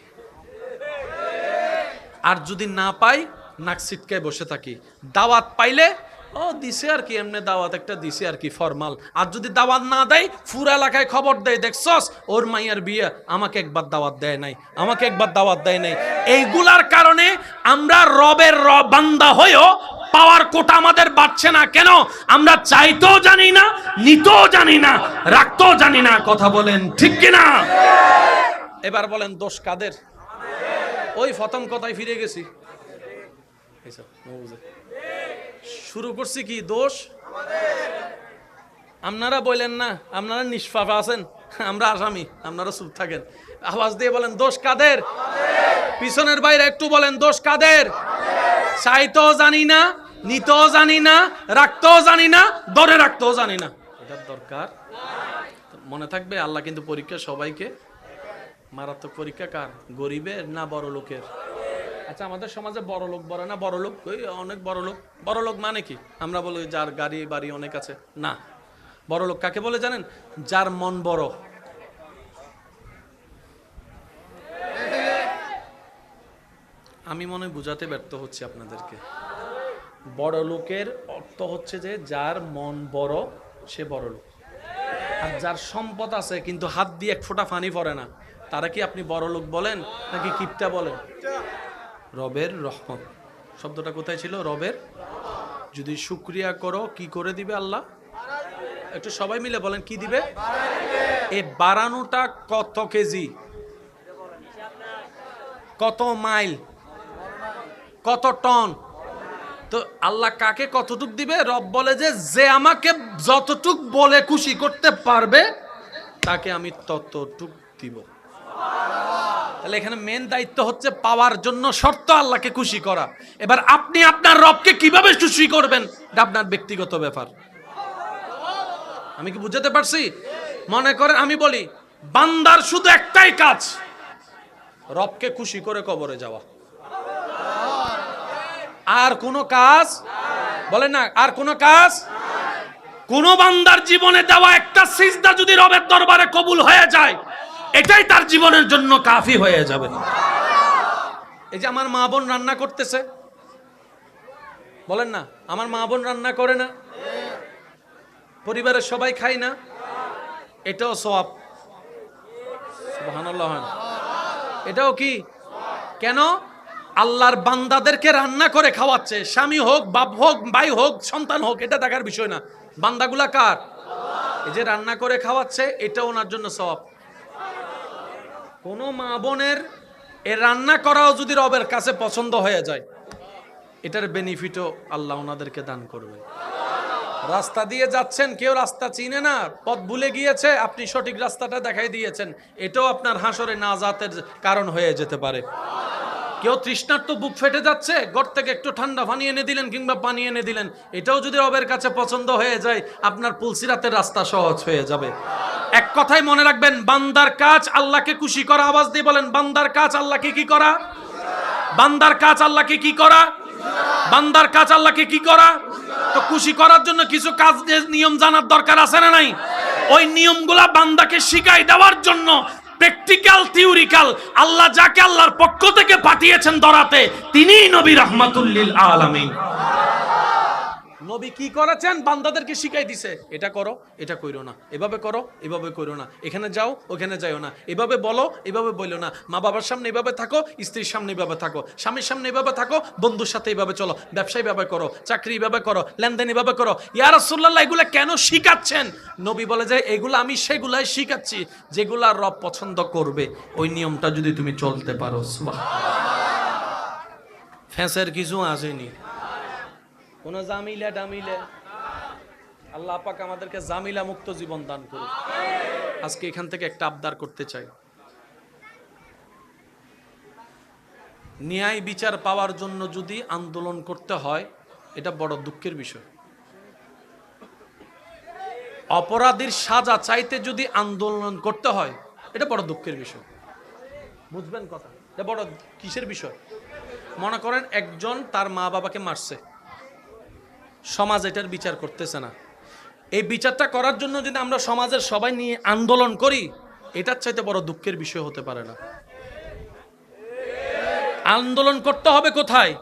আর যদি না পাই নাক ছিটকায় বসে থাকি। দাওয়াত পাইলে ও দিছে আর কি, এমনি দাওয়াত একটা দিছে আর কি ফরমাল। আর যদি দাওয়াত না দেয় পুরো এলাকায় খবর দেয়, দেখছস ওর মাইয়ার বিয়ে, আমাকে একবার দাওয়াত দেয় নাই, আমাকে একবার দাওয়াত দেয় নাই। এইগুলার কারণে আমরা রবের বান্দা হয়েও পাওয়ার কোটা আমাদের বাড়ছে না। কেন? আমরা চাইতেও জানি না, নিতেও জানি না, রাখতেও জানি না। কথা বলেন ঠিক কিনা? এবার বলেন দোষ কাদের? ওই প্রথম কথায় ফিরে গেছি, শুরু করছি কি? দোষ আপনারা বলেন না, আপনারা নিষ্পাপ আছেন, আমরা আসামি, আপনারা চুপ থাকেন। আওয়াজ দিয়ে বলেন দোষ কাদের? পিছনের বাইরে একটু বলেন দোষ কাদের? চাইতেও জানি না, নিতেও জানি না, রাখতেও জানি না, ধরে রাখতেও জানি না। এটার দরকার মনে থাকবে। আল্লাহ কিন্তু পরীক্ষা সবাইকে, মারাত্মক পরীক্ষা কার? গরিবের না বড় লোকের? আচ্ছা, আমাদের সমাজে বড় লোক বলে না, বড় লোক অনেক বড় লোক। বড় লোক মানে কি? আমরা বলি যার গাড়ি বাড়ি অনেক আছে। না, বড় লোক কাকে বলে জানেন? যার মন বড়। আমি মনে বুঝাতে ব্যর্থ হচ্ছি আপনাদেরকে। বড় লোকের অর্থ হচ্ছে যে যার মন বড় সে বড় লোক। আর যার সম্পদ আছে কিন্তু হাত দিয়ে এক ফোঁটা পানি পড়ে না, তারা কি আপনি বড় লোক বলেন নাকি কিপটা বলেন? রবের রহমত শব্দটা কোথায় ছিল? রবের। যদি শুকরিয়া করো কি করে দিবে আল্লাহ? একটু সবাই মিলে বলেন কি দিবে? এই বাড়ানোটা কত কেজি, কত মাইল, কত টন? তো আল্লাহ কাকে কতটুক দিবে? রব বলে যে আমাকে যতটুক বলে খুশি করতে পারবে তাকে আমি ততটুক দিব। তাহলে এখানে মেন দায়িত্ব হচ্ছে পাওয়ার জন্য শর্ত আল্লাহকে খুশি করা। এবার আপনি আপনার রবকে কিভাবে খুশি করবেন এটা আপনার ব্যক্তিগত ব্যাপার। আমি কি বুঝাতে পারছি? মনে করেন আমি বলি বান্দার শুধু একটাই কাজ, রবকে খুশি করে কবরে যাওয়া। আর কোনো কাজ বলেন না, আর কোনো কাজ? কোন বান্দার জীবনে দেওয়া একটা সিজদা যদি রবের দরবারে কবুল হয়ে যায়, এটাই তার জীবনের জন্য কাফি হয়ে যাবে। এই যে আমার মা বোন রান্না করতেছে, বলেন না, আমার মা বোন রান্না করে না, পরিবারের সবাই খায় না, এটাও সওয়াব। সুবহানাল্লাহ। এটাও কি? কেন? আল্লাহর বান্দাদেরকে রান্না করে খাওয়াচ্ছে। স্বামী হোক, বাপ হোক, ভাই হোক, সন্তান হোক, এটা দেখার বিষয় না। বান্দাগুলা কার? এই যে রান্না করে খাওয়াচ্ছে, এটা ওনার জন্য সওয়াব। কোন মা বোনের এ রান্না করাও যদি রবের কাছে পছন্দ হয়ে যায়, এটার বেনিফিটও আল্লাহ ওনাদেরকে দান করবেন। রাস্তা দিয়ে যাচ্ছেন, কেউ রাস্তা চিনে না, পথ ভুলে গিয়েছে, আপনি সঠিক রাস্তাটা দেখাই দিয়েছেন, এটাও আপনার হাসরে নাজাতের কারণ হয়ে যেতে পারে। কেউ তৃষ্ণার্ত বুক ফেটে যাচ্ছে, ঘর থেকে একটু ঠান্ডা পানি এনে দিলেন কিংবা পানি এনে দিলেন, এটাও যদি রবের কাছে পছন্দ হয়ে যায়, আপনার পুলসিরাতের রাস্তা সহজ হয়ে যাবে। এক কথায় মনে রাখবেন, বান্দার কাজ আল্লাহকে খুশি করা। আওয়াজ দিয়ে বলেন, বান্দার কাজ আল্লাহকে কি করা? বান্দার কাজ আল্লাহকে কি করা? বান্দার কাজ আল্লাহকে কি করা? তো খুশি করার জন্য কিছু কাজ নিয়ম জানার দরকার আছে না নাই? ওই নিয়মগুলা বান্দাকে শিখাই দেওয়ার জন্য প্র্যাকটিক্যাল থিওরিক্যাল আল্লাহ যাকে আল্লাহর পক্ষ থেকে পাঠিয়েছেন ধরাতে, তিনিই নবী রাহমাতুল লিল আলামিন। নবী কি করেছেন? বান্দাদেরকে শিখাই দিছে, এটা করো, এটা কইরো না, এভাবে করো, এভাবে কইরো না, এখানে যাও, ওখানে যাইও না, এভাবে বলো, এভাবে বইলো না, মা বাবার সামনে এভাবে থাকো, স্ত্রীর সামনে এভাবে থাকো, স্বামীর সামনে এভাবে থাকো, বন্ধুর সাথে এভাবে চলো, ব্যবসা এভাবে করো, চাকরি এভাবে করো, লেনদেন এভাবে করো। ইয়া রাসূলুল্লাহ, এগুলা কেন শিখাচ্ছেন? নবী বলে যে এগুলো আমি সেগুলাই শিখাচ্ছি যেগুলা রব পছন্দ করবে, ওই নিয়মটা যদি তুমি চলতে পারো। সুবহানাল্লাহ। ফ্যাঁসের কিছু আসেনি, কোনো জামিলা টামিলে আল্লাহ পাক আমাদেরকে জামিলা মুক্ত জীবন দান করুন। আজকে এখান থেকে একটা আবদার করতে চাই, ন্যায় বিচার পাওয়ার জন্য যদি আন্দোলন করতে হয়, এটা বড় দুঃখের বিষয়। অপরাধীর সাজা চাইতে যদি আন্দোলন করতে হয়, এটা বড় দুঃখের বিষয়। বুঝবেন কথা, এটা বড় কিসের বিষয়? মনে করেন একজন তার মা বাবাকে মারছে, সমাজ এটার বিচার করতেছে না। এই বিচারটা করার জন্য যদি আমরা সমাজের সবাই নিয়ে আন্দোলন করি, এটার চাইতে বড় দুঃখের বিষয় হতে পারে না। আন্দোলন করতে হবে কোথায়?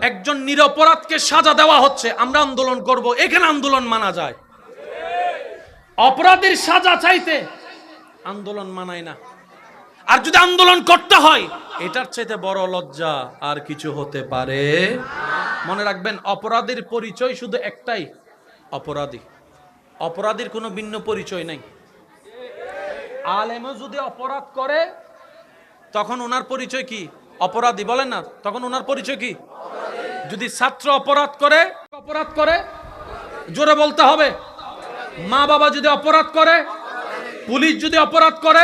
একজন নিরপরাধকে সাজা দেওয়া হচ্ছে, আমরা আন্দোলন করব, এখানে আন্দোলন মানা যায়। অপরাধীর সাজা চাইতে আন্দোলন মানায় না। আর যদি আন্দোলন করতে হয়, এটার চাইতে বড় লজ্জা আর কিছু হতে পারে। মনে রাখবেন, অপরাধীর পরিচয় শুধু একটাই, অপরাধী। অপরাধীর কোনো ভিন্ন পরিচয় নাই। আলেমও যদি অপরাধ করে, তখন ওনার পরিচয় কি? অপরাধী। বলেন না, তখন ওনার পরিচয় কি? যদি ছাত্র অপরাধ করে জোরে বলতে হবে। মা বাবা যদি অপরাধ করে, পুলিশ যদি অপরাধ করে,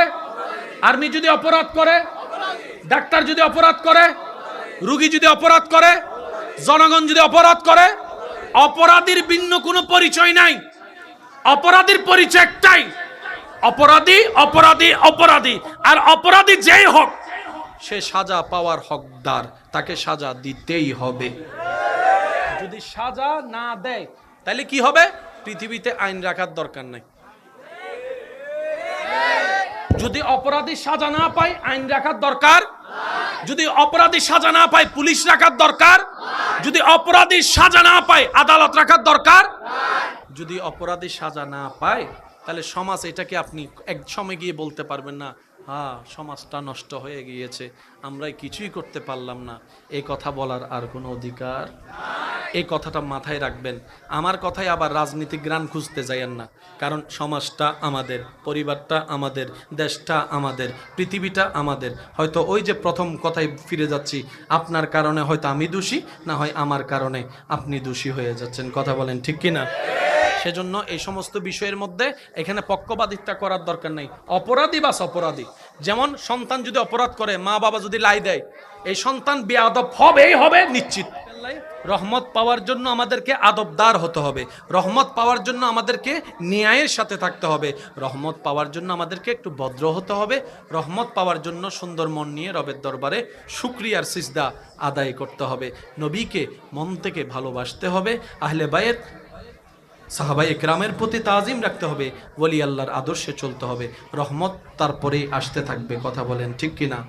আর্মি যদি অপরাধ করে, ডাক্তার যদি অপরাধ করে, রোগী যদি অপরাধ করে, জনগণ যদি অপরাধ করে, অপরাধীর ভিন্ন কোনো পরিচয় নাই। অপরাধীর পরিচয় একটাই, অপরাধী অপরাধী অপরাধী। আর অপরাধী যেই হোক, সে সাজা পাওয়ার হকদার, তাকে সাজা দিতেই হবে। যদি সাজা না দেয়, তাহলে কি হবে? পৃথিবীতে আইন রাখার দরকার নাই। যদি অপরাধী সাজা না পায়, আইন রাখার দরকার। যদি অপরাধী সাজা না পায়, পুলিশ রাখার দরকার। যদি অপরাধী সাজা না পায়, আদালত রাখার দরকার। যদি অপরাধী সাজা না পায়, তাহলে সমাজ, এটাকে আপনি এক সময় গিয়ে বলতে পারবেন না, হ্যাঁ সমাজটা নষ্ট হয়ে গিয়েছে, আমরাই কিছুই করতে পারলাম না। এই কথা বলার আর কোনো অধিকার। এই কথাটা মাথায় রাখবেন। আমার কথায় আবার রাজনীতিক গ্রান খুঁজতে যাইয়েন না, কারণ সমাজটা আমাদের, পরিবারটা আমাদের, দেশটা আমাদের, পৃথিবীটা আমাদের। হয়তো ওই যে প্রথম কথায় ফিরে যাচ্ছি, আপনার কারণে হয়তো আমি দোষী, না হয় আমার কারণে আপনি দোষী হয়ে যাচ্ছেন। কথা বলেন ঠিক কিনা? সেজন্য এই সমস্ত বিষয়ের মধ্যে এখানে পক্ষপাতিত্ব করার দরকার নেই। অপরাধী বাস অপরাধী। যেমন সন্তান যদি অপরাধ করে, মা বাবা যদি লাই দেয়, এই সন্তান বেয়াদব হবেই হবে নিশ্চিত। রহমত পাওয়ার জন্য আমাদেরকে আদবদার হতে হবে। রহমত পাওয়ার জন্য আমাদেরকে ন্যায়ের সাথে থাকতে হবে। রহমত পাওয়ার জন্য আমাদেরকে একটু ভদ্র হতে হবে। রহমত পাওয়ার জন্য সুন্দর মন নিয়ে রবের দরবারে শুকরিয়ার সিজদা আদায় করতে হবে। নবীকে মন থেকে ভালোবাসতে হবে। আহলে বায়ত সাহাবায়ে কেরামের প্রতি তাজিম রাখতে হবে। ওলি আল্লাহর আদর্শে চলতে হবে। রহমত তারপরেই আসতে থাকবে। কথা বলেন ঠিক কিনা?